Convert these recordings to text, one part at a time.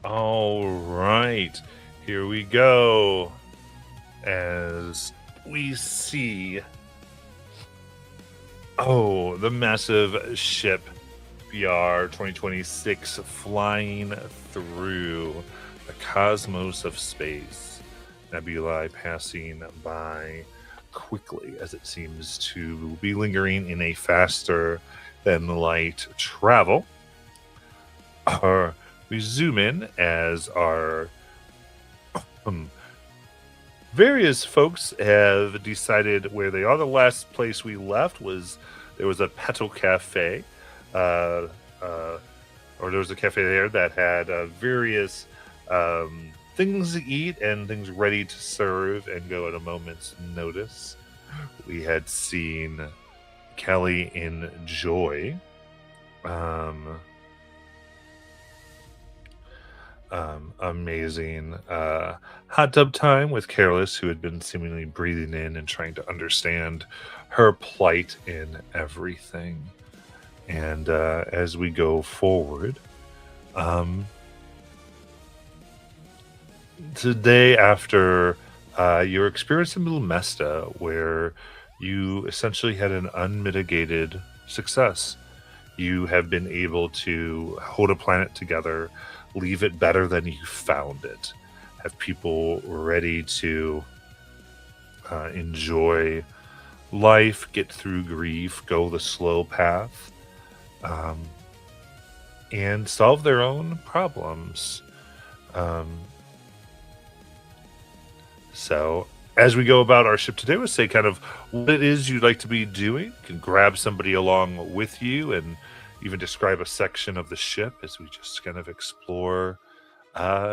All right, here we go. As we see, the massive ship BR 2026 flying through the cosmos of space. Nebulae passing by quickly as it seems to be lingering in a faster than light travel. We zoom in as our um, various folks have decided where they are. The last place we left was there was a Petal Cafe, uh, uh, or there was a cafe there that had various things to eat and things ready to serve and go at a moment's notice. We had seen Kelly in Joy. Amazing hot tub time with Careless, who had been seemingly breathing in and trying to understand her plight in everything. And as we go forward, today after your experience in Lumesta, where you essentially had an unmitigated success, you have been able to hold a planet together, leave it better than you found it, have people ready to enjoy life, get through grief, go the slow path, um, and solve their own problems. Um, so, as we go about our ship today, we'll say kind of what it is you'd like to be doing. You can grab somebody along with you and even describe a section of the ship as we just kind of explore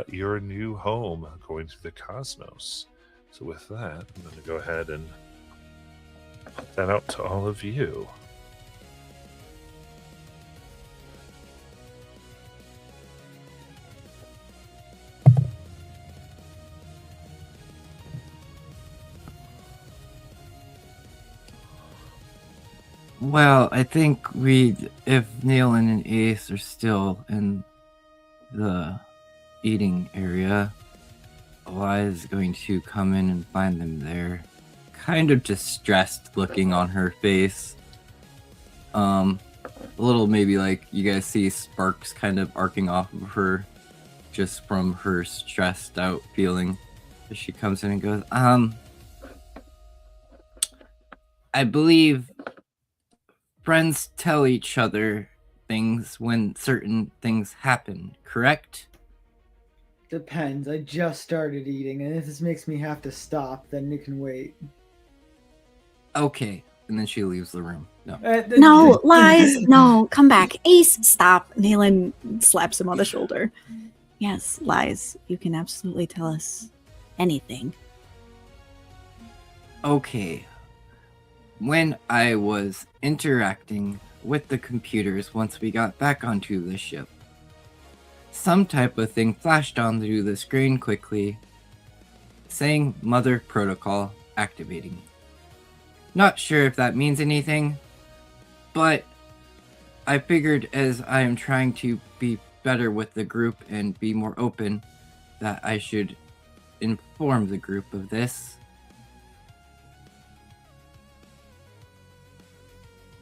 your new home going through the cosmos. So, with that, I'm going to go ahead and put that out to all of you. Well, I think if Nealon and Ace are still in the eating area, Eli's going to come in and find them there. Kind of distressed looking on her face. A little maybe like you guys see sparks kind of arcing off of her just from her stressed out feeling. As she comes in and goes, I believe friends tell each other things when certain things happen, correct? Depends. I just started eating, and if this makes me have to stop, then it can wait. Okay. And then she leaves the room. No, lies. No, come back. Ace, stop. Nealon slaps him on the shoulder. Yes, lies. You can absolutely tell us anything. Okay. When I was interacting with the computers once we got back onto the ship, some type of thing flashed onto the screen quickly, saying Mother Protocol activating. Not sure if that means anything, but I figured as I am trying to be better with the group and be more open, that I should inform the group of this.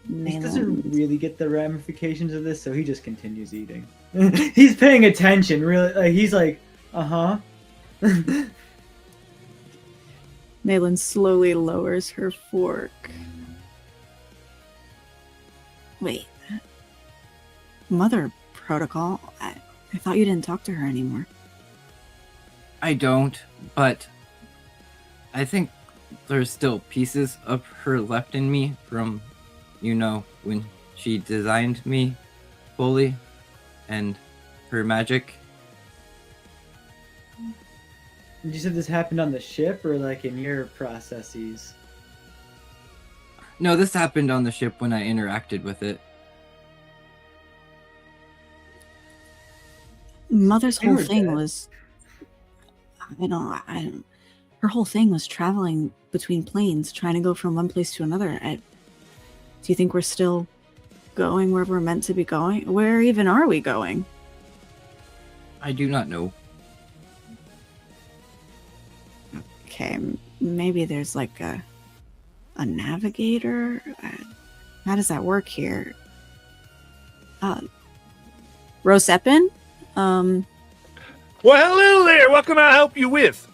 He doesn't really get the ramifications of this, so he just continues eating. He's paying attention, really. Like, he's like, uh-huh. Nealon slowly lowers her fork. Wait. Mother Protocol? I thought you didn't talk to her anymore. I don't, but I think there's still pieces of her left in me from, when she designed me fully and her magic. You said this happened on the ship or like in your processes? No, this happened on the ship when I interacted with it. Mother's whole thing was, her whole thing was traveling between planes, trying to go from one place to another. Do you think we're still going where we're meant to be going? Where even are we going? I do not know. Okay, maybe there's like a navigator. How does that work here? Rosepin? Well, hello there. What can I help you with?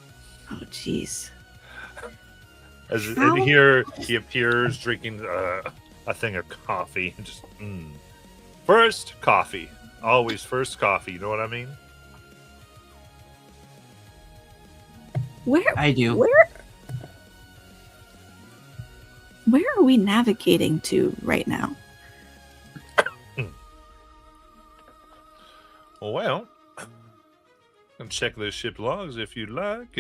Oh, jeez. And here he appears drinking a thing of coffee. Just first coffee, always first coffee. You know what I mean? Where I do. where are we navigating to right now? Well, I can check those ship logs if you'd like.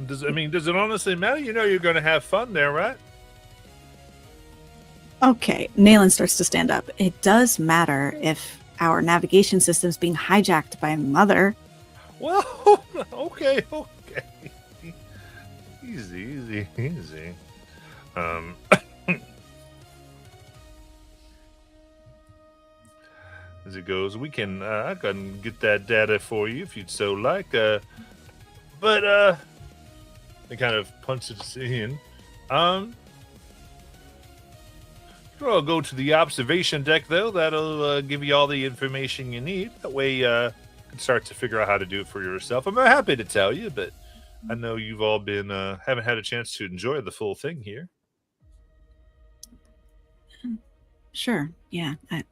Does it honestly matter? You know you're going to have fun there, right? Okay, Nayland starts to stand up. It does matter if our navigation system's being hijacked by Mother. Well, okay. Easy. As it goes, I can get that data for you if you'd so like. But they kind of punches it in. I'll go to the observation deck though. That'll give you all the information you need. That way, you can start to figure out how to do it for yourself. I'm happy to tell you, but I know you've all been haven't had a chance to enjoy the full thing here. Sure, yeah. Are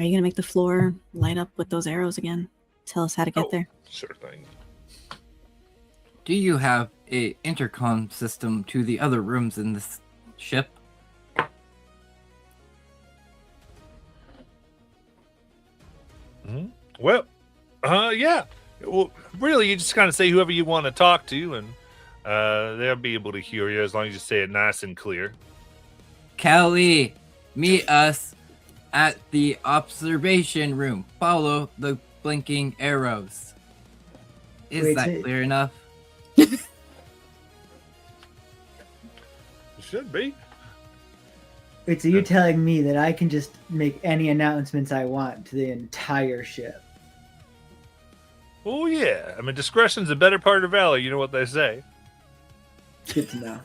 you going to make the floor light up with those arrows again? Tell us how to get there. Sure thing. Do you have a intercom system to the other rooms in this ship? Well, yeah. Well, really, you just kind of say whoever you want to talk to, and they'll be able to hear you as long as you say it nice and clear. Kelly, meet us at the observation room. Follow the blinking arrows. Is that clear enough? It should be. Wait, so you're telling me that I can just make any announcements I want to the entire ship? Oh, yeah. I mean, discretion's a better part of valor. You know what they say. Good to know.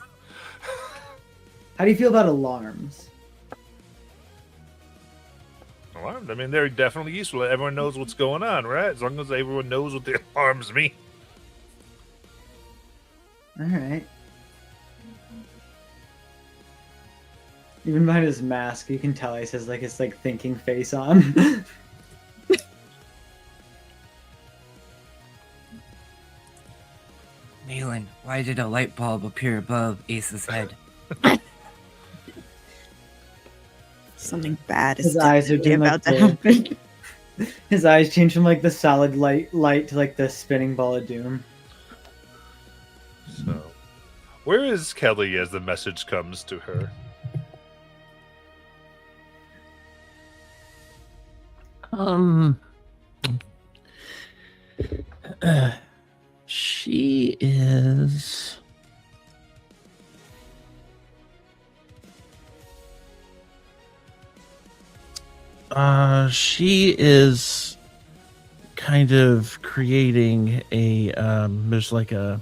How do you feel about alarms? Alarmed? I mean, they're definitely useful. Everyone knows what's going on, right? As long as everyone knows what the alarms mean. All right. Even behind his mask, you can tell he says his thinking face on. Nayland, why did a light bulb appear above Ace's head? Something bad is His eyes are definitely doing about to happen. His eyes change from the solid light to the spinning ball of doom. So, where is Kelly as the message comes to her? She is. She is kind of creating a there's I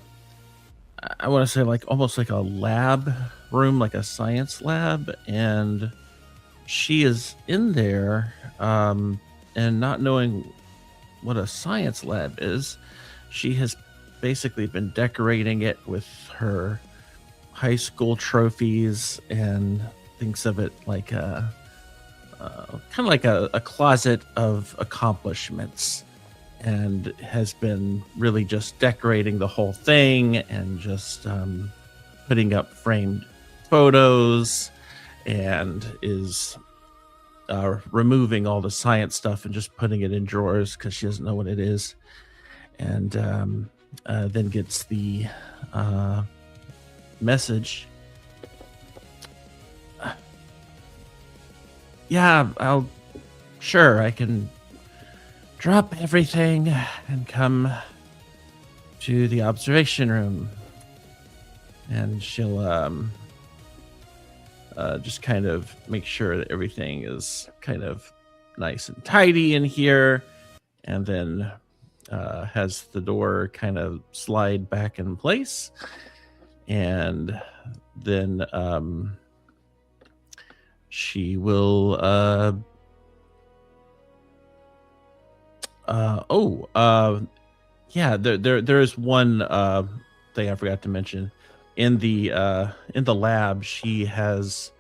want to say almost like a lab room, like a science lab, and she is in there and not knowing what a science lab is. She has basically been decorating it with her high school trophies and thinks of it like a kind of like a closet of accomplishments, and has been really just decorating the whole thing and just putting up framed photos, and is removing all the science stuff and just putting it in drawers because she doesn't know what it is, and then gets the message. Yeah, I can drop everything and come to the observation room. And she'll just kind of make sure that everything is kind of nice and tidy in here, and then has the door kind of slide back in place, and then she will yeah, there is one thing I forgot to mention. In the lab, she has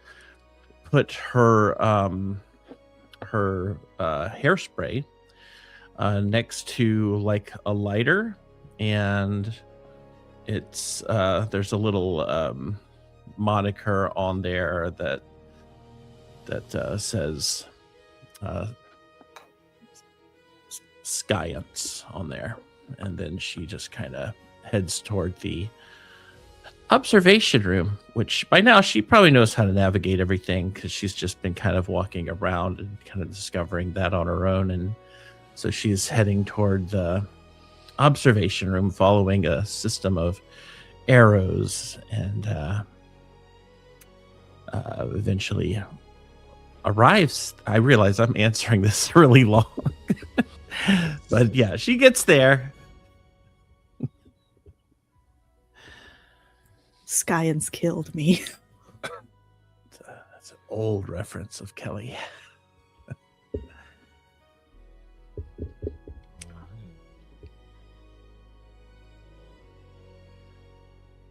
put her hairspray next to like a lighter, and it's there's a little moniker on there that says Science on there, and then she just kind of heads toward the observation room, which by now she probably knows how to navigate everything because she's just been kind of walking around and kind of discovering that on her own. And so she's heading toward the observation room, following a system of arrows, and eventually arrives. I realize I'm answering this really long. But yeah, she gets there. Science killed me. That's an old reference of Kelly.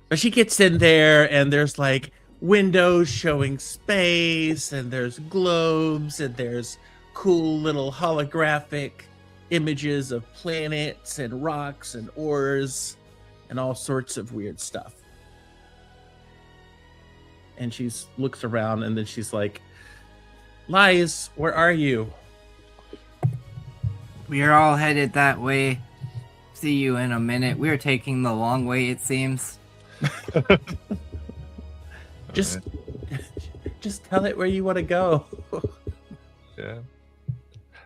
But she gets in there, and there's like windows showing space, and there's globes, and there's cool little holographic images of planets and rocks and ores and all sorts of weird stuff. And she looks around, and then she's like, Lies, where are you? We are all headed that way. See you in a minute. We're taking the long way, it seems. Just tell it where you want to go. Yeah.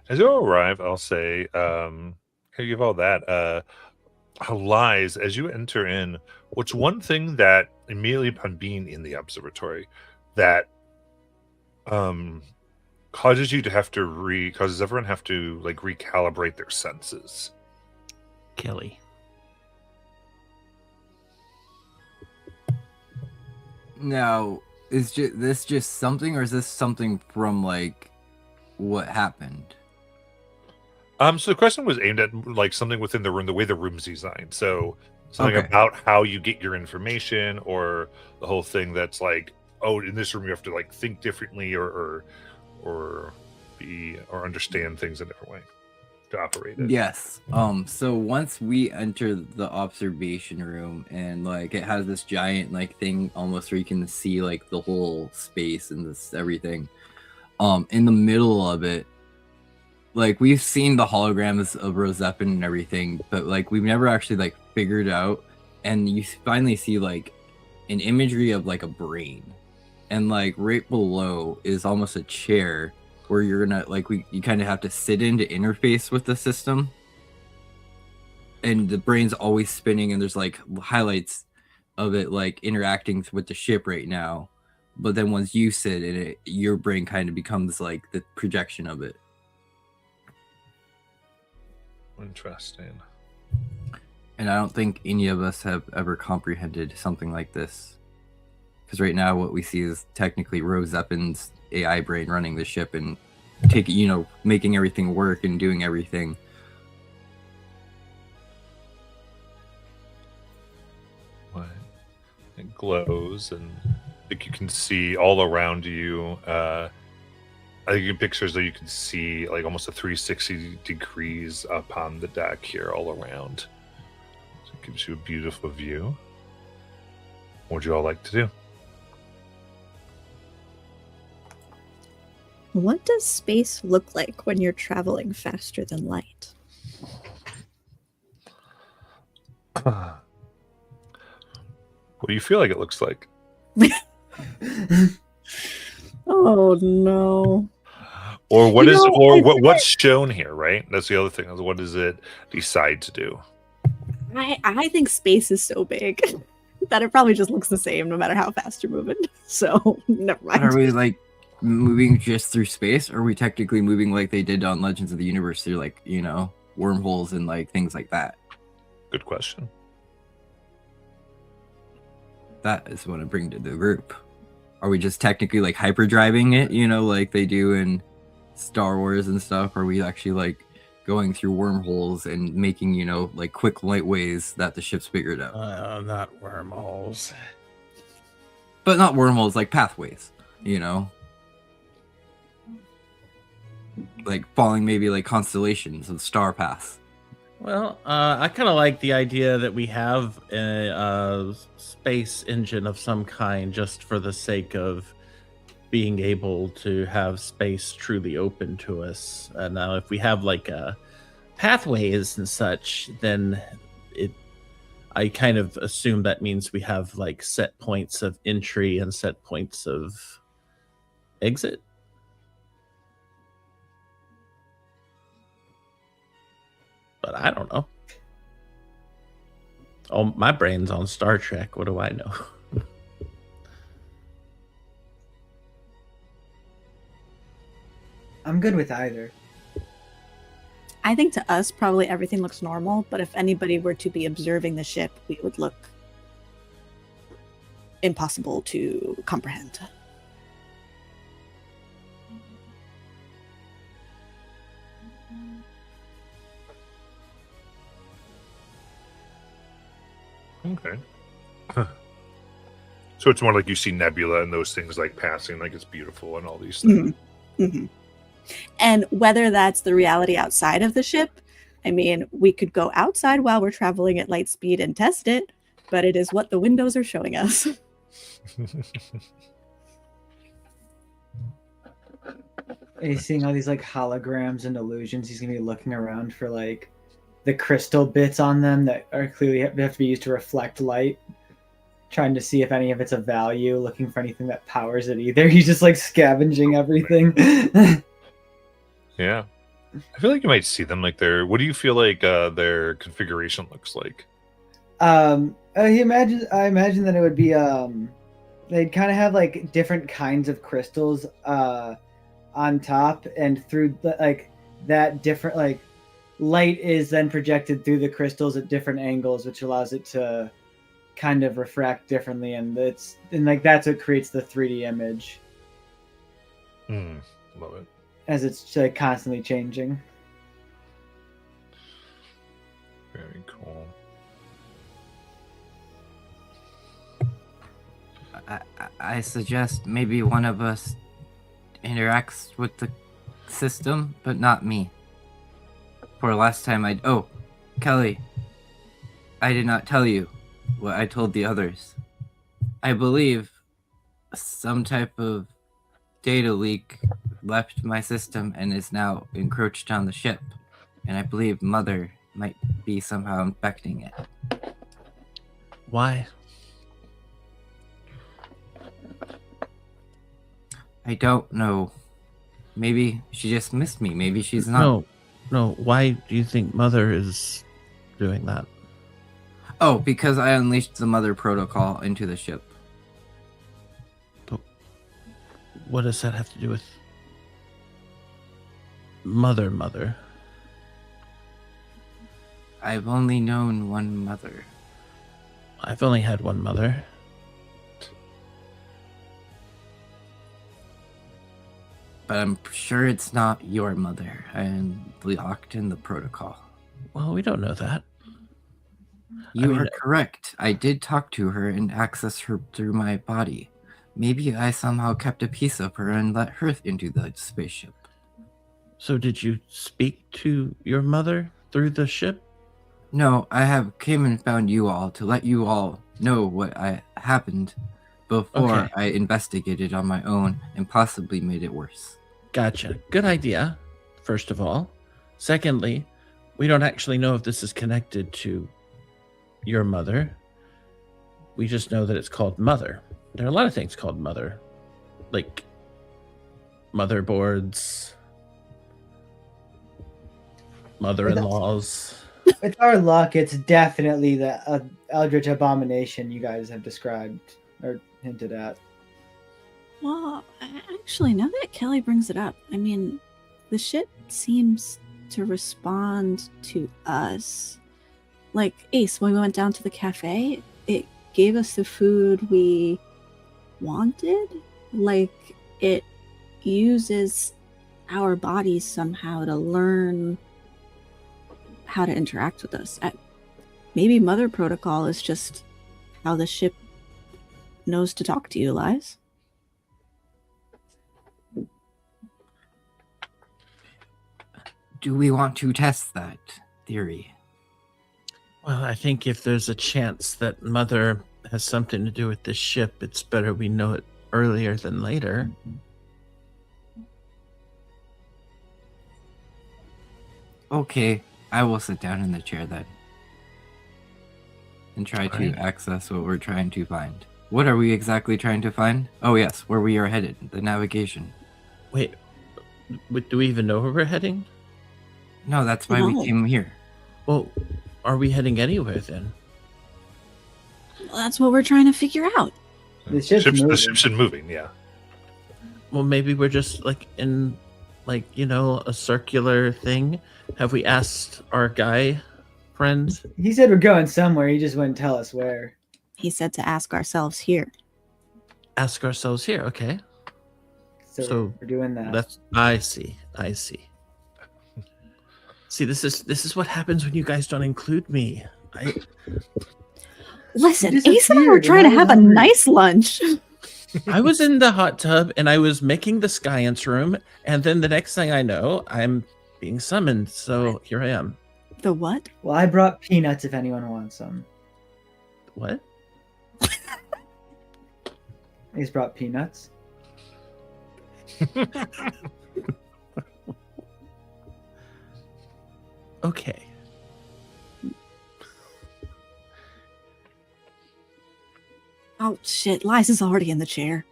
As you arrive, I'll say, give all that. Lies, as you enter in, what's one thing that immediately upon being in the observatory that causes you to have to causes everyone have to like recalibrate their senses? Kelly. Now, is this just something, or is this something from like what happened? So the question was aimed at like something within the room, the way the room's designed. So something Okay. about how you get your information, or the whole thing that's like, oh, in this room you have to like think differently, or understand things a different way to operate it. Yes. So once we enter the observation room, and like it has this giant like thing almost where you can see like the whole space and this everything. In the middle of it, like we've seen the holograms of Rosepin and everything, but like we've never actually like figured out, and you finally see like an imagery of like a brain, and like right below is almost a chair where you're gonna like you kind of have to sit in to interface with the system, and the brain's always spinning, and there's like highlights of it like interacting with the ship right now, but then once you sit in it, your brain kind of becomes like the projection of it. Interesting. And I don't think any of us have ever comprehended something like this, because right now what we see is technically Rosepin's AI brain running the ship and making everything work and doing everything. What? It glows, and like you can see all around you. I think in pictures that you can see like almost a 360 degrees up on the deck here all around. So it gives you a beautiful view. What would you all like to do? What does space look like when you're traveling faster than light? What do you feel like it looks like? Oh no. Or what You is, know, or I what, what's shown here, right? That's the other thing. What does it decide to do? I think space is so big that it probably just looks the same no matter how fast you're moving. So never What mind. are we like? moving just through space, or are we technically moving like they did on Legends of the Universe through like, wormholes and like things like that? Good question. That is what I bring to the group. Are we just technically like hyperdriving it, like they do in Star Wars and stuff? Are we actually like going through wormholes and making, like quick light ways that the ship's figured out? Not wormholes. But not wormholes, like pathways, like falling maybe like constellations and star paths. Well, I kind of like the idea that we have a space engine of some kind just for the sake of being able to have space truly open to us. Now, if we have like pathways and such, then I kind of assume that means we have like set points of entry and set points of exit. But I don't know. Oh, my brain's on Star Trek. What do I know? I'm good with either. I think to us, probably everything looks normal, but if anybody were to be observing the ship, we would look impossible to comprehend. Okay. So it's more like you see nebula and those things like passing, like it's beautiful and all these things. Mm-hmm. And whether that's the reality outside of the ship, I mean, we could go outside while we're traveling at light speed and test it, but it is what the windows are showing us. He's seeing all these like holograms and illusions. He's gonna be looking around for like the crystal bits on them that are clearly have to be used to reflect light, trying to see if any of it's of value, looking for anything that powers it either. He's just like scavenging everything. Yeah. I feel like you might see them like what do you feel like their configuration looks like? I imagine that it would be they'd kind of have like different kinds of crystals on top, and through that different like light is then projected through the crystals at different angles, which allows it to kind of refract differently, and that's what creates the 3D image. Love it. As it's like constantly changing. Very cool. I suggest maybe one of us interacts with the system, but not me. For last time Kelly, I did not tell you what I told the others. I believe some type of data leak left my system and is now encroached on the ship, and I believe Mother might be somehow infecting it. Why? I don't know. Maybe she just missed me. Maybe she's not. No. Why do you think Mother is doing that? Oh, because I unleashed the Mother protocol into the ship. But what does that have to do with Mother? I've only known one mother. I've only had one mother. But I'm sure it's not your mother. I am locked in the protocol. Well, we don't know that. You are correct. I did talk to her and access her through my body. Maybe I somehow kept a piece of her and let her into the spaceship. So did you speak to your mother through the ship? No, I came and found you all to let you all know what happened before Okay. I investigated on my own and possibly made it worse. Gotcha. Good idea, first of all. Secondly, we don't actually know if this is connected to your mother. We just know that it's called Mother. There are a lot of things called Mother, like motherboards, mother-in-laws. With our luck, it's definitely the Eldritch Abomination you guys have described or hinted at. Well, actually, now that Kelly brings it up, I mean, the ship seems to respond to us. Like Ace, when we went down to the cafe, it gave us the food we wanted. Like it uses our bodies somehow to learn how to interact with us. Maybe Mother Protocol is just how the ship knows to talk to you, Lies. Do we want to test that theory? Well, I think if there's a chance that Mother has something to do with this ship, it's better we know it earlier than later. Okay, I will sit down in the chair then. And try to access what we're trying to find. What are we exactly trying to find? Oh yes, where we are headed. The navigation. Wait, do we even know where we're heading? No, that's why No. we came here. Well, are we heading anywhere then? Well, that's what we're trying to figure out. The ship's The moving. ship's been moving, yeah. Well, maybe we're just like in, like, you know, a circular thing. Have we asked our guy friend? He said we're going somewhere. He just wouldn't tell us where. He said to ask ourselves here. Ask ourselves here. Okay, So, we're doing that. that's I see. See, this is what happens when you guys don't include me. Listen, You Ace and I were disappeared, trying to and I have was a hungry. nice lunch. I was in the hot tub and I was making the science room, and then the next thing I know, I'm being summoned. So here I am. The what? Well, I brought peanuts if anyone wants some. What? He's brought peanuts. Okay. Oh shit, Lies is already in the chair.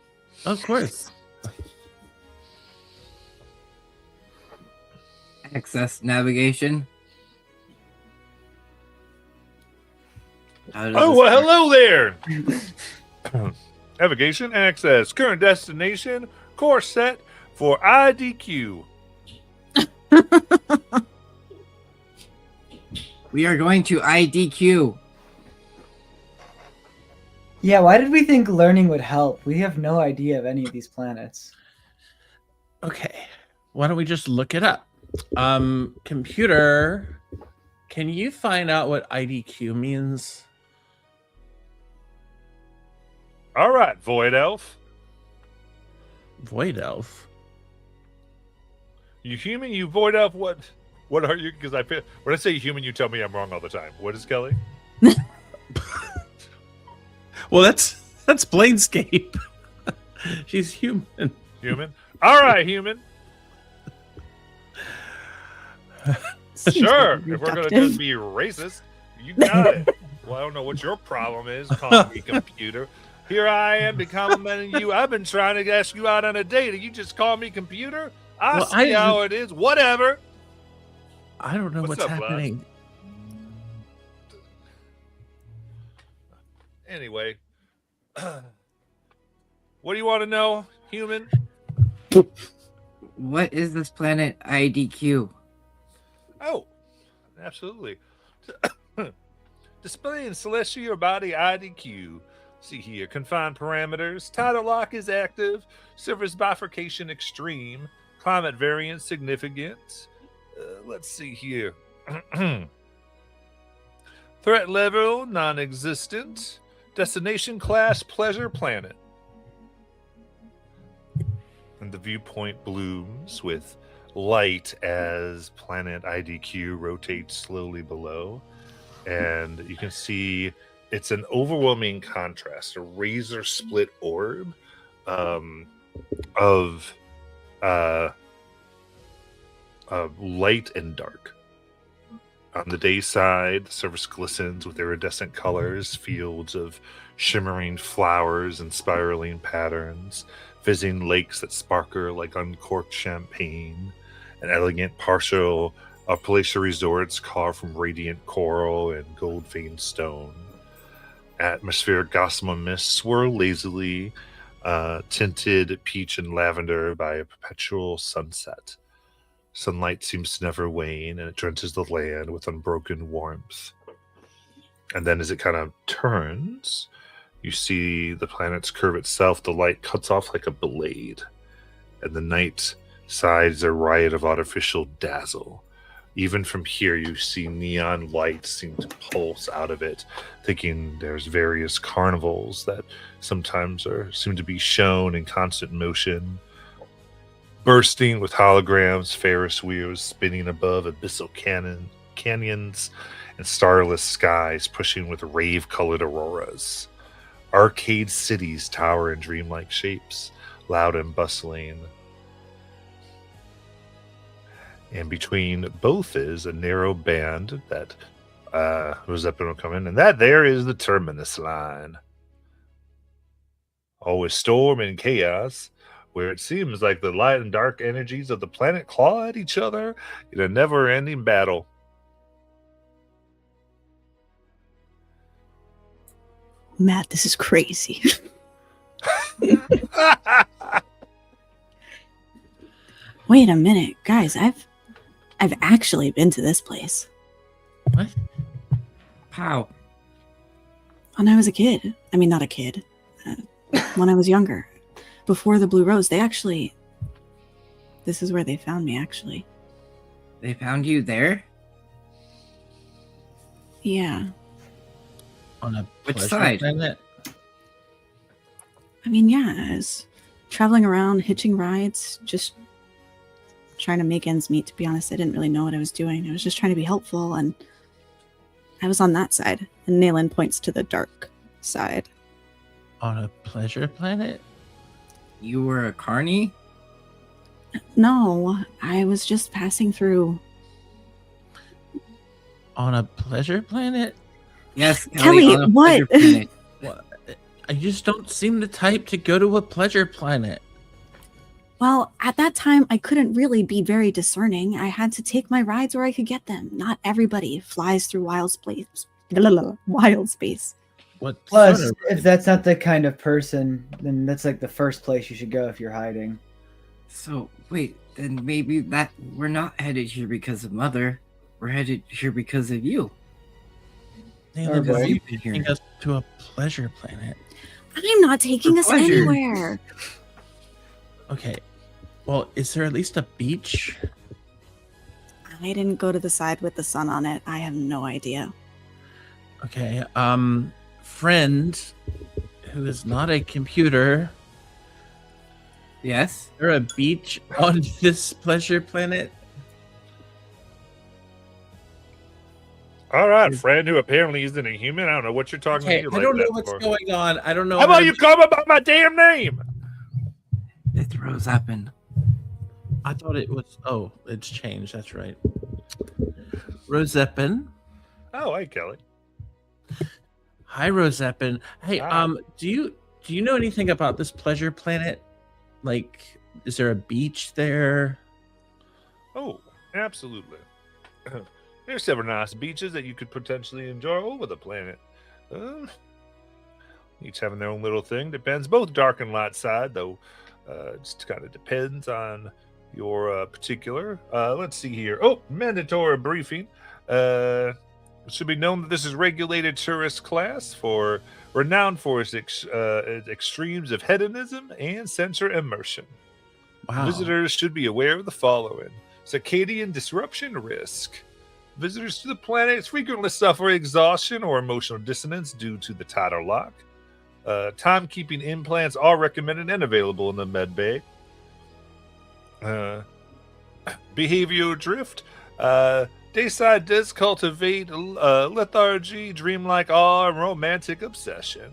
Of course. Access navigation. How does Oh, this well, work? hello there. Navigation access. Current destination. Course set for IDQ. We are going to IDQ. Yeah, why did we think learning would help? We have no idea of any of these planets. Okay. Why don't we just look it up? Computer, can you find out what IDQ means? All right, Void Elf. Void elf. You human, you Void Elf, what are you? Because when I say human, you tell me I'm wrong all the time. What is Kelly? Well, that's Planescape. She's human. Human? All right, human. Seems Sure. very If we're going to reductive. just be racist, you got it. Well, I don't know what your problem is, call me computer. Here I am to complimenting you. I've been trying to ask you out on a date, and you just call me computer? Well, see how it is. Whatever. I don't know What's what's up, bud? happening. Anyway. What do you want to know, human? What is this planet IDQ? Oh, absolutely. Displaying celestial body IDQ. See here, confined parameters. Tidal lock is active. Surface bifurcation extreme. Climate variance significant. Let's see here. Threat level non-existent. Destination class pleasure planet. And the viewpoint blooms with light as planet IDQ rotates slowly below. And you can see it's an overwhelming contrast, a razor split orb of light and dark. On the day side, the surface glistens with iridescent colors, fields of shimmering flowers and spiraling patterns, fizzing lakes that sparkle like uncorked champagne, an elegant palatial resorts carved from radiant coral and gold veined stone. Atmospheric gossamer mists swirl lazily, tinted peach and lavender by a perpetual sunset. Sunlight seems to never wane, and it drenches the land with unbroken warmth. And then as it kind of turns, you see the planet's curve itself. The light cuts off like a blade, and the night sides a riot of artificial dazzle. Even from here, you see neon lights seem to pulse out of it, thinking there's various carnivals that sometimes seem to be shown in constant motion, bursting with holograms, Ferris wheels spinning above abyssal canyons, and starless skies pushing with rave-colored auroras. Arcade cities tower in dreamlike shapes, loud and bustling. And between both is a narrow band that Rosepin will come in, and that there is the terminus line. Always storm and chaos, where it seems like the light and dark energies of the planet claw at each other in a never-ending battle. Matt, this is crazy. Wait a minute, guys. I've actually been to this place What? How? when I was a kid. I mean, not a kid. When I was younger, before the Blue Rose, this is where they found me, actually. They found you there? Yeah. On a Which pleasure side? planet? I mean, yeah, I was traveling around, hitching rides, just trying to make ends meet, to be honest. I didn't really know what I was doing. I was just trying to be helpful, and I was on that side. And Nayland points to the dark side. On a pleasure planet? You were a carny? No, I was just passing through. On a pleasure planet? Yes, Kelly, on a what? pleasure planet. What? I just don't seem the type to go to a pleasure planet. Well, at that time, I couldn't really be very discerning. I had to take my rides where I could get them. Not everybody flies through wild space. Wild space. What? Plus, sort of if that's not the kind of person, then that's like the first place you should go if you're hiding. So, wait, then maybe that we're not headed here because of Mother. We're headed here because of you. Nayland, Okay. why are you You've been taking here. us to a pleasure planet? I'm not taking For us pleasure. anywhere. Okay. Well, is there at least a beach? I didn't go to the side with the sun on it. I have no idea. Okay. Friend who is not a computer. Yes? Is there a beach on this pleasure planet? All right, friend who apparently isn't a human. I don't know what you're talking Okay, to. I don't know what's going on. I don't know. How how about to you be- call me by my damn name? It throws up and I thought it was. Oh, it's changed. That's right. Rosepin. Oh, hey, Kelly. Hi, Rosepin. Hey, Hi. do you know anything about this pleasure planet? Like, is there a beach there? Oh, absolutely. There's several nice beaches that you could potentially enjoy over the planet. Each having their own little thing. Depends, both dark and light side, though. It just kind of depends on your particular. Let's see here. Oh, mandatory briefing. It should be known that this is regulated tourist class for renowned for its extremes of hedonism and sensory immersion. Wow. Visitors should be aware of the following: circadian disruption risk. Visitors to the planet frequently suffer exhaustion or emotional dissonance due to the tidal lock. Timekeeping implants are recommended and available in the med bay. Behavioral drift. Dayside does cultivate lethargy, dreamlike awe, and romantic obsession,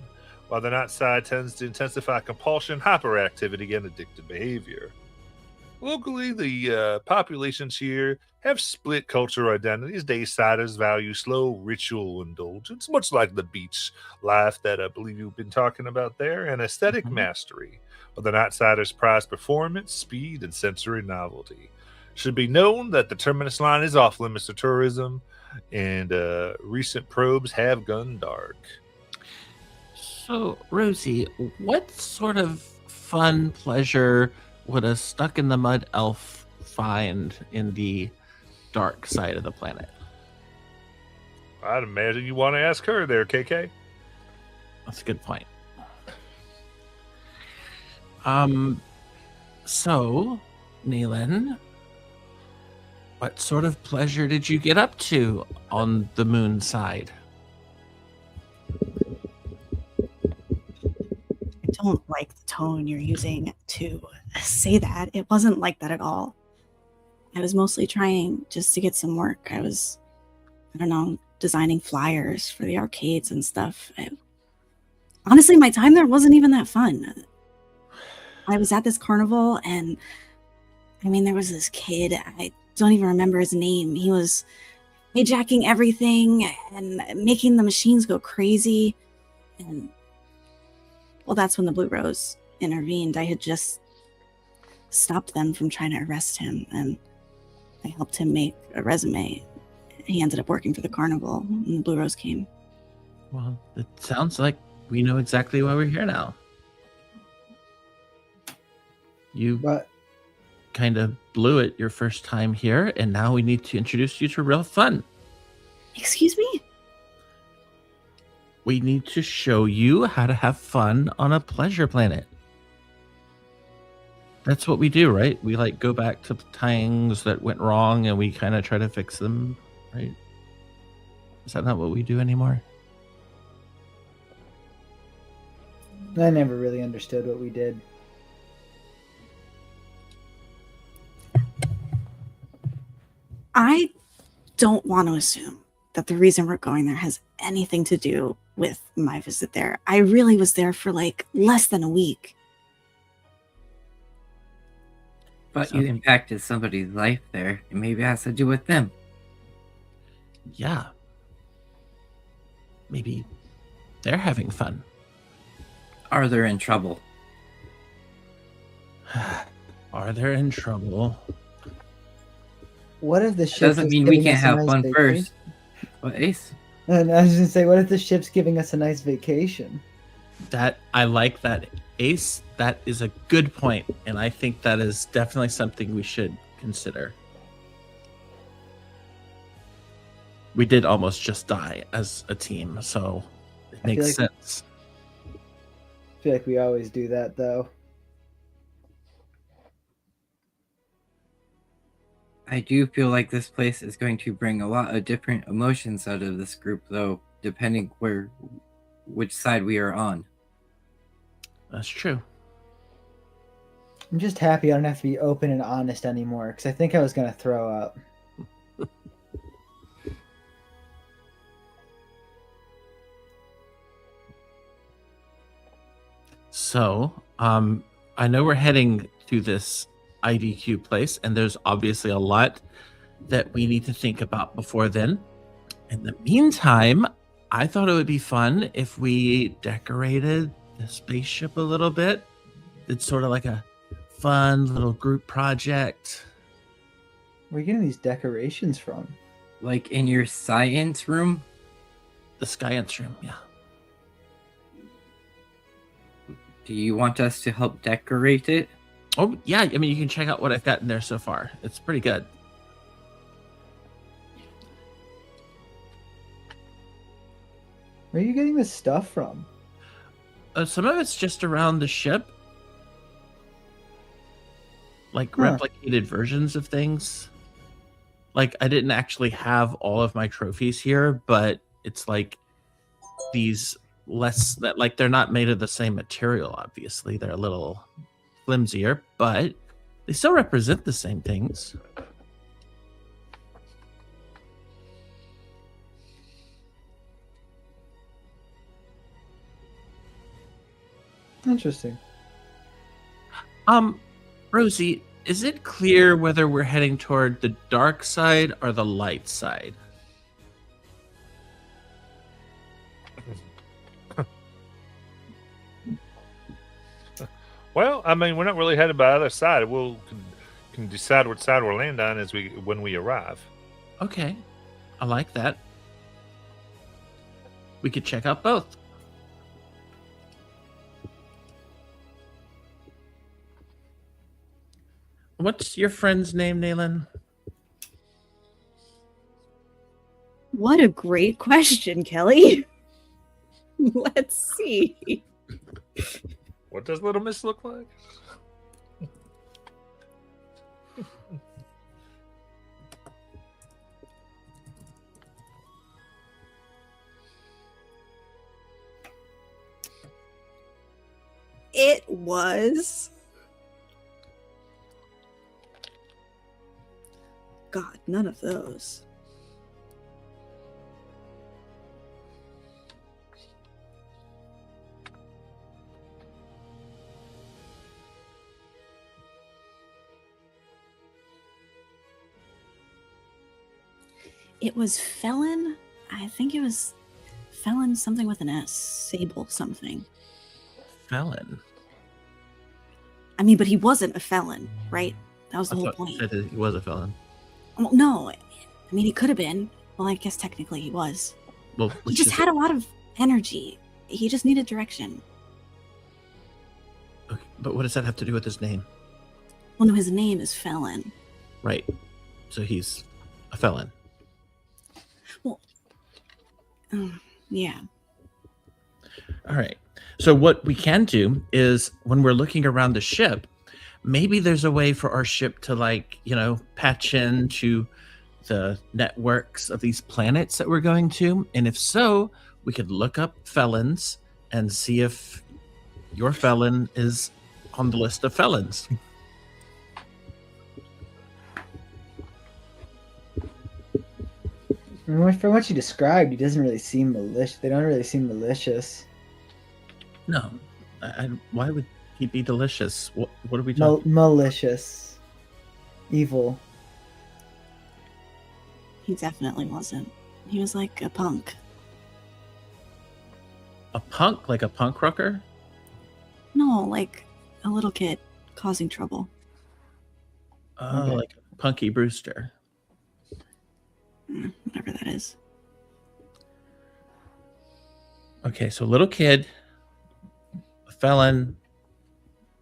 while the night side tends to intensify compulsion, hyperactivity, and addictive behavior. Locally, the populations here have split cultural identities. Daysiders value slow ritual indulgence, much like the beach life that I believe you've been talking about there, and aesthetic mastery, while the Nightsiders prize performance, speed, and sensory novelty. Should be known that the Terminus line is off limits to tourism, and recent probes have gone dark. So, Rosie, what sort of fun pleasure would a stuck in the mud elf find in the dark side of the planet? I'd imagine you want to ask her there, KK. That's a good point. So, Neelan, what sort of pleasure did you get up to on the moon side? I don't like the tone you're using to say that. It wasn't like that at all. I was mostly trying just to get some work. I don't know, designing flyers for the arcades and stuff. Honestly, my time there wasn't even that fun. I was at this carnival, and I mean, there was this kid. I don't even remember his name. He was hijacking everything and making the machines go crazy. And well, that's when the Blue Rose intervened. I had just stopped them from trying to arrest him, and I helped him make a resume. He ended up working for the carnival, and the Blue Rose came. Well, it sounds like we know exactly why we're here now. You But kind of blew it your first time here, and now we need to introduce you to real fun. Excuse me? We need to show you how to have fun on a pleasure planet. That's what we do, right? We like go back to things that went wrong and we kind of try to fix them, right? Is that not what we do anymore? I never really understood what we did. I don't want to assume that the reason we're going there has anything to do with my visit there. I really was there for like less than a week. But So- you impacted somebody's life there, and maybe it has to do with them. Yeah. Maybe they're having fun. Are they in trouble? Are they in trouble? What if the ship Doesn't mean we can't have fun first. But Ace, And I was gonna say, what if the ship's giving us a nice vacation? That I like that, Ace. That is a good point, and I think that is definitely something we should consider. We did almost just die as a team, so it makes like- sense. I feel like we always do that, though. I do feel like this place is going to bring a lot of different emotions out of this group, though, depending which side we are on. That's true. I'm just happy I don't have to be open and honest anymore, because I think I was gonna throw up. So, I know we're heading to this IDQ place, and there's obviously a lot that we need to think about before then. In the meantime, I thought it would be fun if we decorated the spaceship a little bit. It's sort of like a fun little group project. Where are you getting these decorations from? Like in your science room? The Science Room, yeah. Do you want us to help decorate it? Oh, yeah. I mean, you can check out what I've got in there so far. It's pretty good. Where are you getting this stuff from? Some of it's just around the ship, like Huh. replicated versions of things. Like I didn't actually have all of my trophies here, but it's like these less that like they're not made of the same material. Obviously, they're a little flimsier, but they still represent the same things. Interesting. Rosie, is it clear whether we're heading toward the dark side or the light side? Well, I mean, we're not really headed by either side. We'll can decide which side we'll land on when we arrive. Okay, I like that. We could check out both. What's your friend's name, Nayland? What a great question, Kelly. Let's see. What does Little Miss look like? It was. God, none of those. It was Felon. I think it was Felon something with an S. Sable something. Felon. I mean, but he wasn't a felon, right? That was the I whole thought point. you said that he was a felon. Well, no. I mean, he could have been. Well, I guess technically he was. Well, He let's just had a lot of energy. He just needed direction. Okay, but what does that have to do with his name? Well, no, his name is Felon. Right. So he's a felon. Yeah. All right. So what we can do is when we're looking around the ship, maybe there's a way for our ship to, like, you know, patch into the networks of these planets that we're going to. And if so, we could look up felons and see if your felon is on the list of felons. From what you described, he doesn't really seem malicious. They don't really seem malicious. No. Why would he be delicious? What are we talking Malicious. Evil. He definitely wasn't. He was like a punk. A punk? Like a punk rocker? No, like a little kid causing trouble. Oh, Okay. like Punky Brewster. Whatever that is. Okay, so little kid, a felon,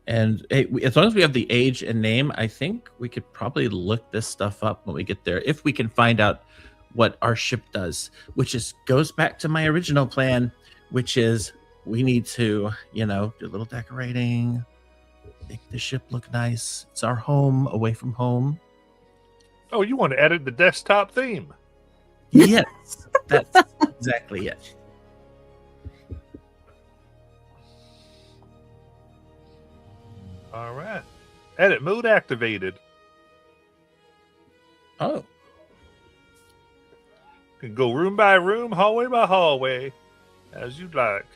and as long as we have the age and name, I think we could probably look this stuff up when we get there, if we can find out what our ship does, which goes back to my original plan, which is we need to, you know, do a little decorating, make the ship look nice. It's our home away from home. Oh, you want to edit the desktop theme? Yes, that's exactly it. All right. Edit mode activated. Oh, You can go room by room, hallway by hallway, as you'd like.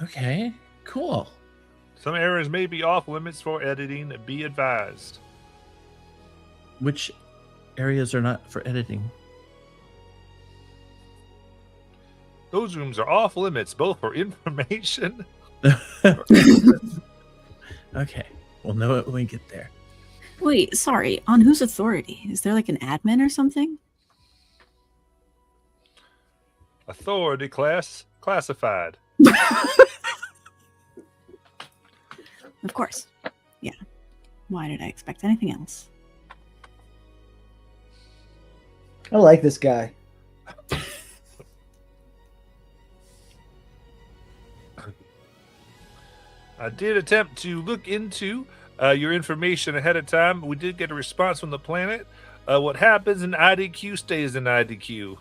okay, cool. Some areas may be off limits for editing. Be advised. Which areas are not for editing? Those rooms are off limits, both for information. Okay, we'll know it when we get there. Wait, sorry. On whose authority? Is there like an admin or something? Authority class classified. Of course. Yeah. Why did I expect anything else? I like this guy. I did attempt to look into your information ahead of time. We did get a response from the planet. What happens in IDQ stays in IDQ.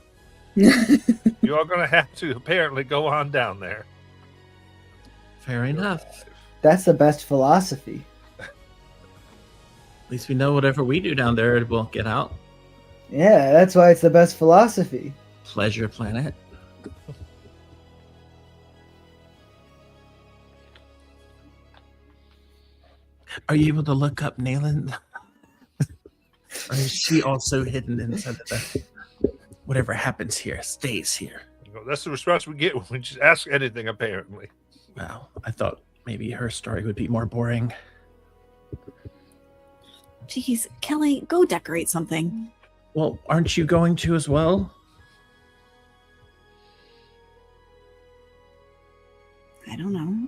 You're going to have to apparently go on down there. Fair enough. That's the best philosophy. At least we know whatever we do down there, it won't get out. Yeah, that's why it's the best philosophy. Pleasure Planet. Are you able to look up Nayland? Or is she also hidden inside of the... Whatever happens here stays here. That's the response we get when we just ask anything, apparently. Wow, I thought maybe her story would be more boring. Jeez, Kelly, go decorate something. Well, aren't you going to as well? I don't know.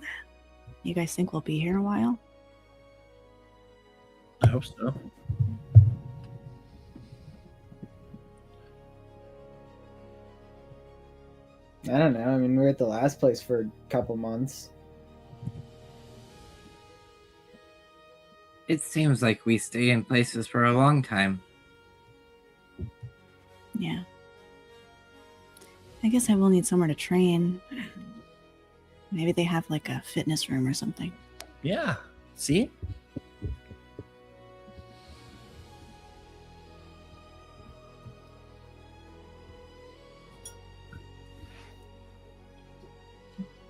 You guys think we'll be here a while? I hope so. I don't know. I mean, we were at the last place for a couple months. It seems like we stay in places for a long time. Yeah. I guess I will need somewhere to train. Maybe they have like a fitness room or something. Yeah. See?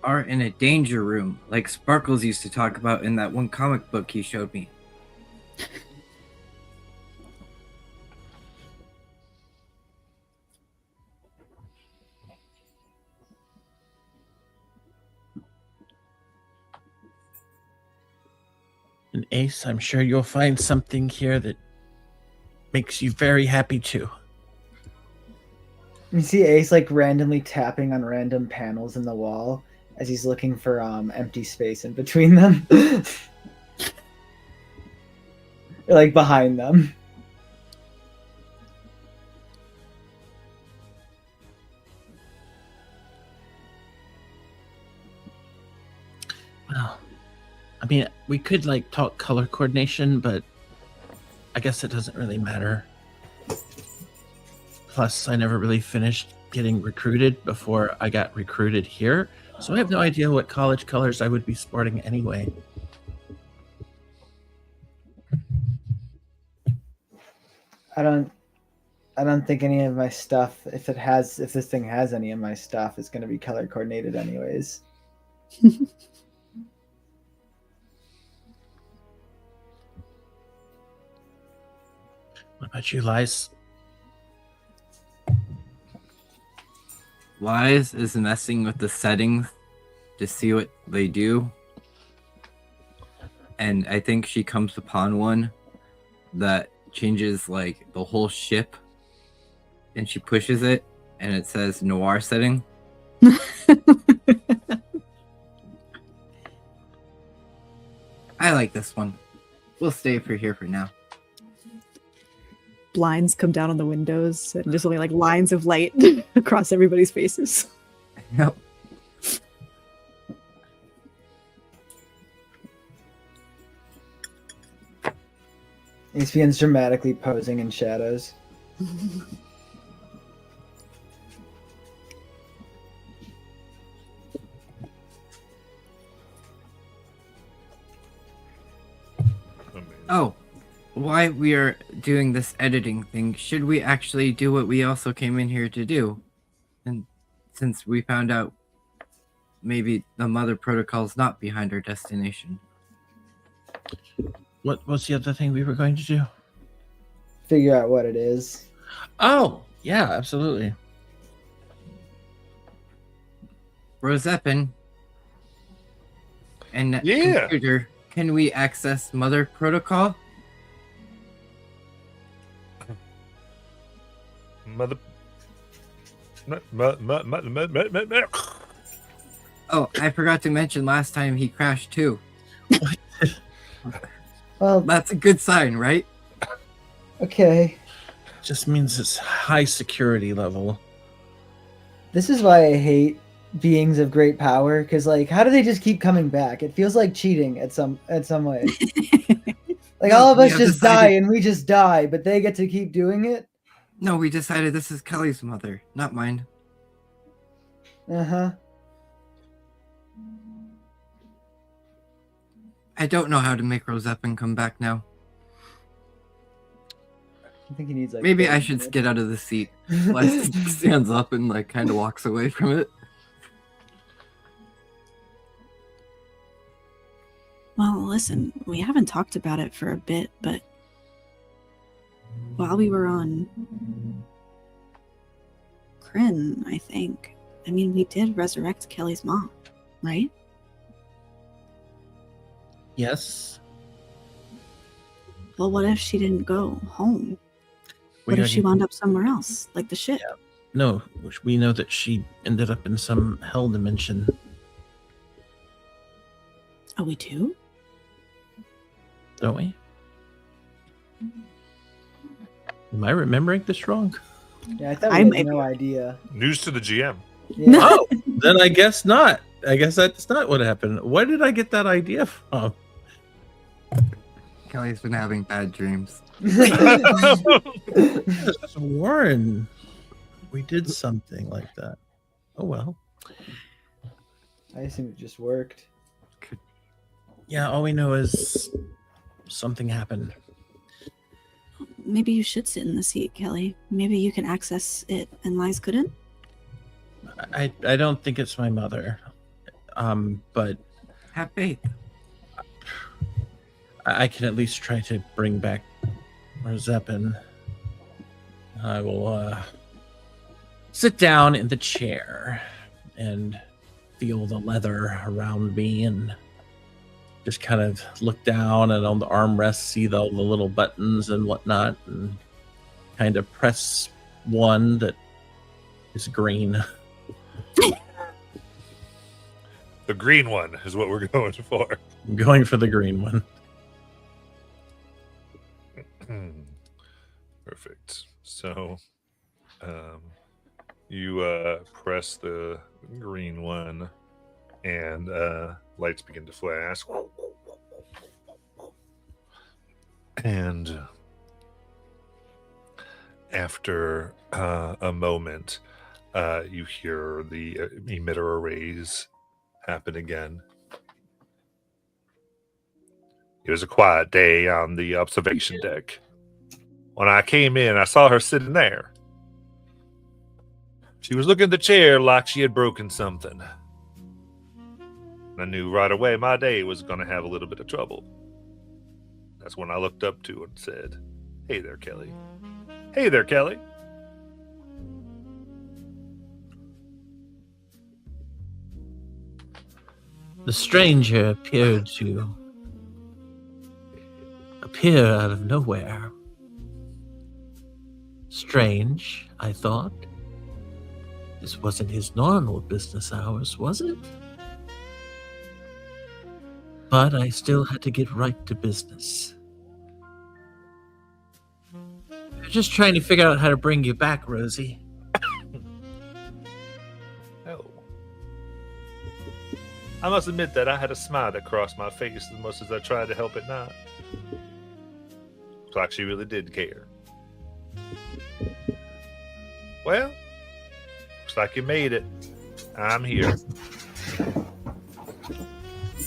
Are in a danger room, like Sparkles used to talk about in that one comic book he showed me. And Ace, I'm sure you'll find something here that makes you very happy too. You see Ace like randomly tapping on random panels in the wall as he's looking for empty space in between them. Or, like behind them. Well, I mean, we could like talk color coordination, but I guess it doesn't really matter. Plus, I never really finished getting recruited before I got recruited here, so I have no idea what college colors I would be sporting anyway. I don't think any of my stuff, if this thing has any of my stuff, is going to be color coordinated anyways. What about you, Lies? Wise is messing with the settings to see what they do. And I think she comes upon one that changes like the whole ship. And she pushes it and it says noir setting. I like this one. We'll stay for here for now. Blinds come down on the windows and just only like lines of light across everybody's faces. Yep. Ace begins dramatically posing in shadows. Amazing. Oh, why we are doing this editing thing, should we actually do what we also came in here to do? And since we found out maybe the mother protocol's not behind our destination. What was the other thing we were going to do? Figure out what it is. Oh, yeah, absolutely. Rosepin and that Yeah. computer, can we access mother protocol? Mother. Oh, I forgot to mention last time he crashed too. Well, That's a good sign, right? okay. Just means it's high security level. This is why I hate beings of great power, because like, how do they just keep coming back? It feels like cheating at some way. Like No, all of we us have just decided- die and we just die, but they get to keep doing it. No, we decided this is Kelly's mother, not mine. Uh-huh. I don't know how to make Rosepin come back now. I think he needs like. Maybe I 30 should minutes. get out of the seat. Like stands up and like kind of walks away from it. Well, listen, we haven't talked about it for a bit, but while we were on Kryn, I think, I mean, we did resurrect Kelly's mom, right? Yes. Well, what if she didn't go home? We What if she already- wound up somewhere else, like the ship? No, we know that she ended up in some hell dimension. Oh, we do? Don't we? Am I remembering this wrong? Yeah, I thought I we might had be. no idea. News to the GM. Yeah. Oh, then I guess not. I guess that's not what happened. Where did I get that idea from? Kelly's been having bad dreams. Warren, we did something like that. Oh well. I assume it just worked. Yeah, all we know is something happened. Maybe you should sit in the seat, Kelly. Maybe you can access it and Lies couldn't? I don't think it's my mother. But Have faith. I can at least try to bring back Rozepin. I will sit down in the chair and feel the leather around me and just kind of look down and on the armrest see the little buttons and whatnot and kind of press one that is green. The green one is what we're going for. I'm going for the green one. Perfect. So, you press the green one, and lights begin to flash. And after a moment, you hear the emitter arrays happen again. It was a quiet day on the observation deck. When I came in, I saw her sitting there. She was looking at the chair like she had broken something. I knew right away my day was going to have a little bit of trouble. That's when I looked up to her and said, "Hey there, Kelly. Hey there, Kelly." The stranger appeared to appear out of nowhere. Strange, I thought. This wasn't his normal business hours, was it? But I still had to get right to business. I'm just trying to figure out how to bring you back, Rosie. Oh. I must admit that I had a smile that crossed my face as much as I tried to help it not. Looks like she really did care. Well, looks like you made it. I'm here.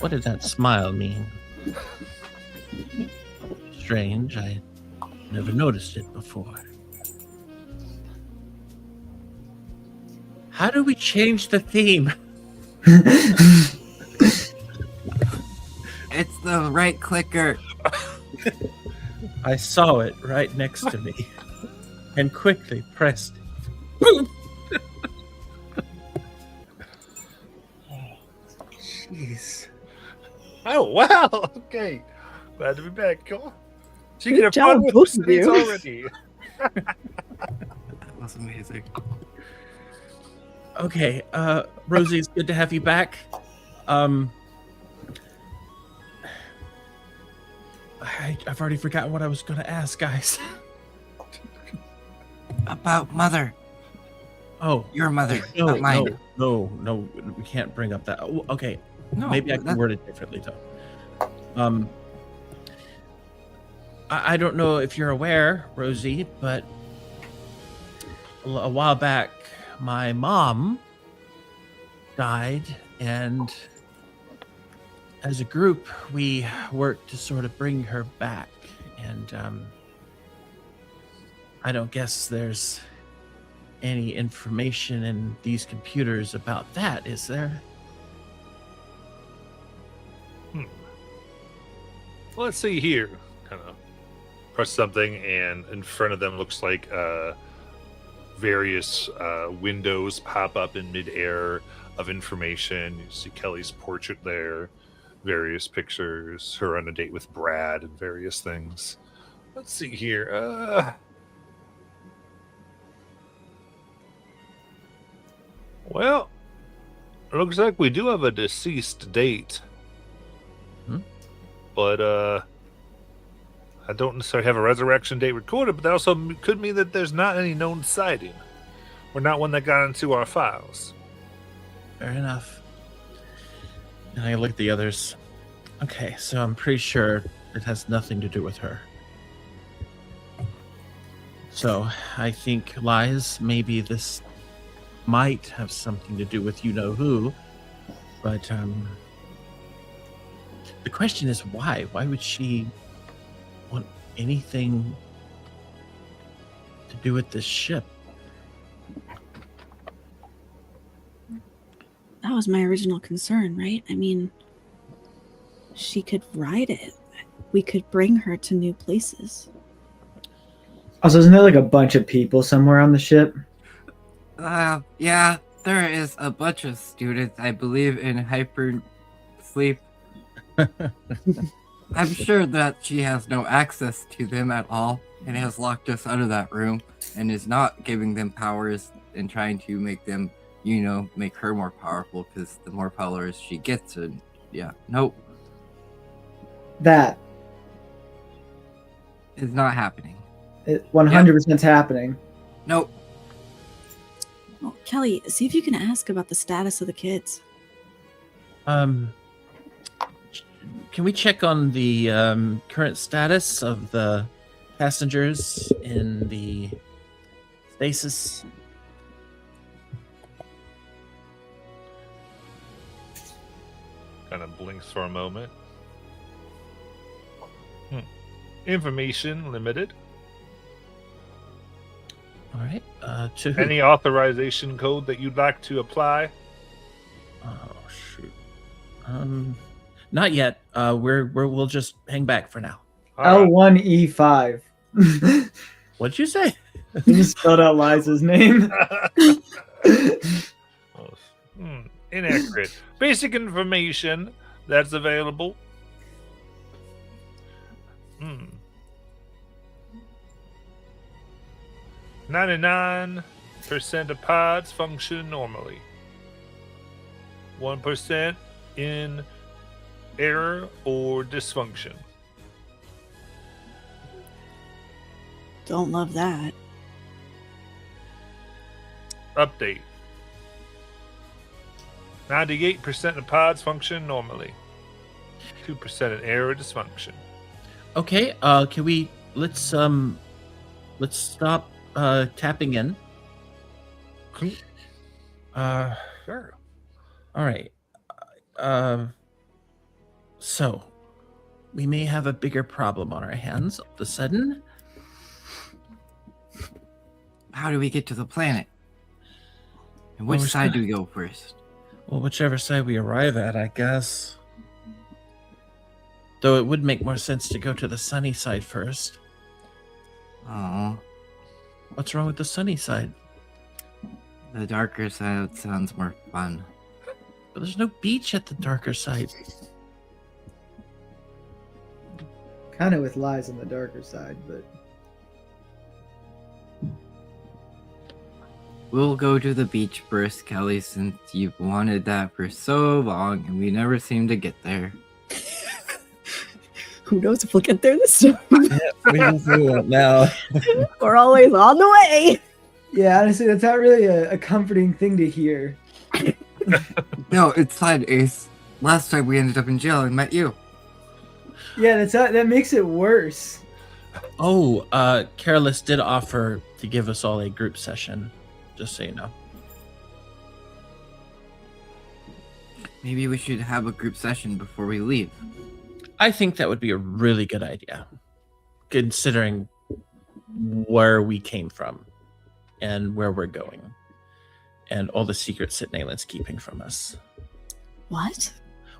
What did that smile mean? Strange, I never noticed it before. How do we change the theme? It's the right clicker. I saw it right next to me and quickly pressed it. Jeez. Oh, wow. Okay. Glad to be back. Come on. She can have job, fun with both the of you. states already. That was amazing. Okay, Rosie, it's good to have you back. I've already forgotten what I was going to ask, guys. About mother. Oh, Your mother. no, not mine. no, we can't bring up that. Oh, okay, No, maybe I can that- word it differently, though. I don't know if you're aware, Rosie, but a while back, my mom died, and as a group, we worked to sort of bring her back. And I don't guess there's any information in these computers about that, is there? Well, let's see here. Kind of press something, and in front of them looks like various windows pop up in midair of information. You see Kelly's portrait there, various pictures, her on a date with Brad, and various things. Let's see here. Well, it looks like we do have a deceased date but I don't necessarily have a resurrection date recorded, but that also could mean that there's not any known sighting, or not one that got into our files. Fair enough. And I look at the others. Okay, so I'm pretty sure it has nothing to do with her. So I think, Lies, maybe this might have something to do with you know who, but the question is why? Why would she want anything to do with this ship? That was my original concern, right? I mean, she could ride it. We could bring her to new places. Also, isn't there like a bunch of people somewhere on the ship? Yeah, there is a bunch of students, I believe, in hyper sleep. I'm sure that she has no access to them at all and has locked us out of that room and is not giving them powers and trying to make them, make her more powerful because the more powers she gets, and nope, That it's not happening. it 100% is happening. Nope. Well, Kelly, see if you can ask about the status of the kids. Can we check on the current status of the passengers in the stasis? Kind of blinks for a moment. Information limited. All right. To who? Any authorization code that you'd like to apply? Oh shoot. Not yet. We'll just hang back for now. All right. L1E5. What'd you say? You just spelled out Liza's name. Inaccurate. Basic information that's available. 99% of pods function normally. 1% in error or dysfunction. Don't love that. Update. 98% of pods function normally. 2% in error or dysfunction. Okay. Can we let's stop tapping in. Sure. All right. So we may have a bigger problem on our hands all of a sudden. How do we get to the planet? And Well, which we're side still- do we go first? Well, whichever side we arrive at, I guess. Though it would make more sense to go to the sunny side first. Oh, What's wrong with the sunny side? the darker side sounds more fun. But there's no beach at the darker side. Kind of with Lies on the darker side, but We'll go to the beach first, Kelly, since you've wanted that for so long and we never seem to get there. Who knows if we'll get there this time? We won't now. We're always on the way. yeah, honestly, that's not really a comforting thing to hear. No, it's fine, Ace. Last time we ended up in jail and met you. Yeah, that makes it worse. Oh, Careless did offer to give us all a group session, just so you know. Maybe we should have a group session before we leave. I think that would be a really good idea, considering where we came from and where we're going and all the secrets that Nalen's keeping from us. What?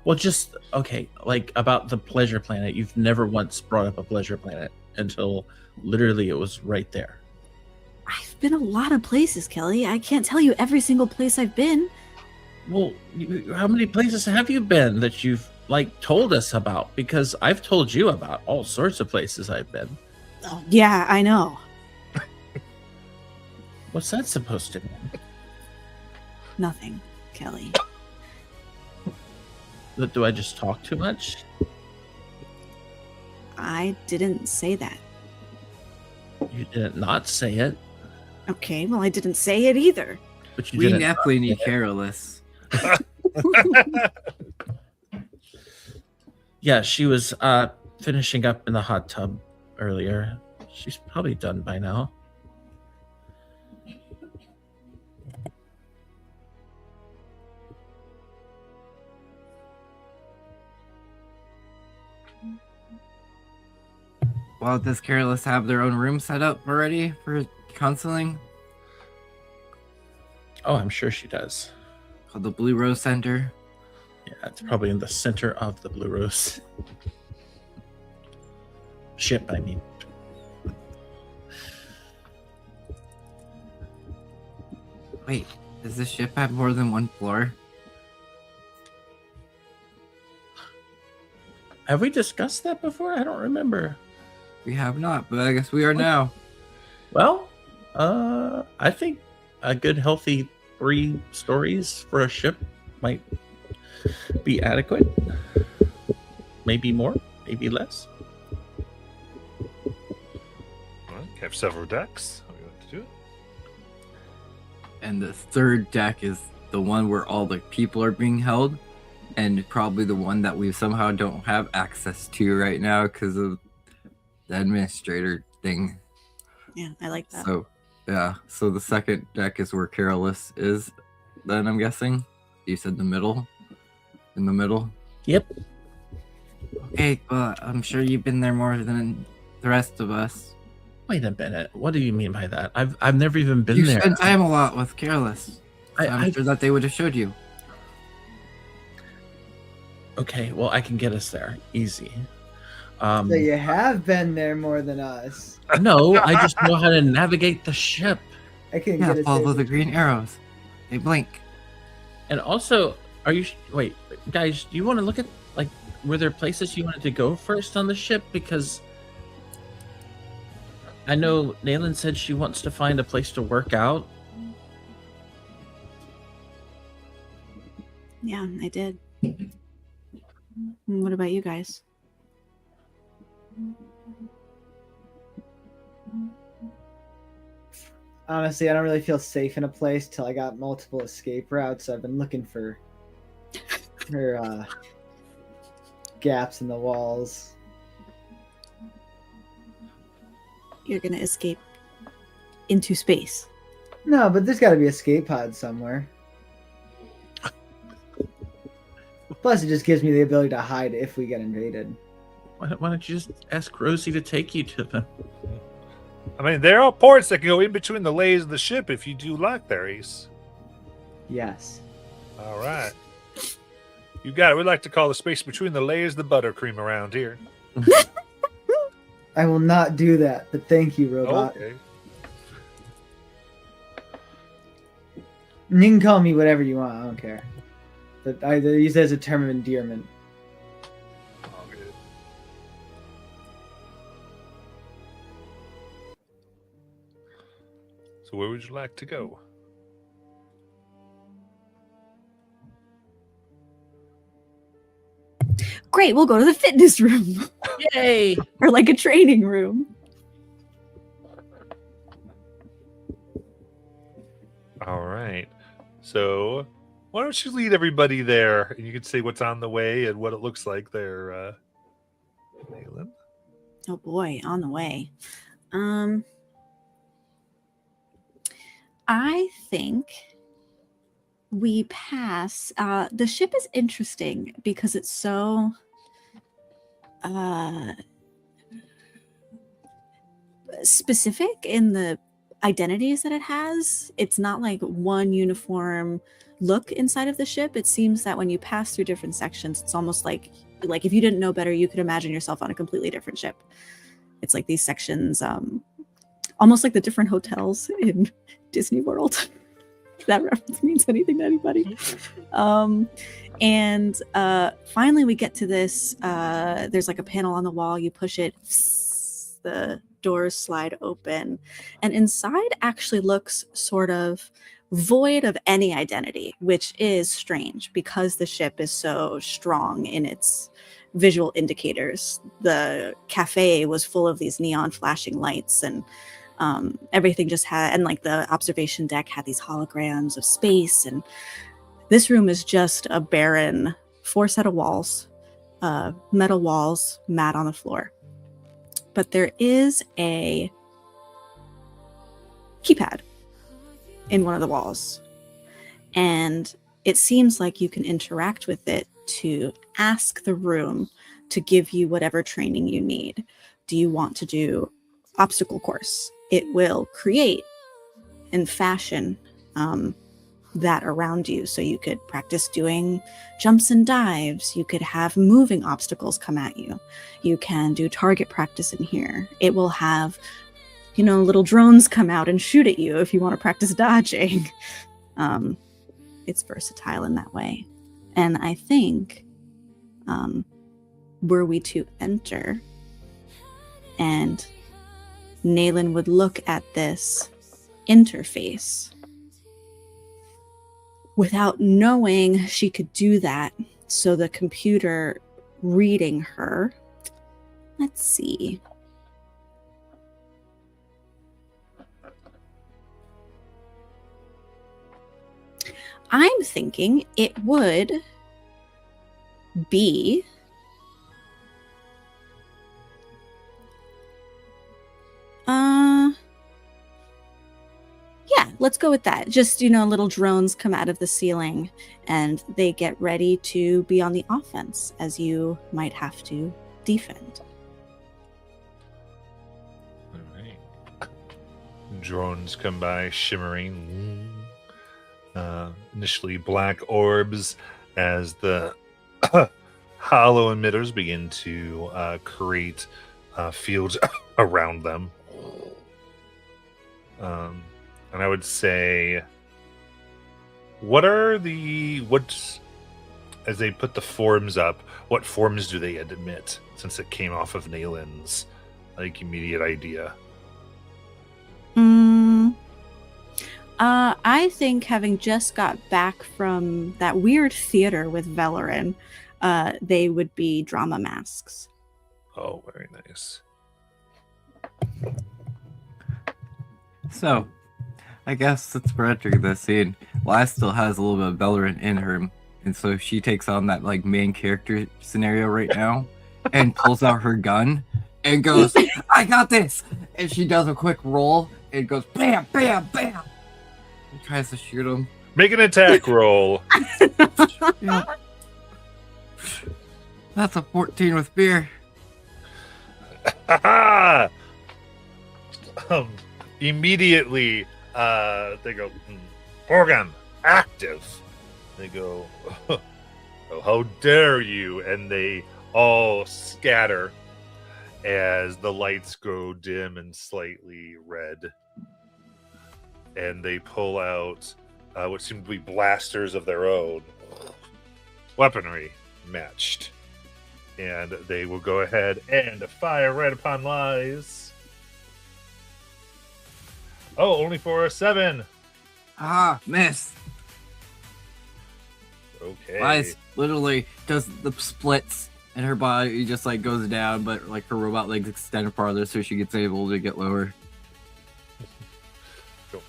Well, just, okay, like about the pleasure planet. You've never once brought up a pleasure planet until literally it was right there. I've been a lot of places, Kelly. I can't tell you every single place I've been. Well, how many places have you been that you've told us about? Because I've told you about all sorts of places I've been. Oh, yeah, I know. What's that supposed to mean? Nothing, Kelly. Do I just talk too much? I didn't say that. You didn't not say it, Okay, well, I didn't say it either. but you We didn't. definitely need Carolus. Yeah, she was finishing up in the hot tub earlier. She's probably done by now. Well, does Carolus have their own room set up already for counseling? Oh, I'm sure she does. Called the Blue Rose Center. Yeah, it's probably in the center of the Blue Rose ship, I mean. Wait, does the ship have more than one floor? Have we discussed that before? I don't remember. We have not, but I guess we are now. Well, I think a good healthy 3 stories for a ship might be adequate. Maybe more, maybe less. Well, have several decks. How we want to do it? And the third deck is the one where all the people are being held, and probably the one that we somehow don't have access to right now because of the administrator thing. Yeah, I like that. So, yeah. So the second deck is where Carolus is. Then I'm guessing you said the middle. In the middle. Yep. Okay, but I'm sure you've been there more than the rest of us. Wait a minute. What do you mean by that? I've never even been You there. spend time a lot with Carolus. I'm I sure that they would have showed you. okay. Well, I can get us there easy. So you have been there more than us. No, I just know how to navigate the ship. I can Yeah, get us follow there. the green arrows. They blink. And also, are you wait, guys? Do you want to look at like were there places you wanted to go first on the ship? Because I know Nayland said she wants to find a place to work out. Yeah, I did. What about you guys? Honestly, I don't really feel safe in a place till I got multiple escape routes. So I've been looking for gaps in the walls. You're gonna escape into space. No, but there's got to be escape pods somewhere. Plus, it just gives me the ability to hide if we get invaded. Why don't you just ask Rosie to take you to them? I mean, there are ports that can go in between the lays of the ship if you do like there, Ace. Yes. All right. You got it. We like to call the space between the layers the buttercream around here. I will not do that, but thank you, robot. Okay. You can call me whatever you want. I don't care. But I use it as a term of endearment. Okay. So where would you like to go? Great, we'll go to the fitness room. Yay! Or like a training room. All right. So why don't you lead everybody there, and you can say what's on the way and what it looks like there, Nayland. Oh boy, on the way. I think we pass. The ship is interesting because it's so specific in the identities that it has. It's not like one uniform look inside of the ship. It seems that when you pass through different sections, it's almost like if you didn't know better, you could imagine yourself on a completely different ship. It's like these sections, almost like the different hotels in Disney World. If that reference means anything to anybody. And finally we get to this, there's like a panel on the wall, you push it, the doors slide open, and inside actually looks sort of void of any identity, which is strange because the ship is so strong in its visual indicators. The cafe was full of these neon flashing lights, and everything just had, and like the observation deck had these holograms of space. And this room is just a barren 4 set of walls, metal walls, mat on the floor. But there is a keypad in one of the walls, and it seems like you can interact with it to ask the room to give you whatever training you need. Do you want to do obstacle course? It will create and fashion that around you, so you could practice doing jumps and dives. You could have moving obstacles come at you. You can do target practice in here. It will have, little drones come out and shoot at you if you want to practice dodging. It's versatile in that way. And I think, were we to enter, and Naylin would look at this interface without knowing she could do that. So the computer reading her, let's see. I'm thinking it would be yeah, let's go with that. Just, little drones come out of the ceiling and they get ready to be on the offense as you might have to defend. All right. Drones come by, shimmering. Initially black orbs as the hollow emitters begin to create fields around them. And I would say, as they put the forms up, what forms do they emit, since it came off of Naylin's immediate idea? I think, having just got back from that weird theater with Valoran, they would be drama masks. Oh, very nice. So, I guess since we're entering the scene, Laz still has a little bit of Bellerin in her, and so she takes on that main character scenario right now, and pulls out her gun, and goes, "I got this!" And she does a quick roll, and goes, "Bam, bam, bam!" And tries to shoot him. Make an attack roll. Yeah. That's a 14 with fear. Immediately, they go, "Organ, active." They go, "Oh, how dare you!" And they all scatter as the lights go dim and slightly red. And they pull out what seem to be blasters of their own. Weaponry matched. And they will go ahead and fire right upon Lies. Oh, only for a 7. Ah, miss. Okay. Lies literally does the splits, and her body just goes down, but her robot legs extend farther, so she gets able to get lower. Go,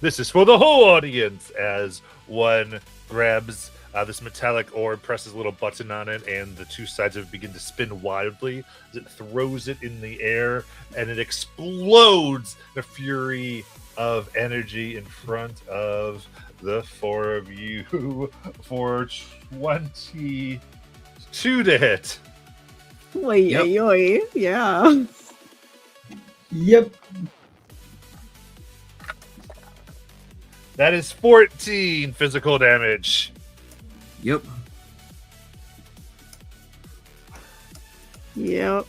This is for the whole audience, as one grabs this metallic orb, presses a little button on it, and the two sides of it begin to spin wildly as it throws it in the air, and it explodes in a fury of energy in front of the 4 of you for 22 to hit. Oy, oy, oy. Yeah. Yep. That is 14 physical damage. Yep. Yep.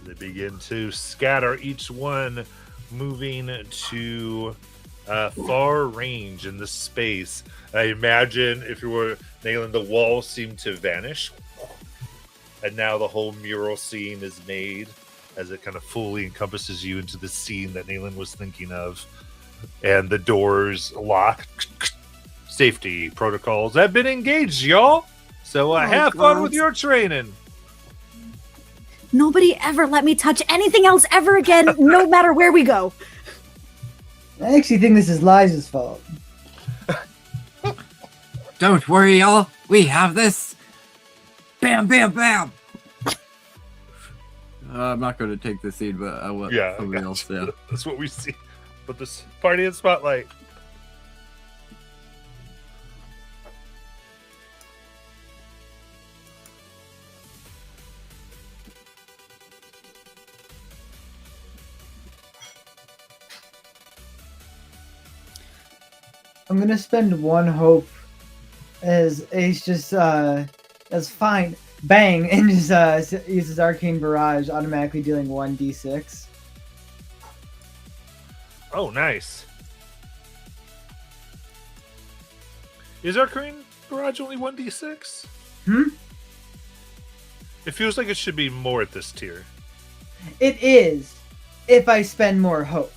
They begin to scatter, each one moving to far range in the space. I imagine, if you were nailing, the walls seem to vanish, and now the whole mural scene is made as it kind of fully encompasses you into the scene that Nayland was thinking of. And the doors lock. Safety protocols have been engaged, y'all. So Oh, have fun with God. your training. Nobody ever let me touch anything else ever again, no matter where we go. I actually think this is Liza's fault. Don't worry, y'all. We have this. Bam, bam, bam. I'm not going to take the seed, but I want Yeah, I somebody got else. you. Yeah. That's what we see. Put this party in spotlight. I'm gonna spend one hope as Ace just that's fine. Bang, and just uses Arcane Barrage, automatically dealing 1d6. Oh, nice. Is Arcane Barrage only 1d6? Hmm? It feels like it should be more at this tier. It is, if I spend more hope.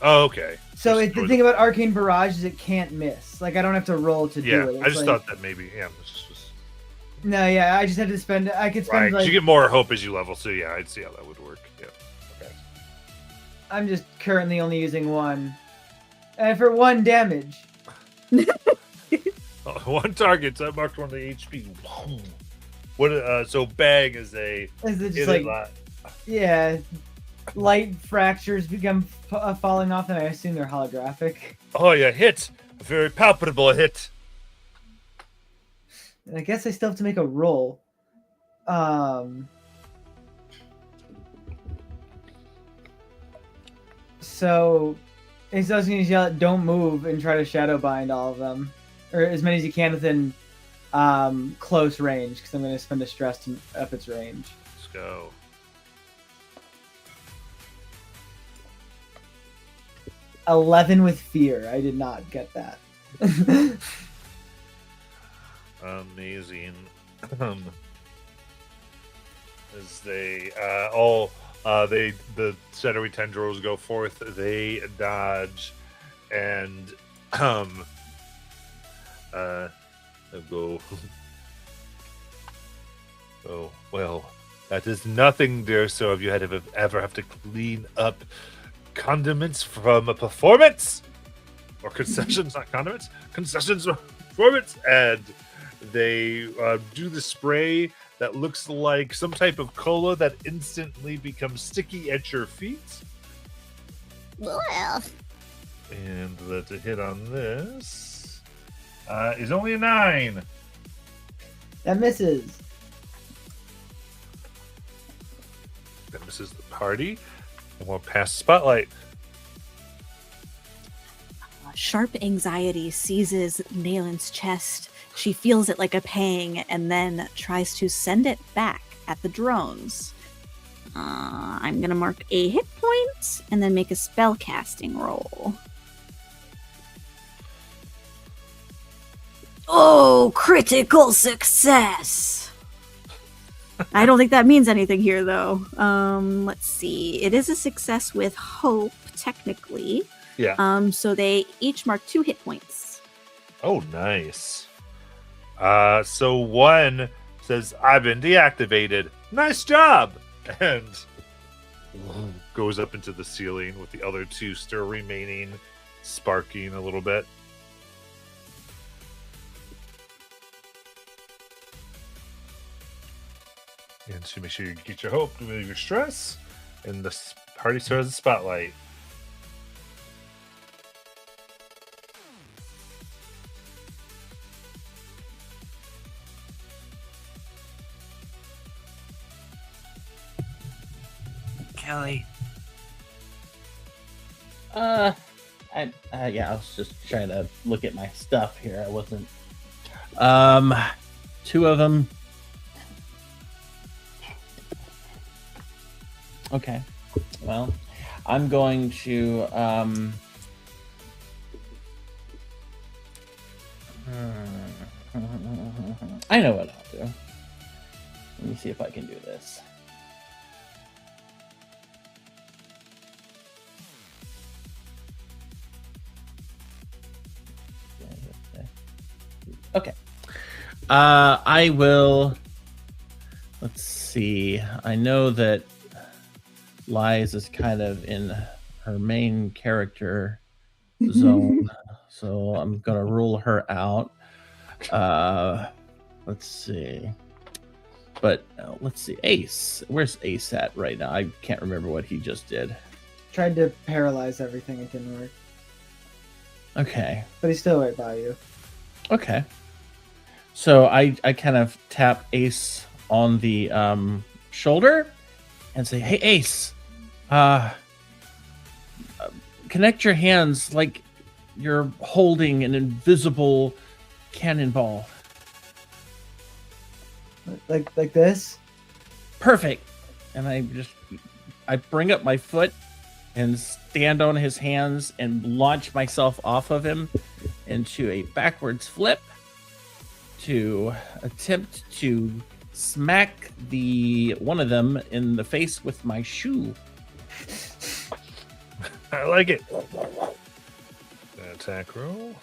Oh, okay. So Just the throw thing about Arcane Barrage is it can't miss. Like, I don't have to roll to Yeah, do it. I It's just like- thought that maybe. Yeah, it's just No, yeah, I just had to spend. I could spend right. 'Cause like you get more hope as you level, so yeah, I'd see how that would work. Yeah. Okay. I'm just currently only using one, and for 1 damage. One target. So I marked one of the HP. What? So bang is a. Is it hit just it like yeah, light fractures become falling off, and I assume they're holographic. Oh yeah, hit. A very palpable hit. And I guess I still have to make a roll. So he's also going to yell at "Don't move" and try to shadow bind all of them, or as many as you can within close range, because I'm going to spend a stress to up its range. Let's go. "11 with fear." I did not get that. Amazing. As they the shadowy tendrils go forth, they dodge and they'll go. Oh well, that is nothing, dear sir. Have you ever have to clean up condiments from a performance or concessions? Not condiments, concessions or performance, and they do the spray that looks like some type of cola that instantly becomes sticky at your feet. Well, And the hit on this is only a 9. That misses. That misses the party. And we'll pass spotlight. Sharp anxiety seizes Nalen's chest. She feels it like a pang and then tries to send it back at the drones. I'm going to mark a hit point and then make a spell casting roll. Oh, critical success! I don't think that means anything here, though. Let's see. It is a success with hope, technically. Yeah. So they each mark 2 hit points. Oh, nice. So one says, "I've been deactivated. Nice job," and goes up into the ceiling with the other 2 still remaining, sparking a little bit. And to make sure you get your hope, remove your stress, and the party still has a spotlight. Kelly. Yeah, I was just trying to look at my stuff here. I wasn't. 2 of them. Okay. Well, I'm going to I know what I'll do. Let me see if I can do this. Okay. I will. Let's see. I know that Lies is kind of in her main character zone, so I'm gonna rule her out. Let's see. But let's see. Ace. Where's Ace at right now? I can't remember what he just did. Tried to paralyze everything, it didn't work. Okay. But he's still right by you. Okay. So I kind of tap Ace on the shoulder and say, "Hey, Ace, connect your hands like you're holding an invisible cannonball." Like this? Perfect. And I bring up my foot and stand on his hands and launch myself off of him into a backwards flip to attempt to smack one of them in the face with my shoe. I like it. Attack roll.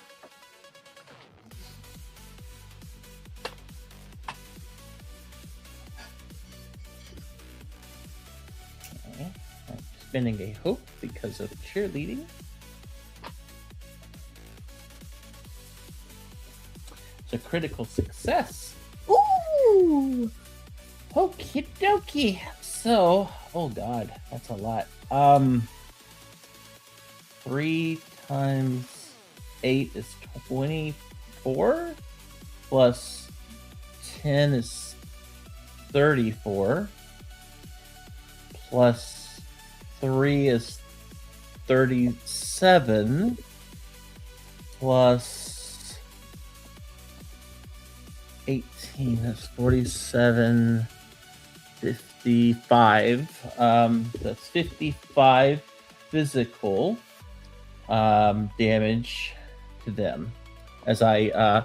Okay. I'm spinning a hope because of cheerleading. It's a critical success. Ooh! Okie dokie. So, oh god, that's a lot. 3 times 8 is 24, plus 10 is 34, plus 3 is 37, plus 18 is 47, 55. That's 55 physical damage to them as I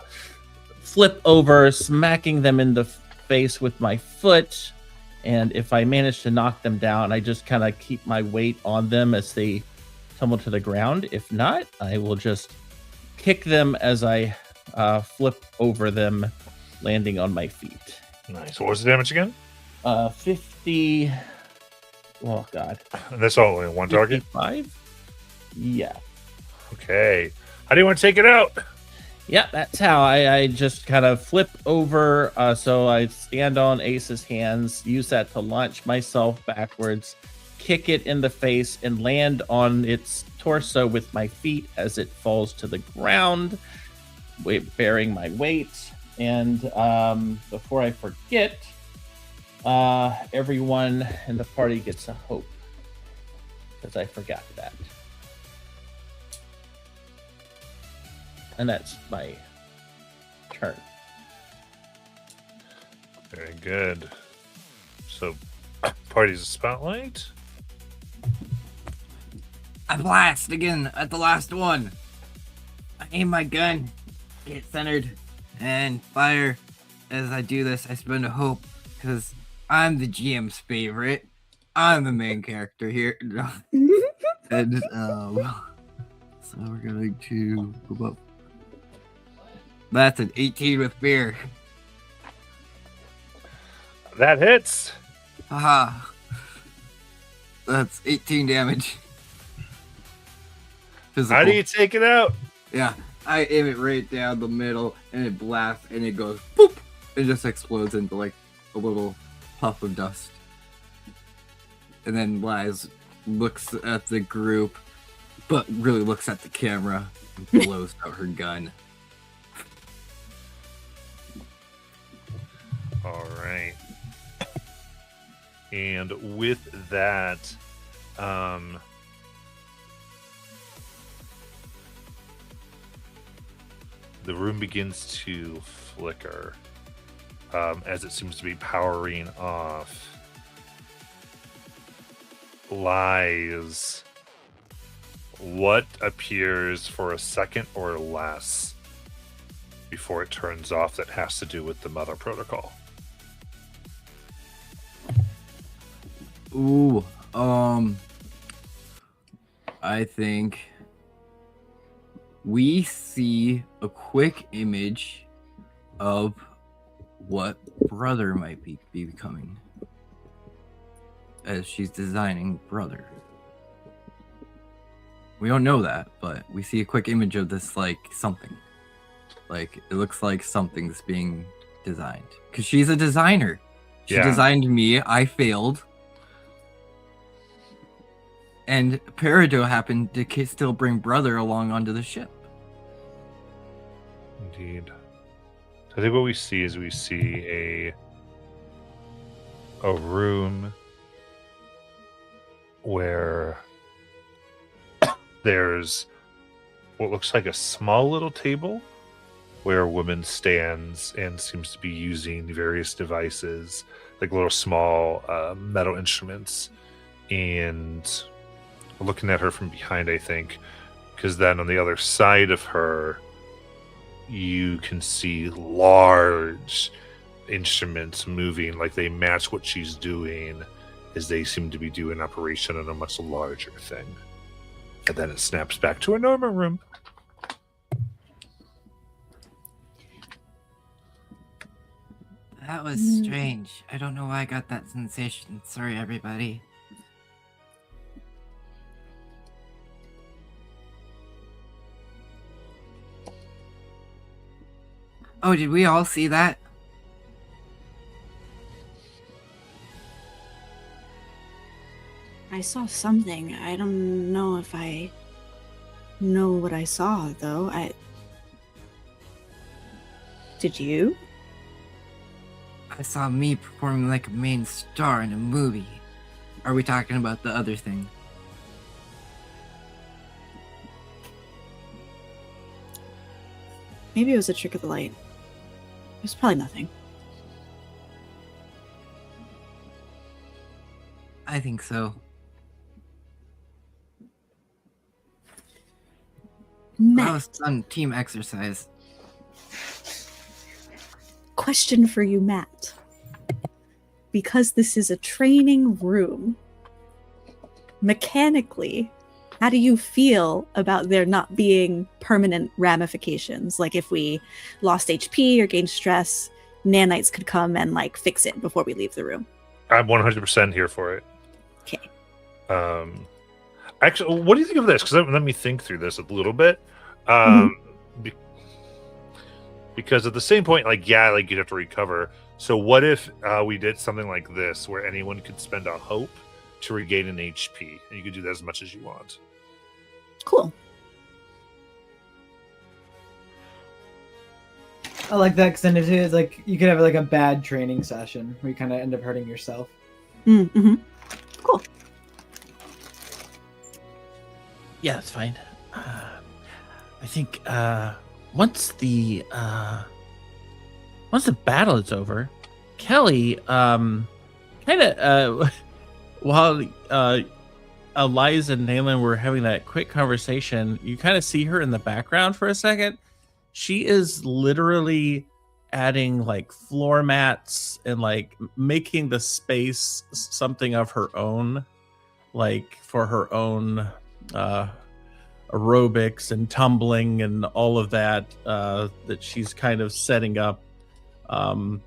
flip over, smacking them in the face with my foot. And if I manage to knock them down, I just kind of keep my weight on them as they tumble to the ground. If not, I will just kick them as I flip over them, landing on my feet. Nice. What was the damage again? 50. Oh, God. And that's only one target? 55? Yeah. Okay. How do you want to take it out? Yeah, that's how I just kind of flip over. So I stand on Ace's hands, use that to launch myself backwards, kick it in the face, and land on its torso with my feet as it falls to the ground, bearing my weight. And before I forget, everyone in the party gets a hope, because I forgot that. And that's my turn. Very good. So, party's a spotlight. I blast again at the last one. I aim my gun, get centered, and fire. As I do this, I spend a hope because I'm the GM's favorite. I'm the main character here. And so we're going to go up. That's an 18 with fear. That hits. Haha. That's 18 damage. Physical. How do you take it out? Yeah, I aim it right down the middle, and it blasts, and it goes boop, and just explodes into like a little puff of dust. And then Liz looks at the group, but really looks at the camera and blows out her gun. All right. And with that, the room begins to flicker as it seems to be powering off. Lies. What appears for a second or less before it turns off that has to do with the Mother Protocol? Ooh, I think we see a quick image of what brother might be becoming, as she's designing brother. We don't know that, but we see a quick image of this, like, something. Like, it looks like something's being designed. Because she's a designer. She Yeah. designed me, I failed. And Peridot happened to still bring brother along onto the ship. Indeed. I think what we see is a room where there's what looks like a small little table where a woman stands and seems to be using various devices, like little small metal instruments, and we're looking at her from behind, I think, because then on the other side of her, you can see large instruments moving, like they match what she's doing, as they seem to be doing operation on a much larger thing. And then it snaps back to a normal room. That was strange. I don't know why I got that sensation. Sorry, everybody. Oh, did we all see that? I saw something. I don't know if I know what I saw, though. Did you? I saw me performing like a main star in a movie. Are we talking about the other thing? Maybe it was a trick of the light. It was probably nothing. I think so. Matt, That was fun team exercise. question for you, Matt. Because this is a training room, mechanically, how do you feel about there not being permanent ramifications? Like if we lost HP or gained stress, nanites could come and like fix it before we leave the room. I'm 100% here for it. Okay. Actually, what do you think of this? Because let me think through this a little bit. Because at the same point, like, yeah, like you'd have to recover. So what if we did something like this, where anyone could spend a hope to regain an HP, and you could do that as much as you want? Cool. I like that because then it's like you could have like a bad training session where you kind of end up hurting yourself. Mm-hmm. Cool. Yeah, that's fine. I think once the battle is over, Kelly kind of while Eliza and Nayland were having that quick conversation, you kind of see her in the background for a second. She is literally adding like floor mats and like making the space something of her own, like for her own aerobics and tumbling and all of that that she's kind of setting up, and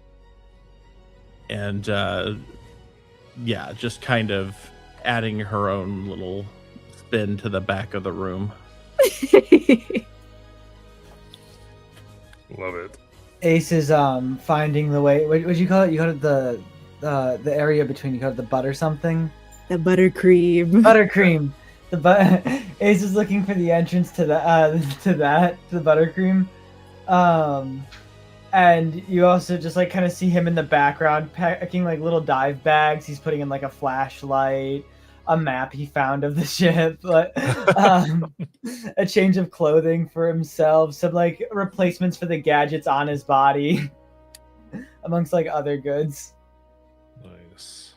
yeah, just kind of adding her own little spin to the back of the room. Love it. Ace is finding the way. What'd you call it? You called it the area between. You called it the butter something. The buttercream. Buttercream. Ace is looking for the entrance to the buttercream, and you also just like kind of see him in the background packing like little dive bags. He's putting in like a flashlight, a map he found of the ship, but a change of clothing for himself, some like replacements for the gadgets on his body, amongst like other goods. Nice.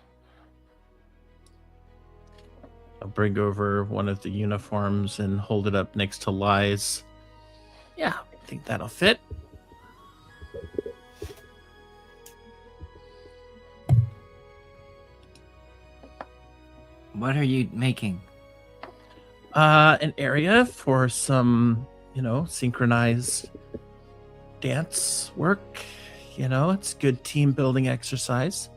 I'll bring over one of the uniforms and hold it up next to Lies. Yeah, I think that'll fit. What are you making? An area for some, synchronized dance work. You know, it's good team building exercise.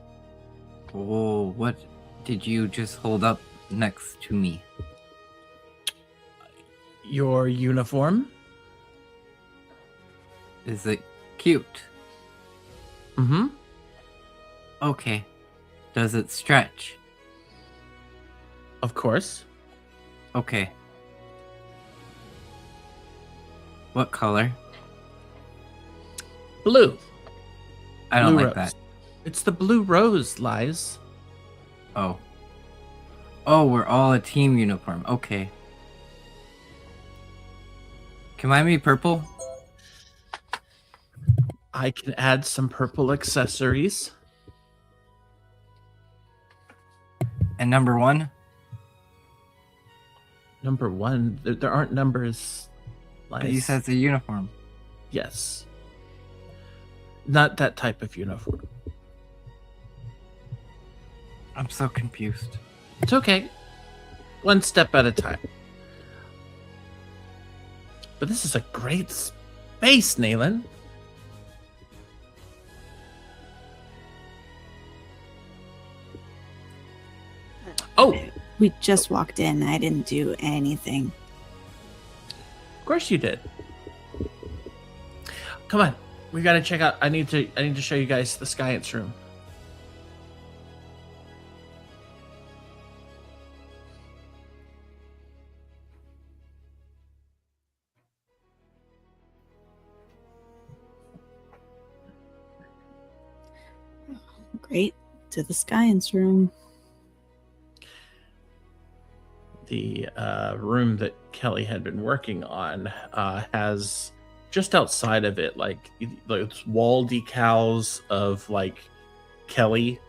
Oh, what did you just hold up next to me? Your uniform? Is it cute? Mm-hmm. Okay. Does it stretch? Of course. Okay. What color? Blue. I don't Blue like rose. that. It's the blue rose, Lies. Oh. Oh, we're all a team uniform. Okay. Can mine be purple? I can add some purple accessories. And number 1? Number 1, there aren't numbers. But you Lies. said it's a uniform. Yes. Not that type of uniform. I'm so confused. It's okay. One step at a time. But this is a great space, Nayland. Oh, We just walked in. I didn't do anything. of course you did. Come on. We gotta check out. I need to show you guys the science room. Great. To the science room. The room that Kelly had been working on has just outside of it like those wall decals of like Kelly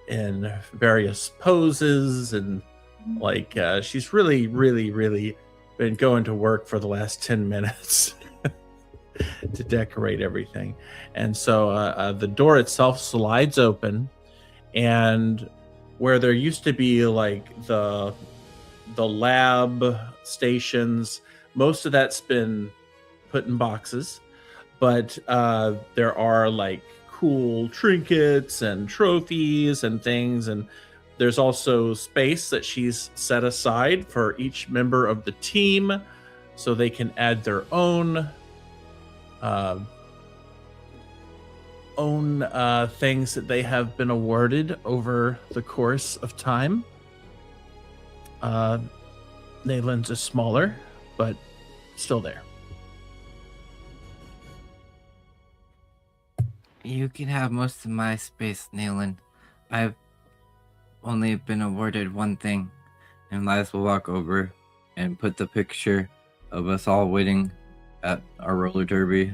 in various poses, and like she's really been going to work for the last 10 minutes to decorate everything. And so the door itself slides open, and where there used to be like the lab stations, most of that's been put in boxes, but there are like cool trinkets and trophies and things, and there's also space that she's set aside for each member of the team so they can add their own things that they have been awarded over the course of time. Nayland's is smaller, but still there. You can have most of my space, Nayland. I've only been awarded one thing, and Liz will walk over and put the picture of us all winning at our roller derby.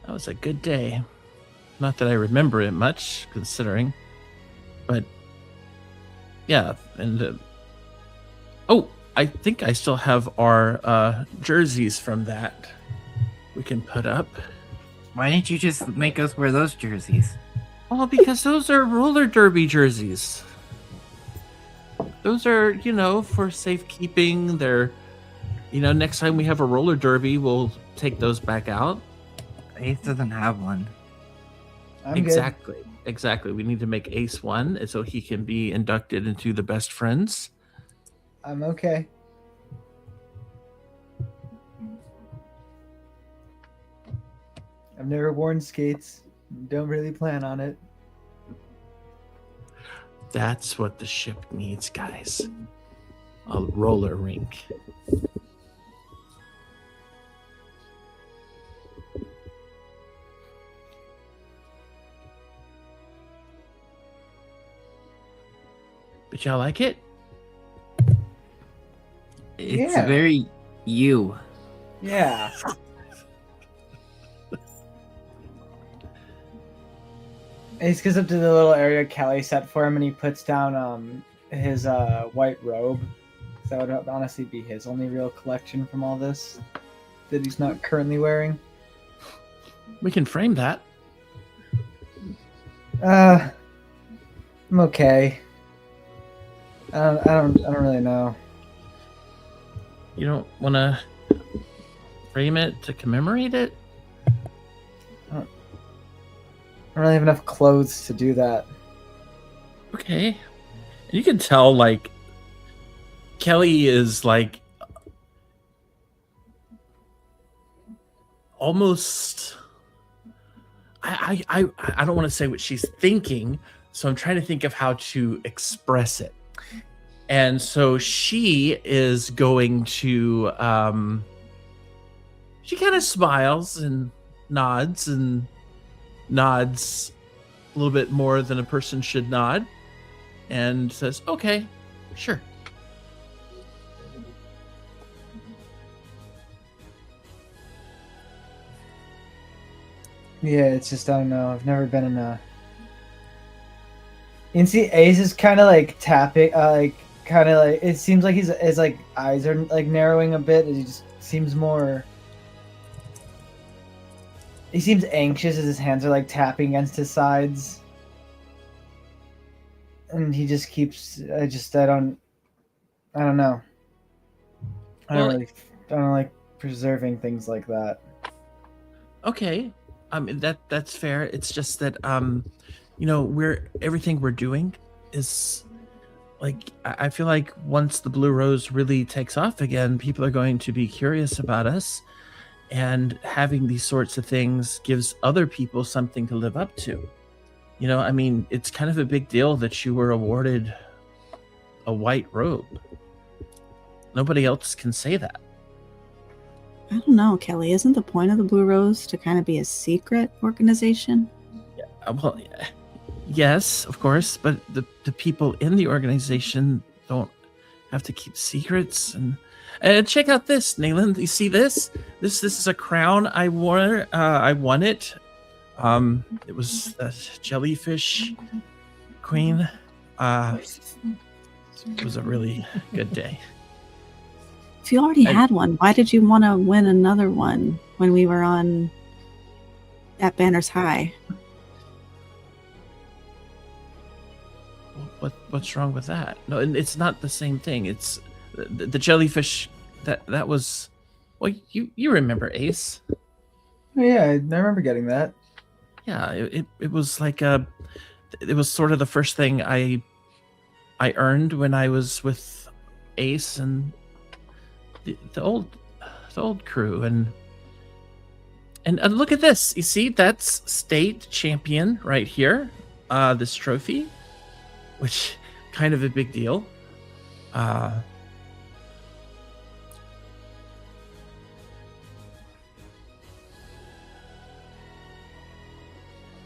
That was a good day. Not that I remember it much, considering. But, yeah. And, oh, I think I still have our jerseys from that we can put up. Why didn't you just make us wear those jerseys? Oh, because those are roller derby jerseys. Those are, you know, for safekeeping. They're, you know, next time we have a roller derby, we'll take those back out. Ace doesn't have one. I'm Exactly. We need to make Ace one so he can be inducted into the best friends. good. I'm okay. I've never worn skates. Don't really plan on it. That's what the ship needs, guys. A roller rink. But y'all like it? It's Yeah. very you. Yeah. Ace goes up to the little area Kelly set for him, and he puts down his white robe. So that would honestly be his only real collection from all this that he's not currently wearing. We can frame that. I'm okay. I don't really know. You don't want to frame it to commemorate it? I don't really have enough clothes to do that. Okay. You can tell, like, Kelly is, like, almost... I don't want to say what she's thinking, so I'm trying to think of how to express it. And so she is going to... she kind of smiles and nods a little bit more than a person should nod, and says, okay, sure. Yeah, it's just I don't know. I've never been in a. You can see Ace is kind of like tapping, like kind of like it seems like his like eyes are like narrowing a bit. He just seems more. He seems anxious as his hands are like tapping against his sides, and he just keeps. I don't know. I don't like preserving things like that. Okay. That's fair. It's just that everything we're doing is like, I feel like once the Blue Rose really takes off again, people are going to be curious about us, and having these sorts of things gives other people something to live up to. It's kind of a big deal that you were awarded a white robe. Nobody else can say that. I don't know, Kelly. Isn't the point of the Blue Rose to kind of be a secret organization? Well, yes, of course, but the people in the organization don't have to keep secrets. And check out this, Nayland. You see this? This is a crown I wore. I won it. It was the jellyfish queen. It was a really good day. If you already had one, why did you want to win another one when we were at Banner's High? What's wrong with that? No, it's not the same thing. It's the jellyfish. That was. Well, you remember Ace? Oh, yeah, I remember getting that. Yeah, it was like it was sort of the first thing I earned when I was with Ace and the old crew, and look at this. You see, that's state champion right here. This trophy, which kind of a big deal.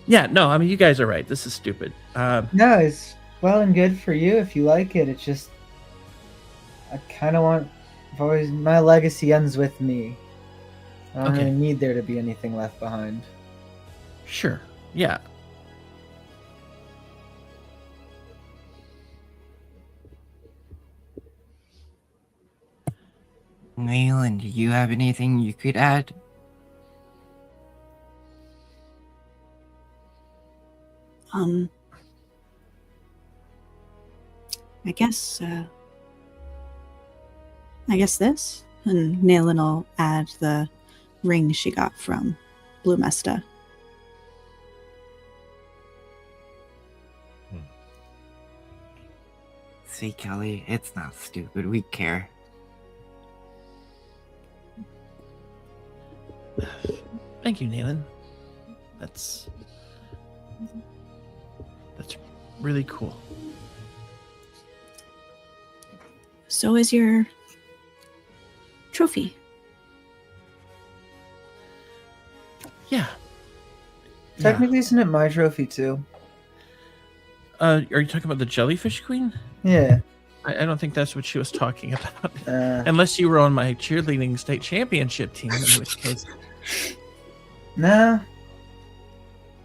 Yeah, no, you guys are right. This is stupid. No, it's well and good for you if you like it. It's just I kind of want. My legacy ends with me. I don't really need there to be anything left behind. Sure. Yeah. Nayland, do you have anything you could add? I guess this, and Nayland will add the ring she got from Blue Mesta. See, Kelly, it's not stupid. We care. Thank you, Nayland. That's really cool. So is your trophy. Yeah. Technically, isn't it my trophy too? Are you talking about the jellyfish queen? Yeah. I don't think that's what she was talking about. Unless you were on my cheerleading state championship team, in which case. Nah,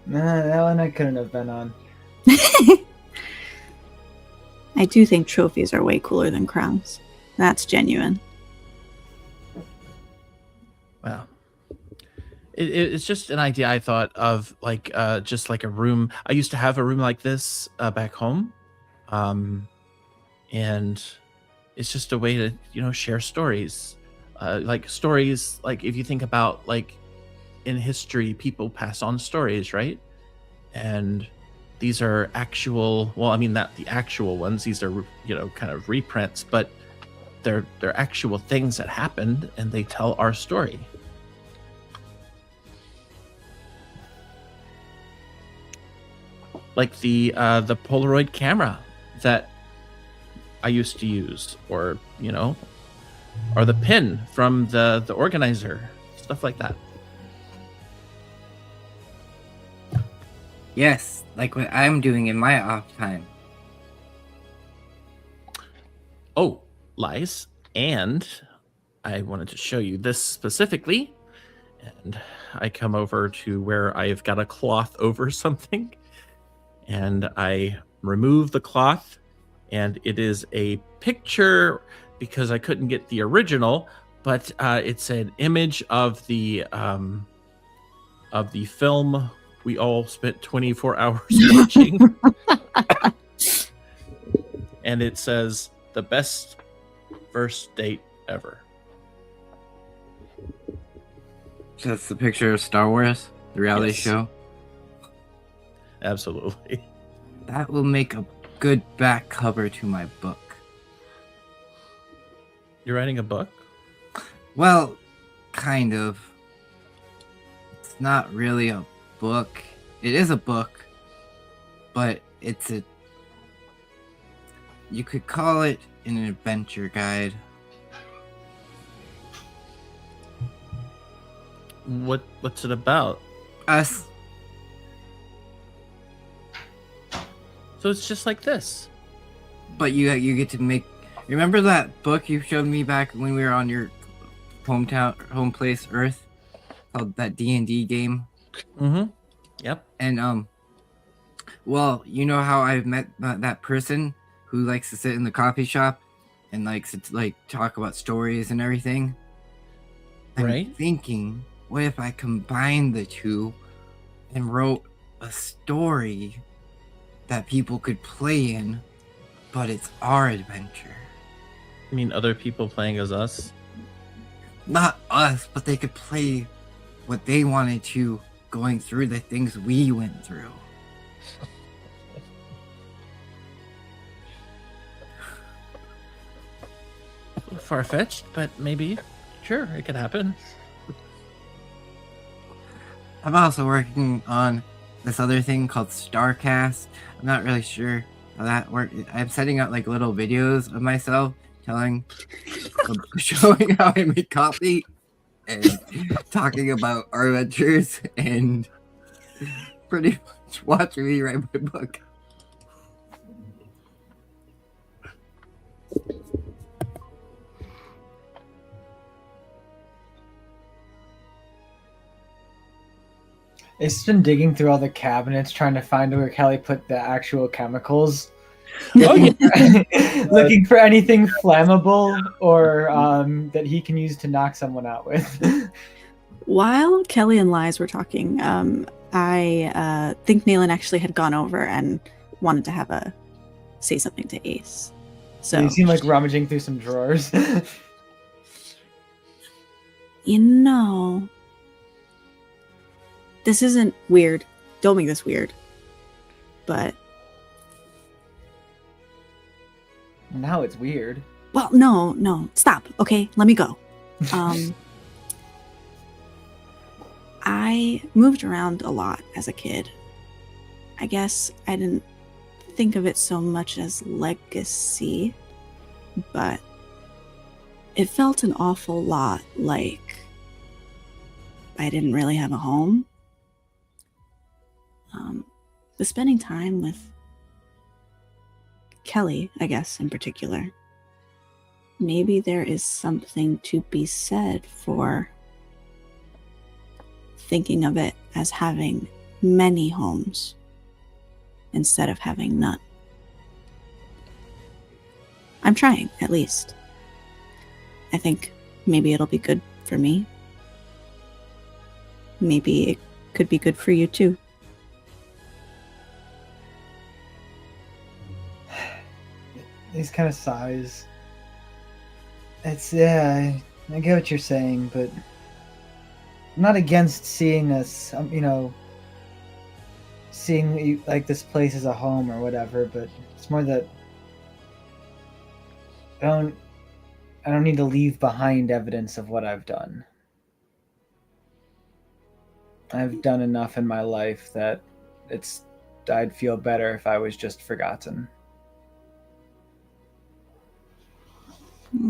that one I couldn't have been on. I do think trophies are way cooler than crowns. That's genuine. Wow. It's just an idea I thought of, like just like a room. I used to have a room like this back home, and it's just a way to share stories. like stories, like if you think about like in history, people pass on stories, right? And these are actual, well, I mean, not the actual ones, these are, you know, kind of reprints, but they're actual things that happened and they tell our story. Like the Polaroid camera that I used to use, or you know, or the pin from the organizer, stuff like that. Yes, like what I'm doing in my off time. Oh, lies. And I wanted to show you this specifically. And I come over to where I've got a cloth over something. And I remove the cloth. And it is a picture, because I couldn't get the original, but it's an image of the film we all spent 24 hours watching. And it says, "The best first date ever." So that's the picture of Star Wars, the reality Yes. show. Absolutely. That will make a good back cover to my book. You're writing a book? Well, kind of. It's not really a book. It is a book, but it's a... You could call it an adventure guide. What's it about? Us. So it's just like this. But you get to make... Remember that book you showed me back when we were on your home place, Earth? Called that D&D game? Mm-hmm. Yep. And, well, you know how I've met that person who likes to sit in the coffee shop and likes to, like, talk about stories and everything? I'm Right. thinking, what if I combined the two and wrote a story that people could play in, but it's our adventure? I mean, other people playing as us. Not us, but they could play what they wanted to, going through the things we went through. Far-fetched, but maybe. Sure, it could happen. I'm also working on this other thing called Starcast. I'm not really sure how that works. I'm setting up like little videos of myself showing how I make coffee and talking about our adventures and pretty much watching me write my book. It's been digging through all the cabinets trying to find where Kelly put the actual chemicals. Oh, yeah. Looking for anything flammable or that he can use to knock someone out with. While Kelly and Lies were talking, I think Naylan actually had gone over and wanted to say something to Ace. So You seem like rummaging through some drawers. you know, this isn't weird. Don't make this weird. But Now it's weird. well, no, stop. Okay, let me go. I moved around a lot as a kid. I guess I didn't think of it so much as legacy, but it felt an awful lot like I didn't really have a home. But spending time with Kelly, I guess, in particular, maybe there is something to be said for thinking of it as having many homes instead of having none. I'm trying, at least. I think maybe it'll be good for me. Maybe it could be good for you too. These kind of sighs. It's yeah. I get what you're saying, but I'm not against seeing us, seeing like this place as a home or whatever. But it's more that I don't need to leave behind evidence of what I've done. I've done enough in my life that I'd feel better if I was just forgotten.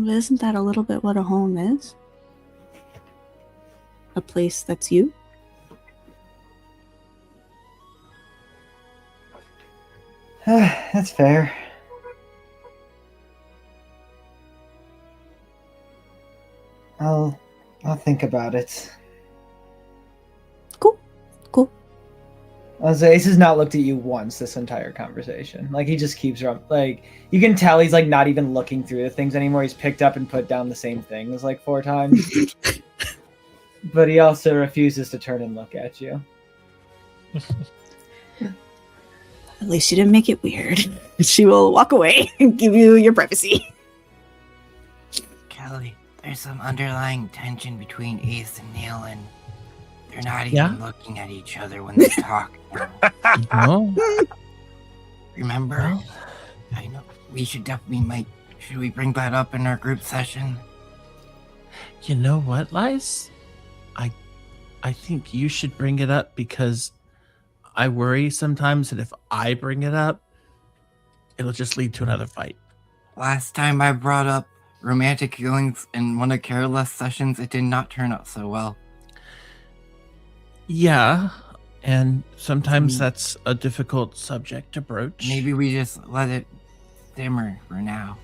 Isn't that a little bit what a home is? A place that's you? That's fair. I'll think about it. Cool. Ace has not looked at you once this entire conversation. Like, he just keeps like, you can tell he's like not even looking through the things anymore. He's picked up and put down the same things like 4 times. But he also refuses to turn and look at you. At least she didn't make it weird. She will walk away and give you your privacy. Kelly, there's some underlying tension between Ace and Nayland. They're not even Yeah? looking at each other when they talk now. Oh, Remember? well, I know. We should definitely should we bring that up in our group session? you know what, Lice? I think you should bring it up because I worry sometimes that if I bring it up, it'll just lead to another fight. Last time I brought up romantic feelings in one of Careless sessions, it did not turn out so well. Yeah, and sometimes Mm. that's a difficult subject to broach. Maybe we just let it simmer for now.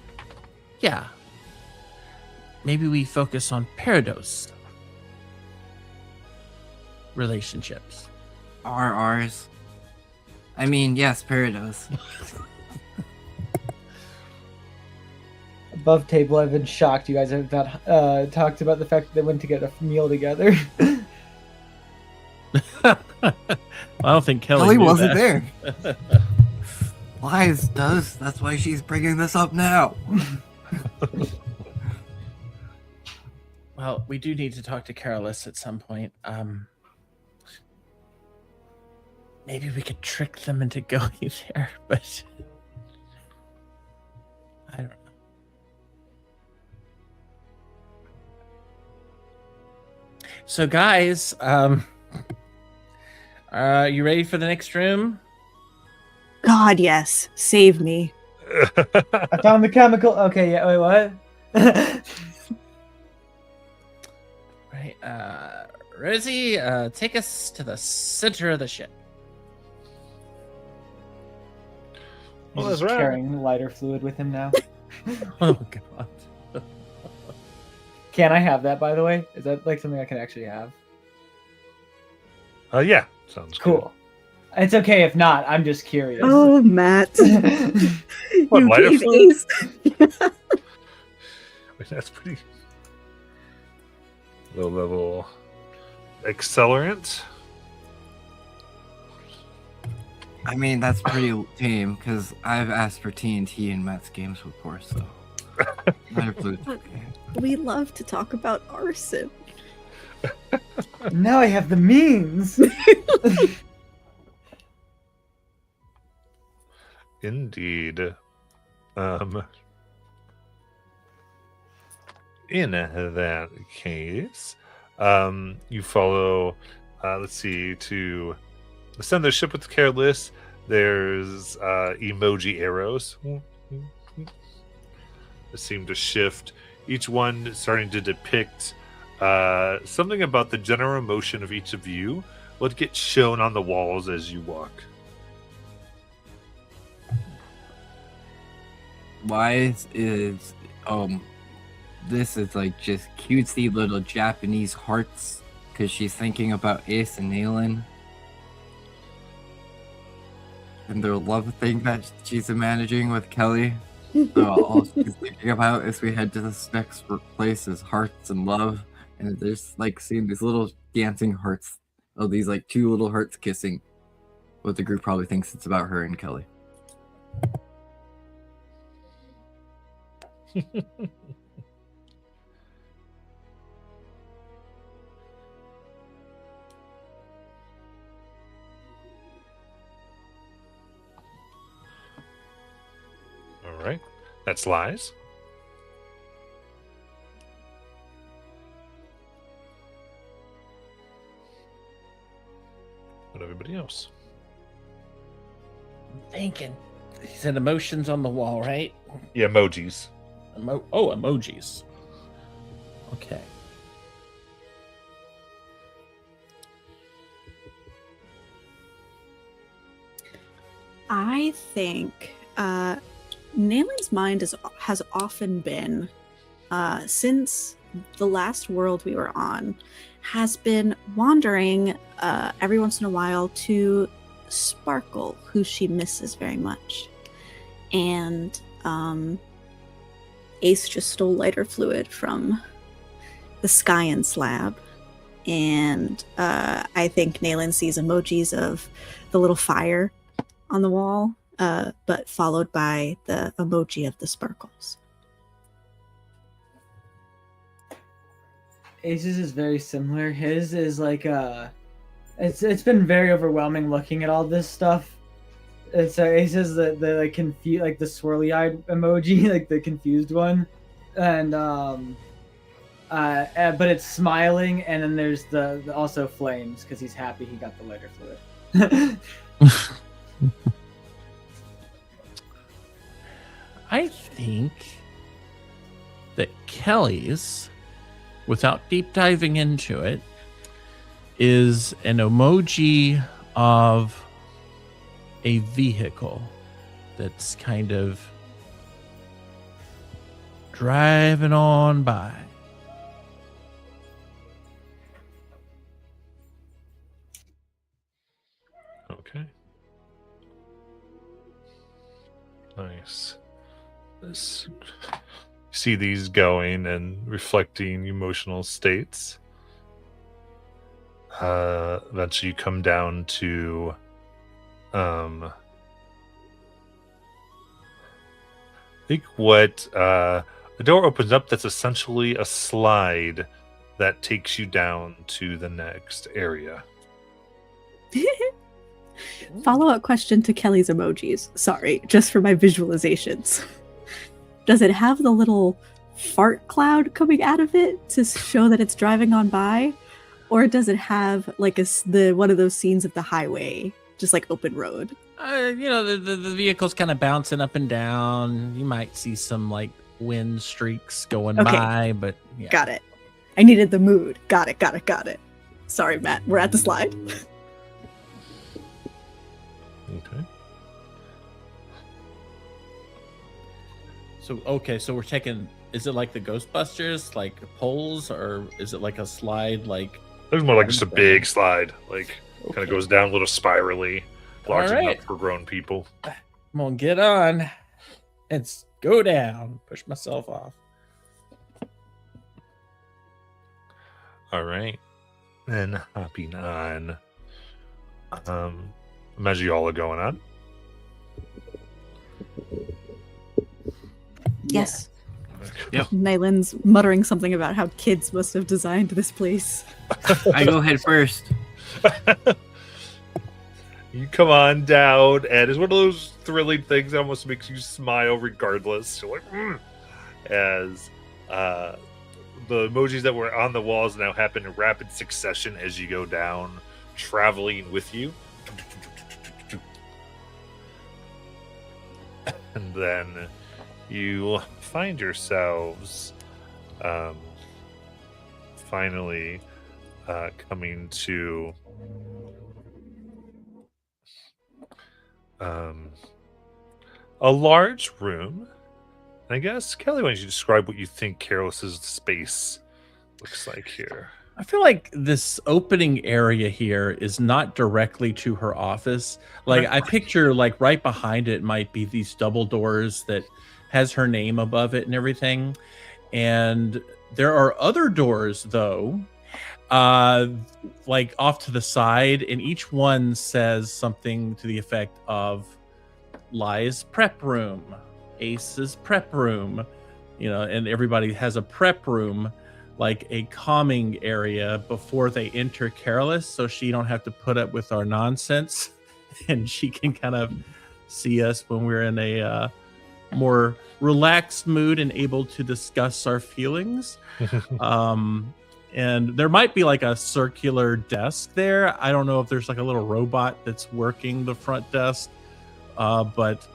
Yeah. Maybe we focus on Parados relationships. RRs. I mean, yes, Parados. Above table, I've been shocked you guys have not talked about the fact that they went to get a meal together. I don't think Kelly Kelly knew wasn't that. there. Lies does. That's why she's bringing this up now. Well, we do need to talk to Carolus at some point. Maybe we could trick them into going there, but I don't know. So, guys, you ready for the next room? God, yes. Save me. I found the chemical. Okay, yeah. Wait, what? Right, Rosie, take us to the center of the ship. Well, He's that's right. carrying lighter fluid with him now. Oh God. Can I have that, by the way? Is that like something I can actually have? Yeah, sounds Cool. It's okay if not. I'm just curious. Oh, Matt. What, You lighter gave fluid? Ace. Good. Wait, that's pretty low level accelerant. I mean, that's pretty tame because I've asked for TNT in Matt's games before, so. Lighter fluid. We love to talk about arson. Now I have the means. Indeed. In that case, you follow, let's see, to ascend the ship with Careless. There's emoji arrows that seem to shift, each one starting to depict something about the general emotion of each of you. What gets shown on the walls as you walk? Wise is, this is like just cutesy little Japanese hearts because she's thinking about Ace and Nayland. And their love thing that she's managing with Kelly. So all she's thinking about as we head to this next place is hearts and love. And there's like seeing these little dancing hearts. Oh, these like 2 little hearts kissing. What the group probably thinks it's about her and Kelly. That's Lies. What everybody else? I'm thinking. He said emotions on the wall, right? Yeah, emojis. Emojis. Okay. I think Nalen's mind has often been, since the last world we were on, has been wandering every once in a while to Sparkle, who she misses very much. And Ace just stole lighter fluid from the Science lab. And I think Nalen sees emojis of the little fire on the wall, but followed by the emoji of the sparkles. Ace's is very similar. His is like it's been very overwhelming looking at all this stuff. It's Ace's the like confused, like the swirly eyed emoji, like the confused one, and but it's smiling, and then there's the also flames because he's happy he got the lighter fluid. I think that Kelly's, without deep diving into it, is an emoji of a vehicle that's kind of driving on by. Okay. Nice. See these going and reflecting emotional states. Eventually you come down to I think what the door opens up, that's essentially a slide that takes you down to the next area. Follow-up question to Kelly's emojis. Sorry, just for my visualizations. Does it have the little fart cloud coming out of it to show that it's driving on by? Or does it have like the one of those scenes of the highway, just like open road? The vehicle's kind of bouncing up and down. You might see some like wind streaks going Okay. by, but yeah. Got it. I needed the mood. Got it. Sorry, Matt. We're at the slide. Okay. So we're taking, is it like the Ghostbusters, like poles, or is it like a slide like There's more like just a big slide, like kind Okay. of goes down a little spirally, large All right. enough for grown people. I'm gonna get on and go down, push myself off. All right. Then hopping on. Imagine you all are going on. Yes. Yeah. Nyland's muttering something about how kids must have designed this place. I go head first. You come on down, and it's one of those thrilling things that almost makes you smile regardless. You're like, as the emojis that were on the walls now happen in rapid succession as you go down, traveling with you. And then you find yourselves finally coming to a large room. And I guess, Kelly, why don't you describe what you think Careless's space looks like here? I feel like this opening area here is not directly to her office. Like I picture like right behind it might be these double doors that has her name above it and everything. And there are other doors though, like off to the side, and each one says something to the effect of Lie's prep room, Ace's prep room, and everybody has a prep room, like a calming area before they enter Careless, so she don't have to put up with our nonsense and she can kind of see us when we're in a more relaxed mood and able to discuss our feelings. And there might be like a circular desk there. I don't know if there's like a little robot that's working the front desk, but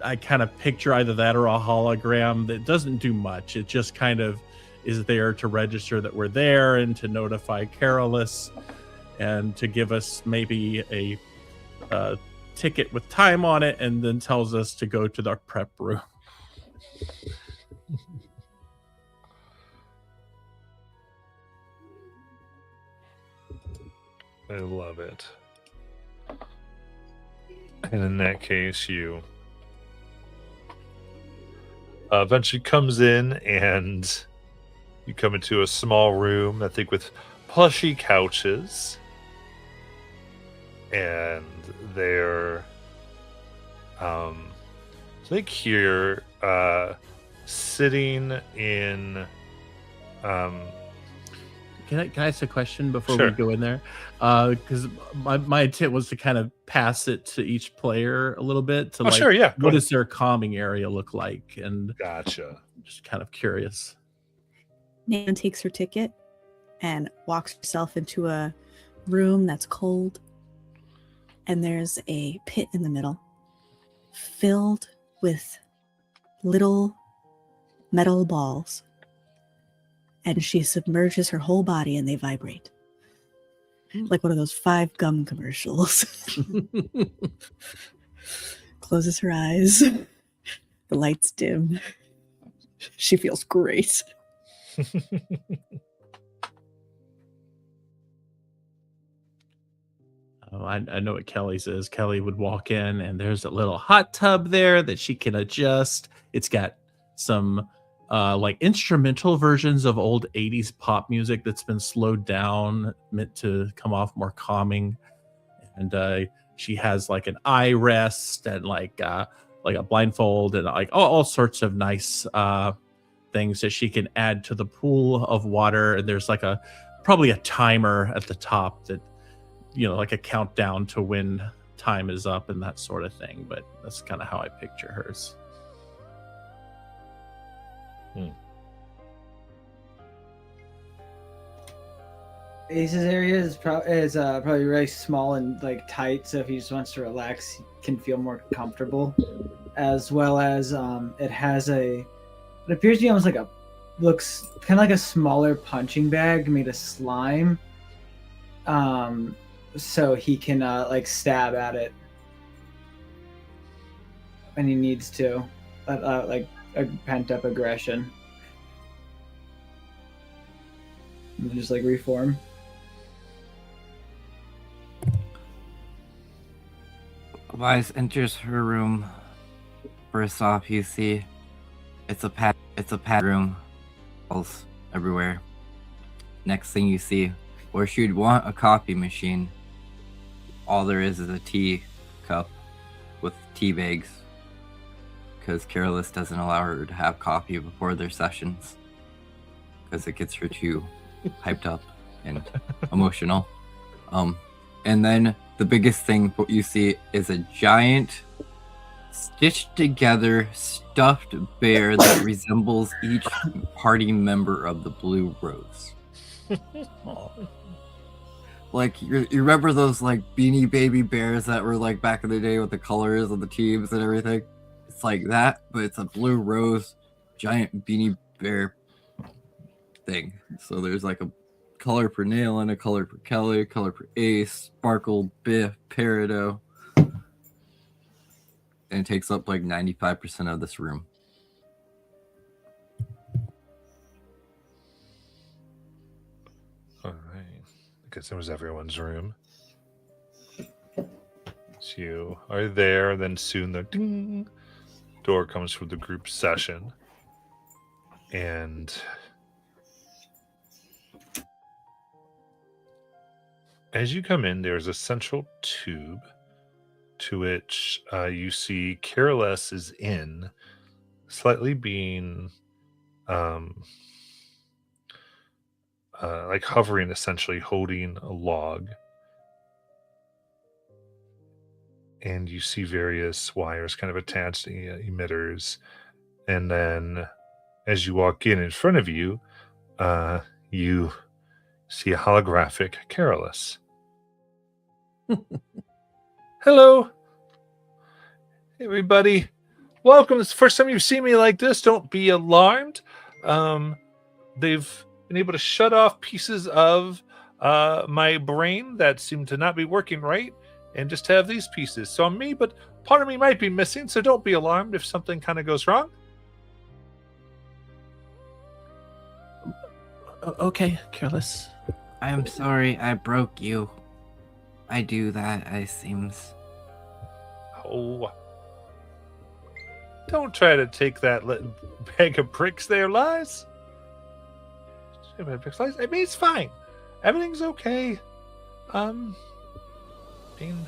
I kind of picture either that or a hologram that doesn't do much. It just kind of is there to register that we're there and to notify Carolus and to give us maybe a ticket with time on it, and then tells us to go to the prep room. I love it. And in that case, you eventually comes in, and you come into a small room, I think, with plushy couches, and they're I think here sitting in Can I ask a question before Sure. we go in there? Because my intent was to kind of pass it to each player a little bit to sure, yeah, go what ahead. does their calming area look like, and Gotcha. just kind of curious. Nan takes her ticket and walks herself into a room that's cold. And there's a pit in the middle filled with little metal balls. And she submerges her whole body and they vibrate. Like one of those 5 gum commercials. Closes her eyes. The lights dim. She feels great. Oh, I know what Kelly's is. Kelly would walk in and there's a little hot tub there that she can adjust. It's got some like instrumental versions of old 80s pop music that's been slowed down, meant to come off more calming. And she has like an eye rest and like a blindfold and like all sorts of nice things that she can add to the pool of water. And there's like probably a timer at the top that, you know, like a countdown to when time is up and that sort of thing. But that's kind of how I picture hers. Ace's area is probably really small and like tight, so if he just wants to relax, he can feel more comfortable. As well as it appears to be almost like looks kind of like a smaller punching bag made of slime. So he can like stab at it when he needs to, like a pent up aggression, and just like reform. Wise enters her room. First off, you see it's a pad room, walls everywhere. Next thing you see, where she'd want a coffee machine, all there is a tea cup with tea bags, because Carolus doesn't allow her to have coffee before their sessions, because it gets her too hyped up and emotional. And then the biggest thing what you see is a giant, stitched together, stuffed bear that resembles each party member of the Blue Rose. Like, you remember those, like, Beanie Baby bears that were, like, back in the day with the colors of the teams and everything? It's like that, but it's a Blue Rose giant Beanie Bear thing. So there's, like, a color for Nailin, a color for Kelly, a color for Ace, Sparkle, Biff, Peridot. And it takes up, like, 95% of this room. All right. I guess it was everyone's room. So you are there, and then soon the ding door comes for the group session. And as you come in, there's a central tube to which you see Carolus is in, slightly being like hovering, essentially holding a log. And you see various wires kind of attached, emitters, And then as you walk in front of you, you see a holographic Carolus. Hello, everybody. Welcome. It's the first time you've seen me like this. Don't be alarmed. They've been able to shut off pieces of my brain that seem to not be working right and just have these pieces. So I'm me, but part of me might be missing, so don't be alarmed if something kind of goes wrong. Okay, Careless. I'm sorry I broke you. I do that, it seems. Oh. Don't try to take that bag of bricks there, Lies. I mean, it's fine. Everything's okay. I mean,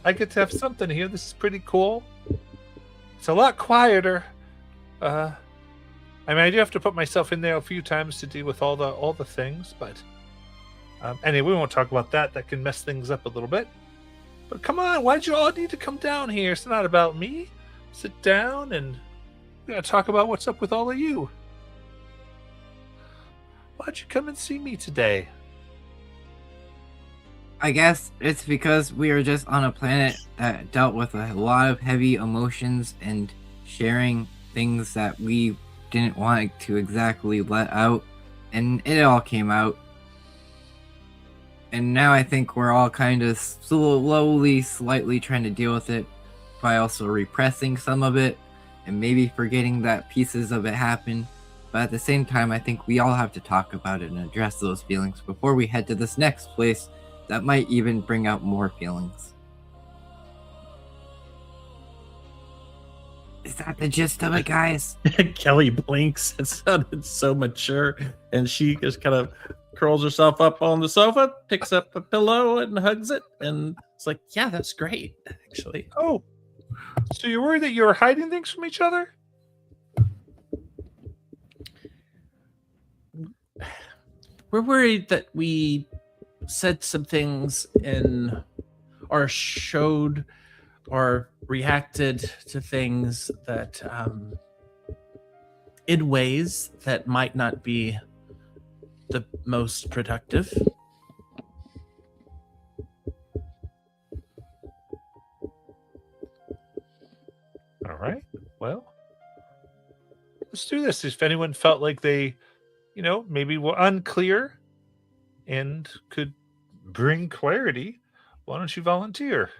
I get to have something here. This is pretty cool. It's a lot quieter. I mean, I do have to put myself in there a few times to deal with all the things, but anyway, we won't talk about that. That can mess things up a little bit. But come on, why'd you all need to come down here? It's not about me. Sit down and we're gonna talk about what's up with all of you. Why'd you come and see me today? I guess it's because we are just on a planet that dealt with a lot of heavy emotions and sharing things that we didn't want to exactly let out, and it all came out. And now I think we're all kind of slowly, slightly trying to deal with it by also repressing some of it and maybe forgetting that pieces of it happened. But at the same time, I think we all have to talk about it and address those feelings before we head to this next place that might even bring out more feelings. Is that the gist of it, guys? Kelly blinks. It sounded so mature, and she just kind of curls herself up on the sofa, picks up a pillow, and hugs it. And it's like, yeah, that's great, actually. Oh, so you're worried that you're hiding things from each other? We're worried that we said some things or showed or reacted to things that in ways that might not be the most productive. All right. Well, let's do this. If anyone felt like they, maybe were unclear and could bring clarity, why don't you volunteer?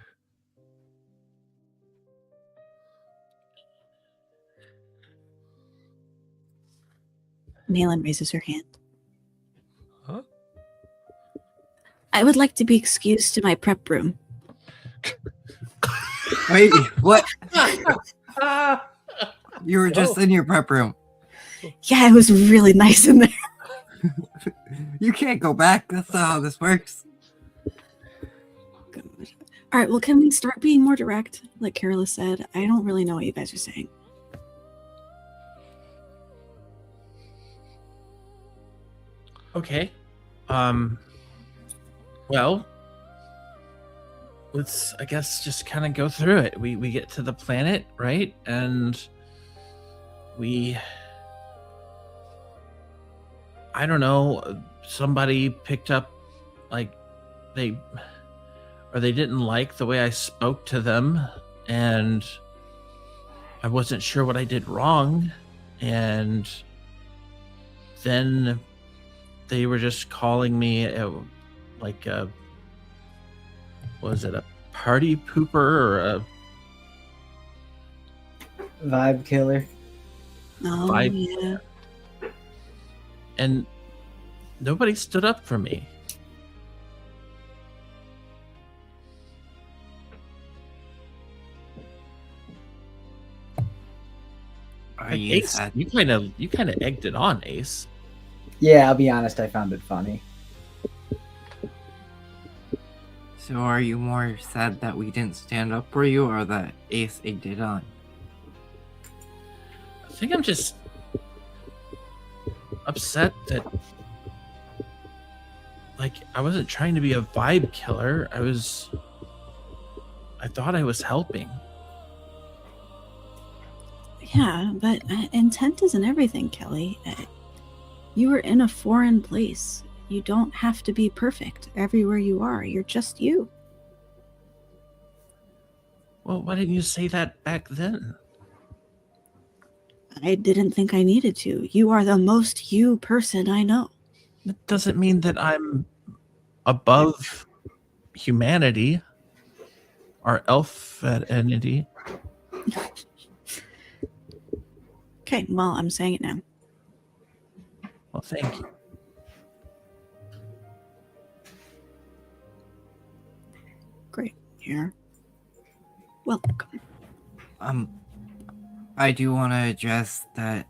Malin raises her hand. Huh? I would like to be excused to my prep room. Wait, what? You were just in your prep room. Yeah, it was really nice in there. You can't go back. That's not how this works. All right, well, can we start being more direct? Like Carolus said, I don't really know what you guys are saying. Okay. Well, let's, I guess, just kind of go through it. We get to the planet, right? And I don't know, somebody picked up, like, they didn't like the way I spoke to them, and I wasn't sure what I did wrong, and then they were just calling me like a, was it a party pooper or a Vibe killer. Oh, Vibe. yeah. And nobody stood up for me. Are you Ace, sad? you kind of egged it on, Ace. Yeah, I'll be honest, I found it funny. So are you more sad that we didn't stand up for you, or that Ace egged it on? I think I'm just upset that, like, I wasn't trying to be a vibe killer. I thought I was helping. Yeah, but intent isn't everything, Kelly. You are in a foreign place. You don't have to be perfect everywhere you are. You're just you. Well, why didn't you say that back then? I didn't think I needed to. You are the most you person I know. That doesn't mean that I'm above humanity, our elf entity. Okay, well, I'm saying it now. Well, thank you. Great. You're welcome. I do want to address that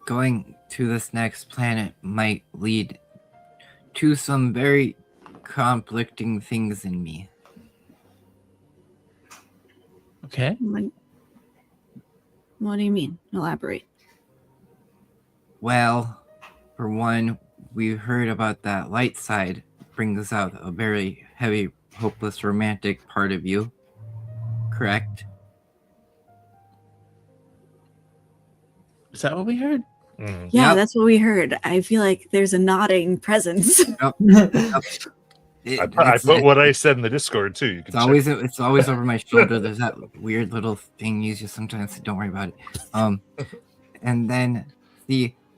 going to this next planet might lead to some very conflicting things in me. Okay. Like, what do you mean? Elaborate. Well, for one, we heard about that light side brings out a very heavy, hopeless, romantic part of you. Correct? Is that what we heard? Mm. Yeah, Yep. that's what we heard. I feel like there's a nodding presence. I put what I said in the Discord too. You can check. It's always over my shoulder. There's that weird little thing you just sometimes don't worry about it. And then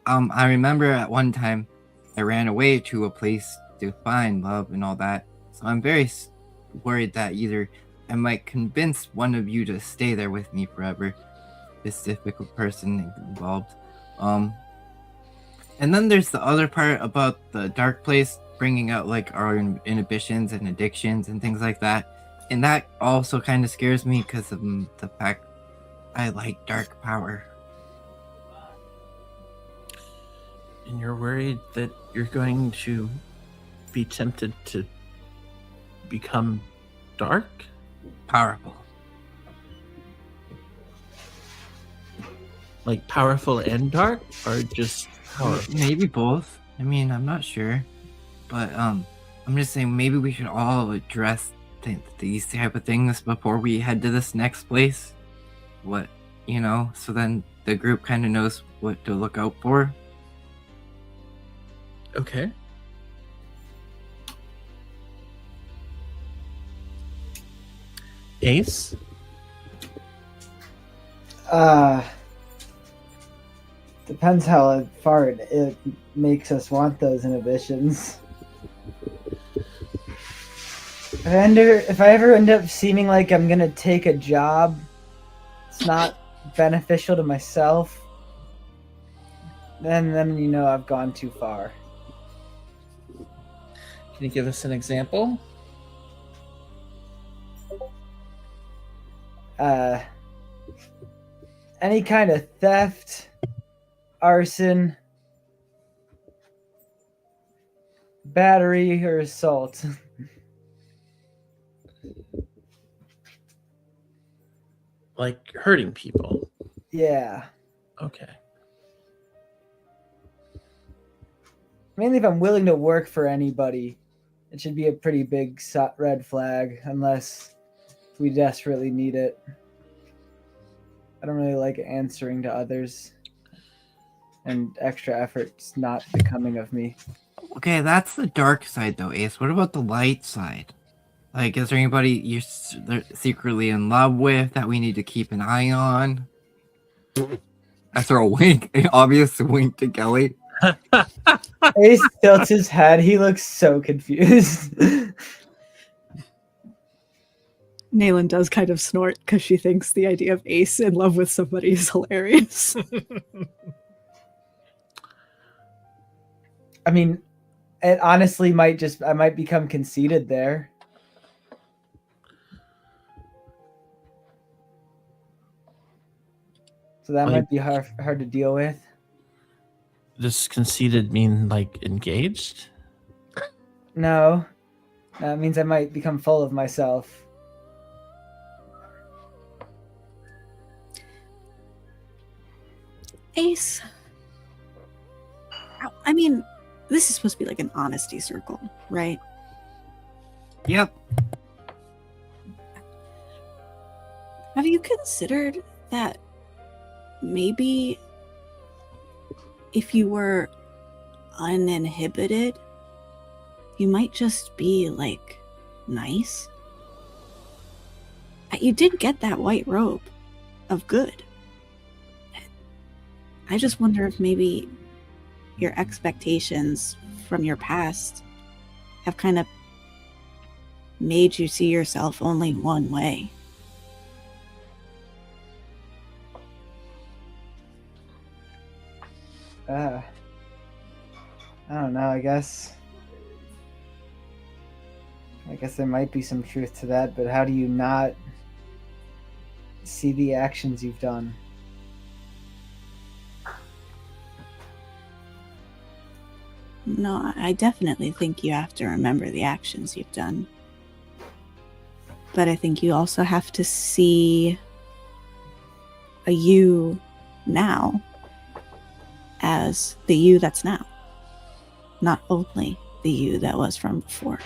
I remember at one time I ran away to a place to find love and all that. So I'm very worried that either I might convince one of you to stay there with me forever. This difficult person involved. And then there's the other part about the dark place bringing out like our inhibitions and addictions and things like that. And that also kind of scares me because of the fact I like dark power. And you're worried that you're going to be tempted to become dark? Powerful. Like powerful and dark, or just powerful? Maybe both. I mean, I'm not sure. But I'm just saying maybe we should all address these type of things before we head to this next place. What, so then the group kind of knows what to look out for. Okay. Ace? Depends how far it makes us want those inhibitions. If I ever end up seeming like I'm gonna take a job, it's not beneficial to myself, then I've gone too far. Can you give us an example? Any kind of theft, arson, battery, or assault. Like hurting people? Yeah. Okay. Mainly if I'm willing to work for anybody, it should be a pretty big red flag, unless we desperately need it. I don't really like answering to others, and extra effort's not becoming of me. Okay, that's the dark side though, Ace. What about the light side? Like, is there anybody you're secretly in love with that we need to keep an eye on? I throw a wink, an obvious wink to Kelly. Ace tilts his head. He looks so confused. Nayland does kind of snort because she thinks the idea of Ace in love with somebody is hilarious. I mean, it honestly I might become conceited there. So that might be hard to deal with. Does conceited mean like engaged? No, that means I might become full of myself. Ace. I mean, this is supposed to be like an honesty circle, right? Yep. Have you considered that maybe if you were uninhibited, you might just be like nice. You did get that white robe of good. I just wonder if maybe your expectations from your past have kind of made you see yourself only one way. I don't know, I guess there might be some truth to that, but how do you not see the actions you've done? No, I definitely think you have to remember the actions you've done. But I think you also have to see a you now as the you that's now, not only the you that was from before.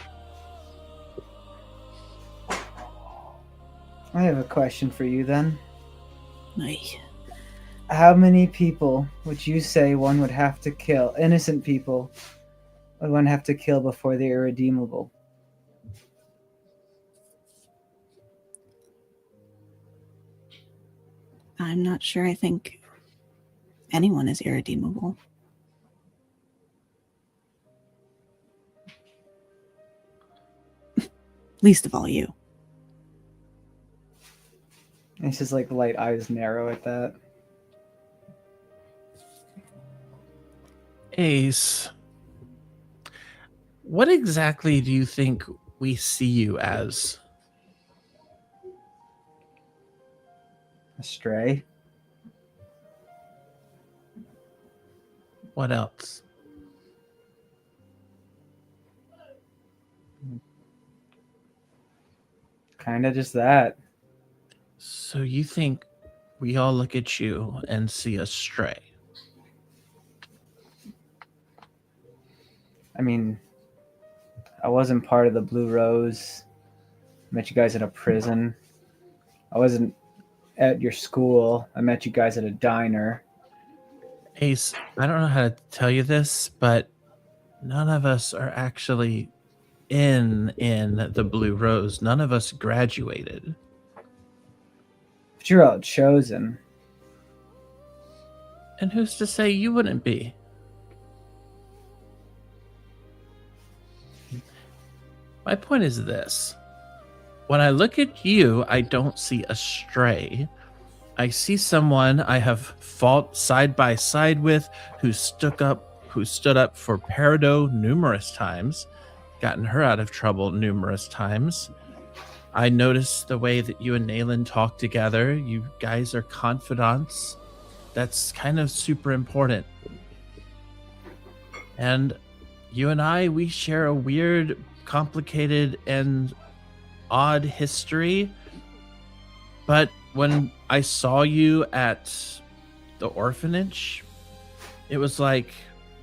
I have a question for you then. Like, How many people would you say one would have to kill, innocent people, would one have to kill before they're irredeemable? I'm not sure I think anyone is irredeemable. Least of all you. It's just like light eyes narrow at that. Ace, what exactly do you think we see you as? A stray? What else? Kind of just that. So you think we all look at you and see a stray? I mean, I wasn't part of the Blue Rose. Met you guys in a prison. I wasn't at your school. I met you guys at a diner. Ace, I don't know how to tell you this, but none of us are actually in the Blue Rose. None of us graduated. But you're all chosen. And who's to say you wouldn't be? My point is this. When I look at you, I don't see a stray. I see someone I have fought side by side with who stood up for Peridot numerous times, gotten her out of trouble numerous times. I noticed the way that you and Nayland talk together. You guys are confidants. That's kind of super important. And you and I, we share a weird, complicated, and odd history. But when I saw you at the orphanage, it was like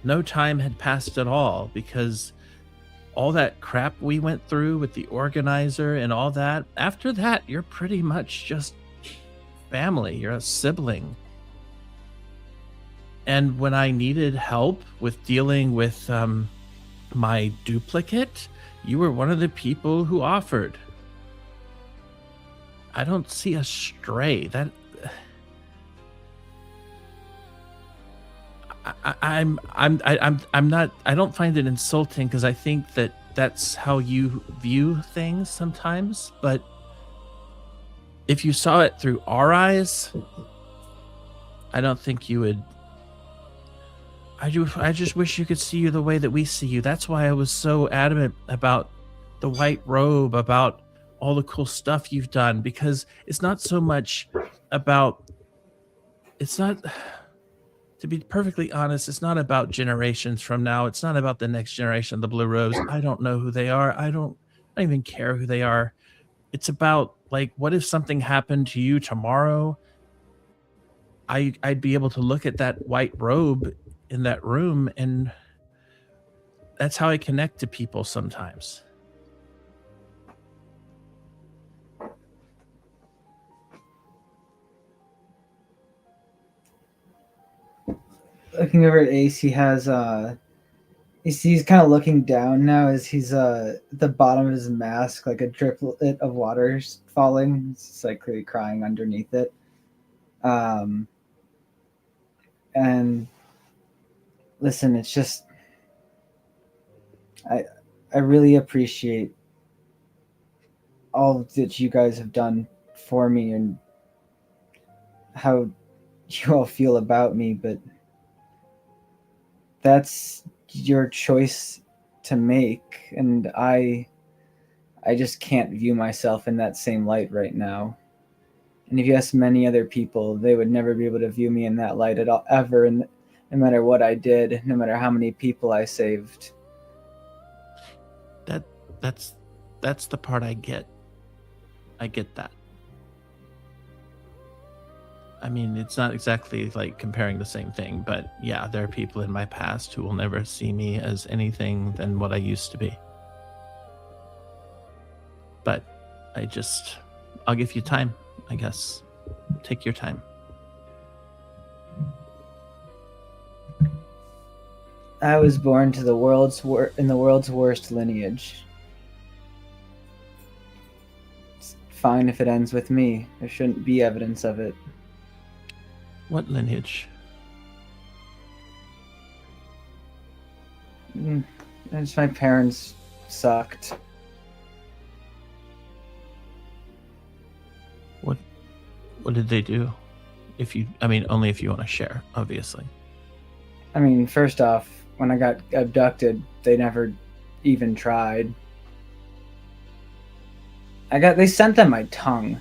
no time had passed at all, because all that crap we went through with the organizer and all that, after that, you're pretty much just family. You're a sibling. And when I needed help with dealing with my duplicate, you were one of the people who offered. I don't see a stray. That I'm not. I don't find it insulting, because I think that that's how you view things sometimes. But if you saw it through our eyes, I don't think you would. I just wish you could see you the way that we see you. That's why I was so adamant about the white robe, about all the cool stuff you've done, because it's not so much about, it's not, to be perfectly honest, it's not about generations from now. It's not about the next generation of the Blue Rose. I don't know who they are. I don't even care who they are. It's about, like, what if something happened to you tomorrow? I'd be able to look at that white robe in that room, and that's how I connect to people sometimes. looking over at Ace, he has he's kind of looking down now as he's at the bottom of his mask, like a driplet of water falling. It's like clearly crying underneath it. And listen, it's just I really appreciate all that you guys have done for me and how you all feel about me, but that's your choice to make, and I just can't view myself in that same light right now. And if you ask many other people, they would never be able to view me in that light at all, ever, and no matter what I did, no matter how many people I saved. That's the part I get. I get that. I mean, it's not exactly like comparing the same thing, but yeah, there are people in my past who will never see me as anything than what I used to be. But I'll give you time, I guess. Take your time. I was born to the world's worst lineage. It's fine if it ends with me. There shouldn't be evidence of it. What lineage? It's my parents sucked. What did they do? Only if you want to share, obviously. I mean, first off, when I got abducted, they never even tried. They sent them my tongue.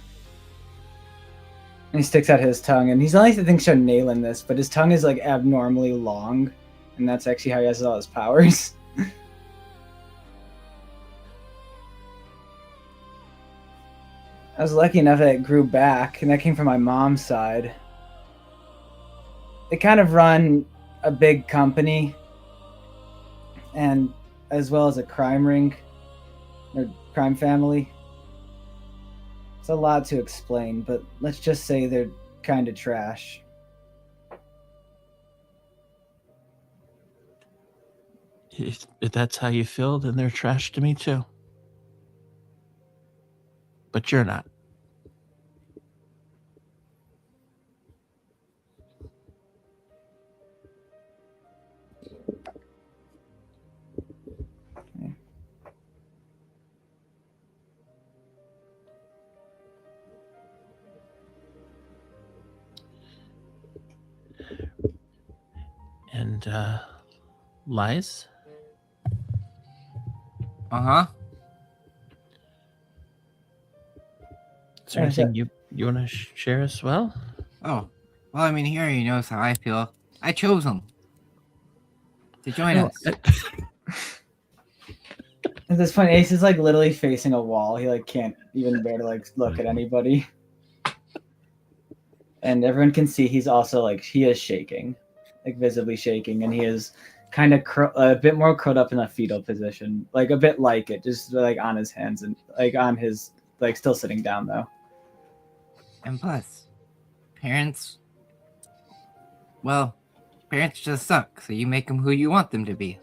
And he sticks out his tongue, and he's the only thing showing Nayland this, but his tongue is like abnormally long, and that's actually how he has all his powers. I was lucky enough that it grew back, and that came from my mom's side. They kind of run a big company, and as well as a crime ring, or crime family. It's a lot to explain, but let's just say they're kind of trash. If that's how you feel, then they're trash to me too. But you're not. And Lies? Uh-huh. Is there anything you want to share as well? Oh, well, I mean, he already knows how I feel. I chose him to join us. At this point, Ace is like literally facing a wall. He like can't even bear to like look at anybody. And everyone can see he's also like, he is shaking, like visibly shaking, and he is kind of a bit more curled up in a fetal position, like a bit like it, just like on his hands and like on his, like still sitting down though. And plus, parents just suck, so you make them who you want them to be.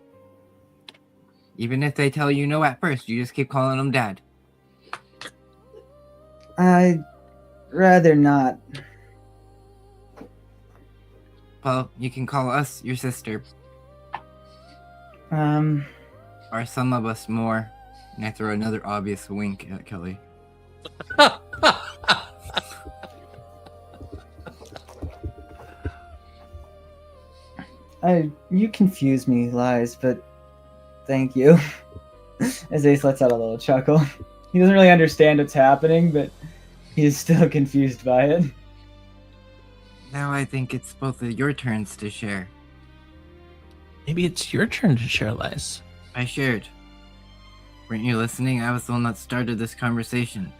Even if they tell you no at first, you just keep calling them dad. I'd rather not. Well, you can call us your sister, or some of us more. And I throw another obvious wink at Kelly. You confuse me, Lies, but thank you. As Ace lets out a little chuckle. He doesn't really understand what's happening, but he's still confused by it. Now I think it's both of your turns to share. Maybe it's your turn to share, Lies. I shared. Weren't you listening? I was the one that started this conversation.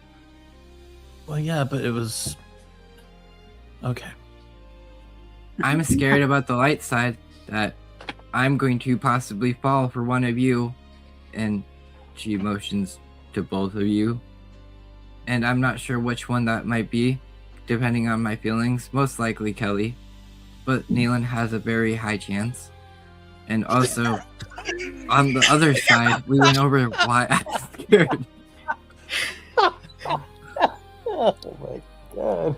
Well, yeah, but it was... Okay. I'm scared about the light side, that I'm going to possibly fall for one of you, and she motions to both of you. And I'm not sure which one that might be, depending on my feelings. Most likely Kelly. but Nayland has a very high chance. And also, on the other side, we went over why I'm scared. Oh my god.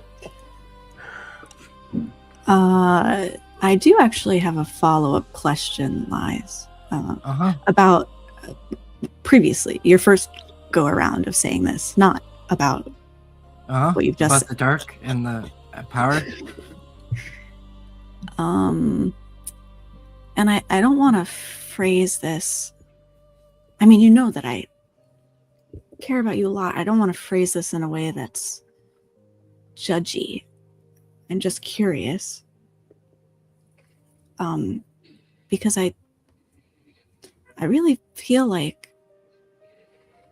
I do actually have a follow-up question, Lies, Uh-huh. about previously your first go around of saying this, not about Uh-huh. what you've just About said. the dark and the power. And I don't want to phrase this. I mean, you know that I care about you a lot. I don't want to phrase this in a way that's judgy. I'm just curious. Because I really feel like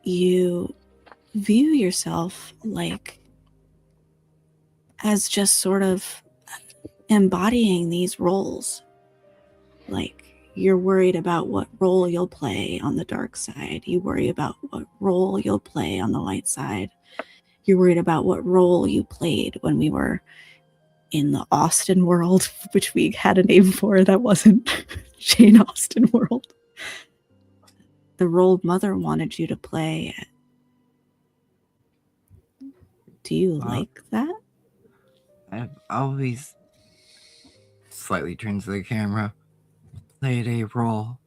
you view yourself like as just sort of embodying these roles. Like, you're worried about what role you'll play on the dark side. You worry about what role you'll play on the light side. You're worried about what role you played when we were in the Austen world, which we had a name for that wasn't Jane Austen world. The role Mother wanted you to play. Do you like that? I've always slightly turns to the camera. Played a role.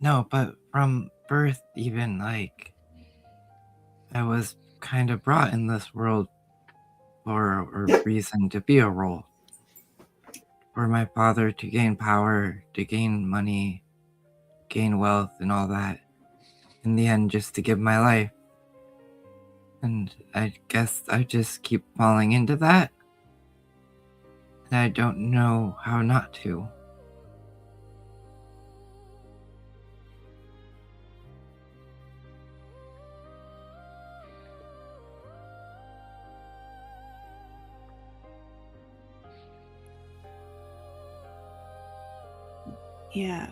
No, but from birth, even like I was kind of brought in this world for a reason to be a role. For my father to gain power, to gain money, gain wealth, and all that. In the end, just to give my life. And I guess I just keep falling into that. And I don't know how not to. Yeah.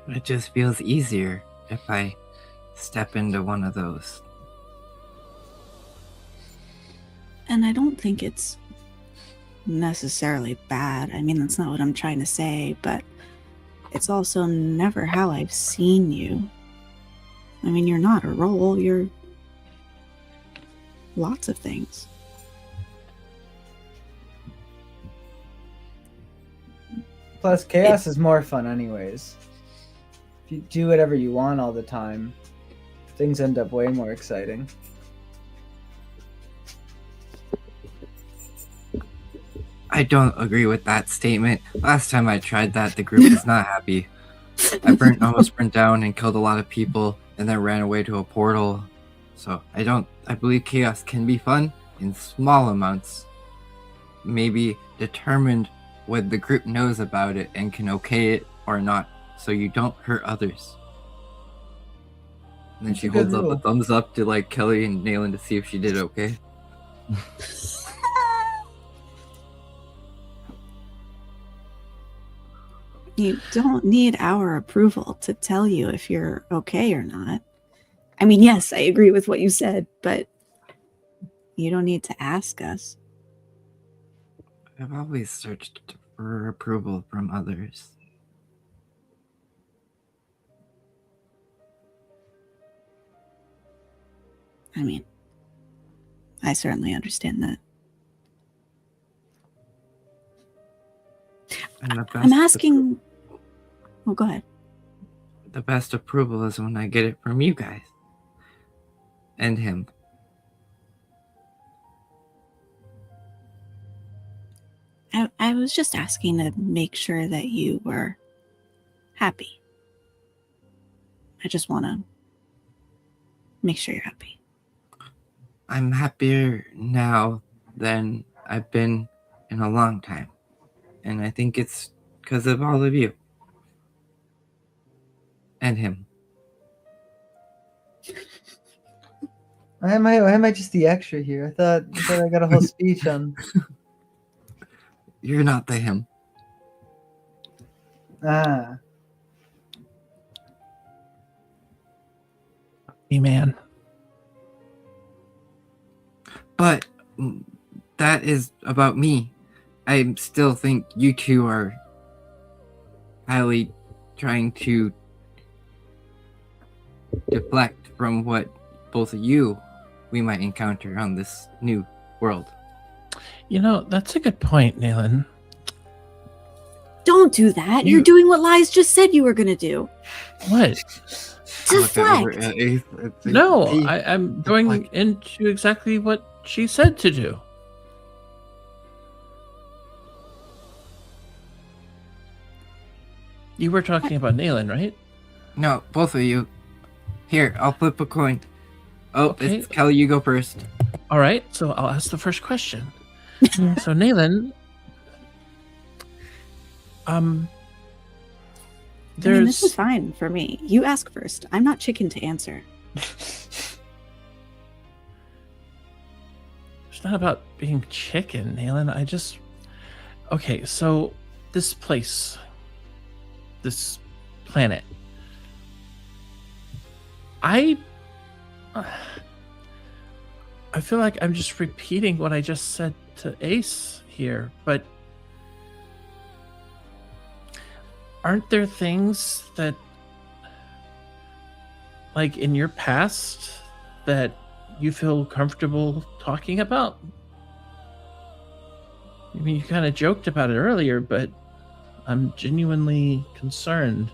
It just feels easier if I step into one of those. And I don't think it's necessarily bad. I mean, that's not what I'm trying to say, but it's also never how I've seen you. I mean, you're not a role, you're lots of things. Plus, chaos is more fun, anyways. If you do whatever you want all the time, things end up way more exciting. I don't agree with that statement. Last time I tried that, the group was not happy. I almost burnt down and killed a lot of people, and then ran away to a portal. So I believe chaos can be fun in small amounts. Maybe determined when the group knows about it and can okay it or not, so you don't hurt others. And then That's she a good holds up a rule. thumbs up to like Kelly and Nayland to see if she did okay. You don't need our approval to tell you if you're okay or not. I mean, yes, I agree with what you said, but you don't need to ask us. I've always searched for approval from others. I mean, I certainly understand that. And the best I'm asking. Oh, go ahead. The best approval is when I get it from you guys. And him. I was just asking to make sure that you were happy. I just want to make sure you're happy. I'm happier now than I've been in a long time. And I think it's because of all of you. And him. Why am I just the extra here? I thought I got a whole speech on. You're not the him. Ah, Hey, man. that is about me. I still think you two are highly trying to deflect from what both of you we might encounter on this new world. You know, that's a good point, Nayland. Don't do that. You- You're doing what Lies just said you were gonna do. What? I looked over Deflect. at Ace. It's like, No, "Hey, I'm going deflect." into exactly what she said to do. You were talking about Nayland, right? No, both of you. Here, I'll flip a coin. Oh, Okay. it's Kelly, you go first. All right, so I'll ask the first question. So Nayland, I mean, this there's is fine for me. You ask first. I'm not chicken to answer. it's not about being chicken, Nayland. Okay, so this place, this planet, I feel like I'm just repeating what I just said to Ace here, but aren't there things that, like in your past, that you feel comfortable talking about? I mean, you kind of joked about it earlier, but I'm genuinely concerned.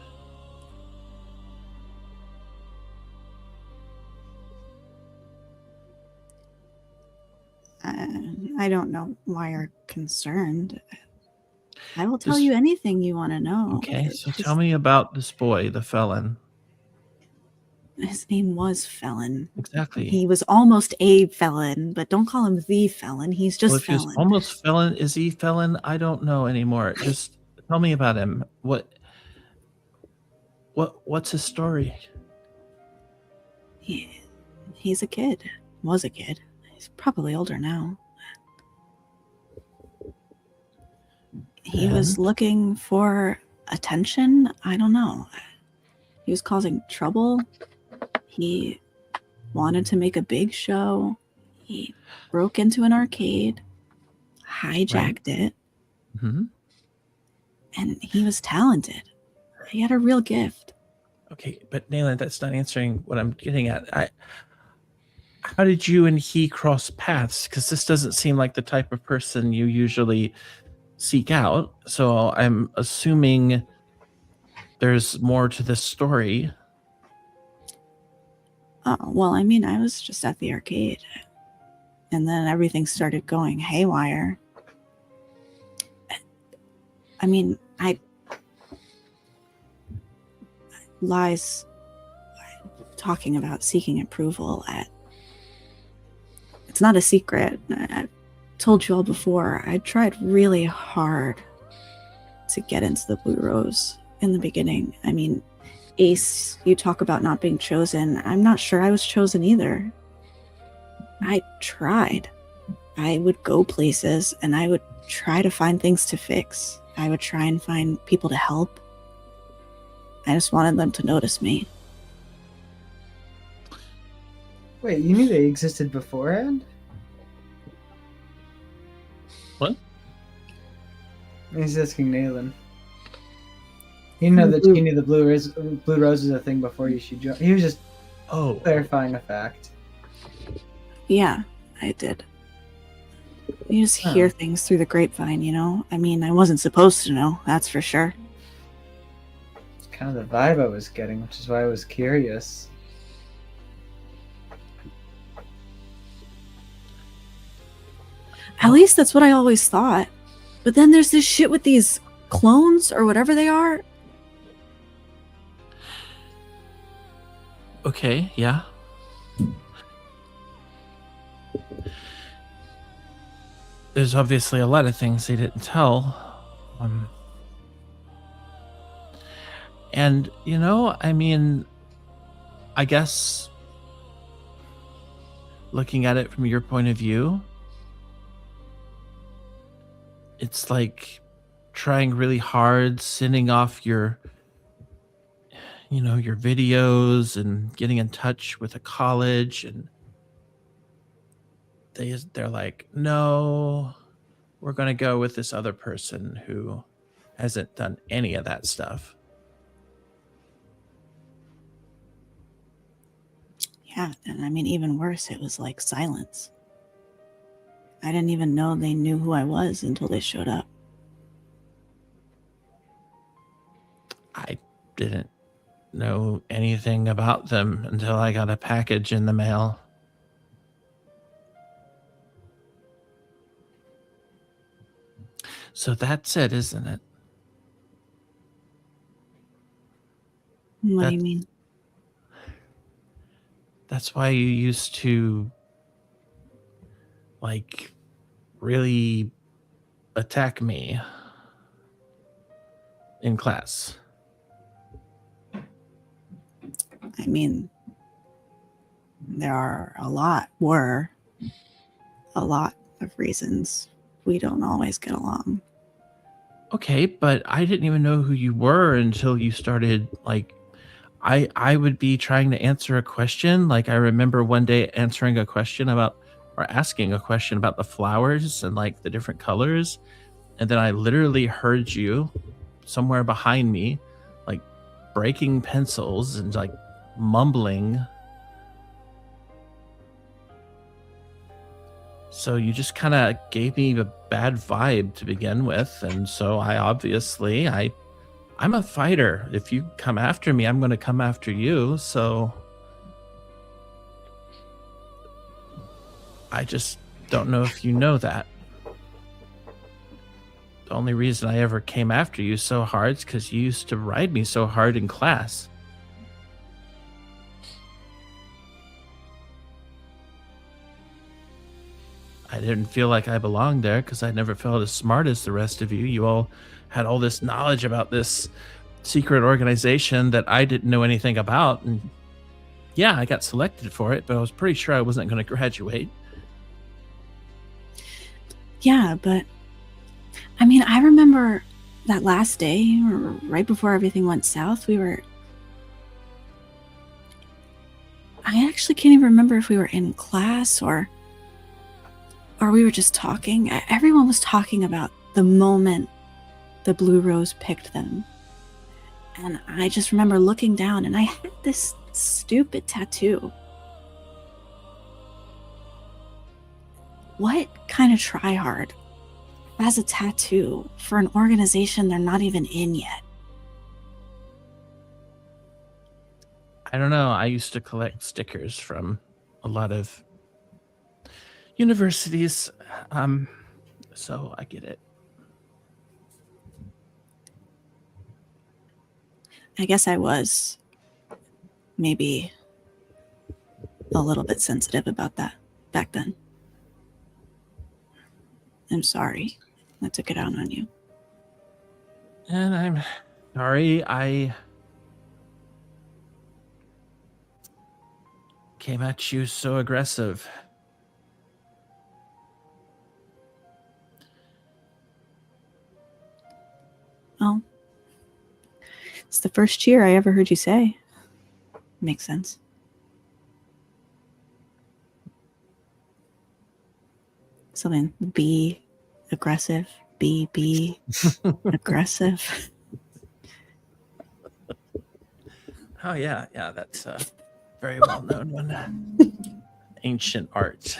I don't know why you're concerned. I will tell Just- you anything you want to know. Okay, It's so just- tell me about this boy, the felon. His name was Felon. Exactly. He was almost a felon, but don't call him the felon. He's just Well, if he's Felon. almost felon, is he felon? I don't know anymore. Just tell me about him. What's his story? He's a kid. Was a kid. He's probably older now. He was looking for attention. I don't know. He was causing trouble. He wanted to make a big show. He broke into an arcade, hijacked it, Hmm. and he was talented. He had a real gift. Okay, but Nayland, that's not answering what I'm getting at. How did you and he cross paths? Because this doesn't seem like the type of person you usually seek out. So I'm assuming there's more to this story. Well, I mean, I was just at the arcade, and then everything started going haywire. I mean, Lies talking about seeking approval at. It's not a secret. I've told you all before. I tried really hard to get into the Blue Rose in the beginning. I mean, Ace, you talk about not being chosen. I'm not sure I was chosen either. I tried. I would go places and I would try to find things to fix. I would try and find people to help. I just wanted them to notice me. Wait, you knew they existed beforehand? What? He's asking Nayland. He didn't know that she knew the Blue Rose is a thing before you should join. He was just Oh, clarifying a fact. Yeah, I did. You just hear things through the grapevine, you know? I mean, I wasn't supposed to know, that's for sure. It's kind of the vibe I was getting, which is why I was curious. At least that's what I always thought. But then there's this shit with these clones or whatever they are. okay, yeah. There's obviously a lot of things they didn't tell. And, you know, I mean, I guess looking at it from your point of view, it's like trying really hard, sending off your videos and getting in touch with a college and they're like, no, we're going to go with this other person who hasn't done any of that stuff. Yeah, and I mean, even worse, it was like silence. I didn't even know they knew who I was until they showed up. I didn't know anything about them until I got a package in the mail. So that's it, isn't it? What do you mean? That's why you used to, like, really attack me in class. I mean, there were a lot of reasons we don't always get along. Okay, but I didn't even know who you were until you started, like, I would be trying to answer a question. Like, I remember one day answering a question about, or asking a question about the flowers and like the different colors. And then I literally heard you somewhere behind me, like breaking pencils and like mumbling. So you just kind of gave me a bad vibe to begin with. And so I'm a fighter. If you come after me, I'm going to come after you. So I just don't know if you know that. The only reason I ever came after you so hard is because you used to ride me so hard in class. I didn't feel like I belonged there because I never felt as smart as the rest of you. You all had all this knowledge about this secret organization that I didn't know anything about. And yeah, I got selected for it, but I was pretty sure I wasn't going to graduate. Yeah, but I mean, I remember that last day, right before everything went south, I actually can't even remember if we were in class or we were just talking. Everyone was talking about the moment the Blue Rose picked them. And I just remember looking down and I had this stupid tattoo. What kind of tryhard has a tattoo for an organization they're not even in yet? I don't know. I used to collect stickers from a lot of universities. So I get it. I guess I was maybe a little bit sensitive about that back then. I'm sorry I took it out on you. And I'm sorry I came at you so aggressive. Well, it's the first cheer I ever heard you say. Makes sense. Something be aggressive, be aggressive. Oh yeah, that's a very well known one. Ancient art.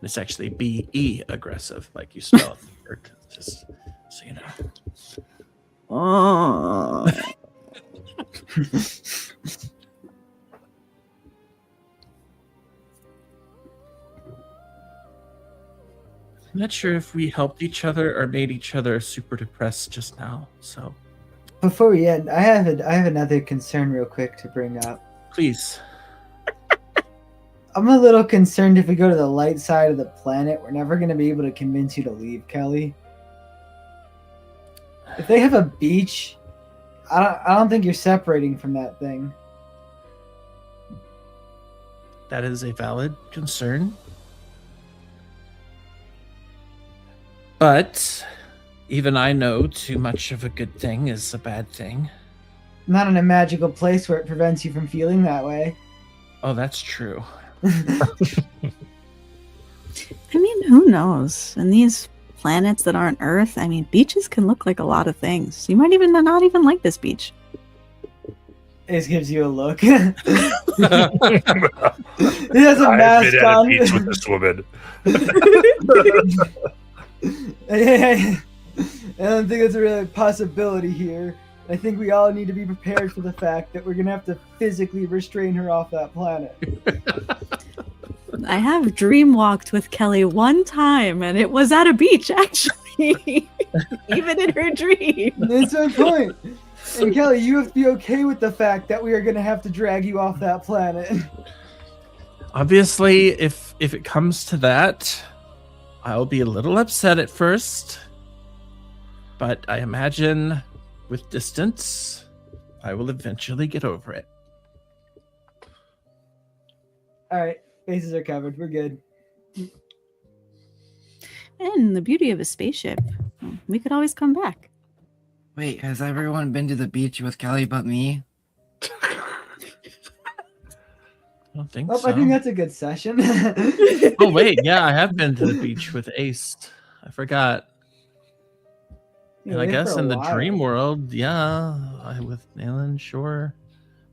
It's actually B-E aggressive, like you spell it. Just so you know. Oh. I'm not sure if we helped each other or made each other super depressed just now. So Before we end, I have another concern real quick to bring up. please. I'm a little concerned if we go to the light side of the planet, we're never going to be able to convince you to leave, Kelly. If they have a beach, I don't think you're separating from that thing. That is a valid concern. But even I know too much of a good thing is a bad thing. Not in a magical place where it prevents you from feeling that way. Oh, that's true. I mean, who knows? And these planets that aren't Earth, I mean, beaches can look like a lot of things. You might even not even like this beach. Ace gives you a look. He has a I've mask been at a on. beach with this woman. I don't think it's a real possibility here. I think we all need to be prepared for the fact that we're gonna have to physically restrain her off that planet. I have dream walked with Kelly one time, and it was at a beach, actually. Even in her dream. That's my point. And Kelly, you have to be okay with the fact that we are gonna have to drag you off that planet. Obviously, if it comes to that, I'll be a little upset at first. But I imagine with distance, I will eventually get over it. All right, bases are covered. We're good. And the beauty of a spaceship, we could always come back. Wait, has everyone been to the beach with Kelly but me? I don't think Oh, so. I think that's a good session. Oh wait, yeah, I have been to the beach with Ace. I forgot. Yeah, And I we did guess for a in the while. dream world, yeah, I with Nayland, sure.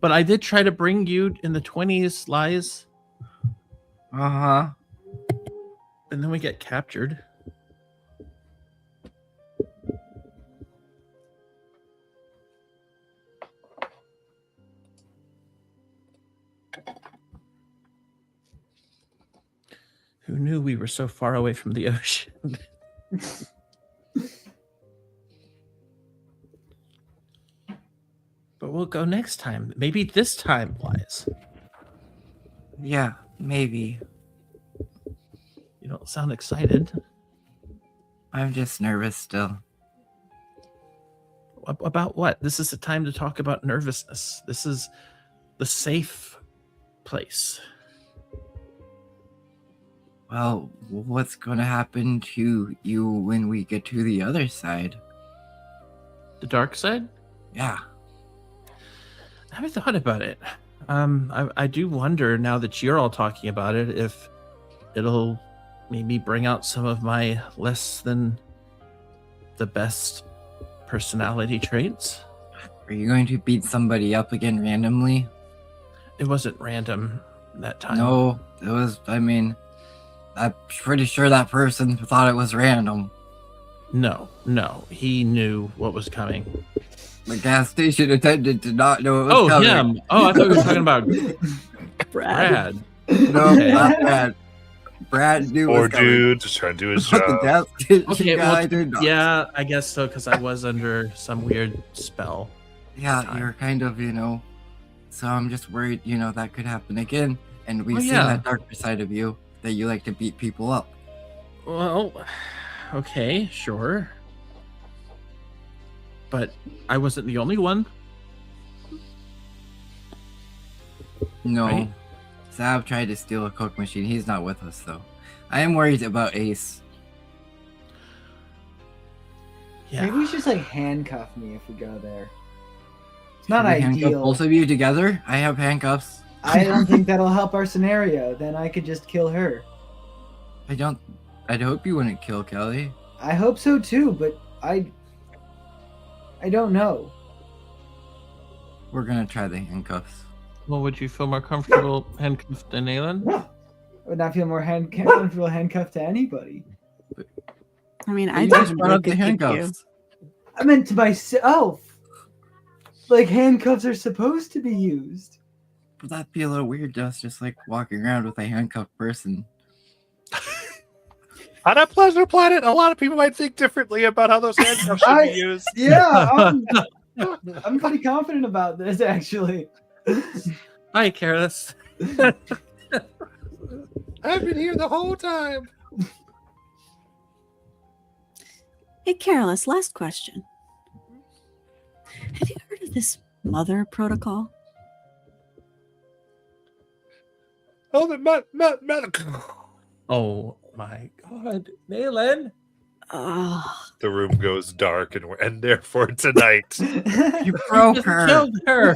But I did try to bring you in the 20s, Lies, Uh-huh. and then we get captured. Who knew we were so far away from the ocean? But we'll go next time. Maybe this time, Lies. Yeah, maybe. You don't sound excited. I'm just nervous still. About what? This is the time to talk about nervousness. This is the safe place. Well, what's going to happen to you when we get to the other side? The dark side? Yeah. I haven't thought about it. I do wonder now that you're all talking about it if it'll maybe bring out some of my less than the best personality traits. Are you going to beat somebody up again randomly? It wasn't random that time. No, it was, I mean, I'm pretty sure that person thought it was random. No. He knew what was coming. The gas station attendant did not know it was Oh, coming. him. Oh, I thought we were talking about Brad. No, Okay. not Brad. Brad knew it Poor was coming. dude, just trying to do his But the job. gas station Okay, guy well, did not. yeah, I guess so, because I was under some weird spell. Yeah, time. you're kind of, so I'm just worried, that could happen again. And we've Oh, seen yeah. that darker side of you, that you like to beat people up. Well, okay, sure. But I wasn't the only one. No. Right. Zab tried to steal a Coke machine. He's not with us, though. I am worried about Ace. Yeah. Maybe we should just handcuff me if we go there. It's not Should we handcuff ideal. both of you together? I have handcuffs. I don't think that'll help our scenario. Then I could just kill her. I'd hope you wouldn't kill Kelly. I hope so too, but I don't know. We're gonna try the handcuffs. Well, would you feel more comfortable handcuffed than Aelin? I would not feel more comfortable handcuffed to anybody. I mean, You I just did brought up the handcuffs. I meant to myself. Like handcuffs are supposed to be used. But that'd be a little weird to us just like walking around with a handcuffed person. On a pleasure planet, a lot of people might think differently about how those handcuffs should be used. Yeah, I'm pretty confident about this actually. Hi, Careless. I've been here the whole time. Hey, Careless, last question. Have you heard of this Mother Protocol? Oh, the medical. Oh my God, Aelin. Ugh. The room goes dark, and we're in there for tonight. You broke her. Killed her.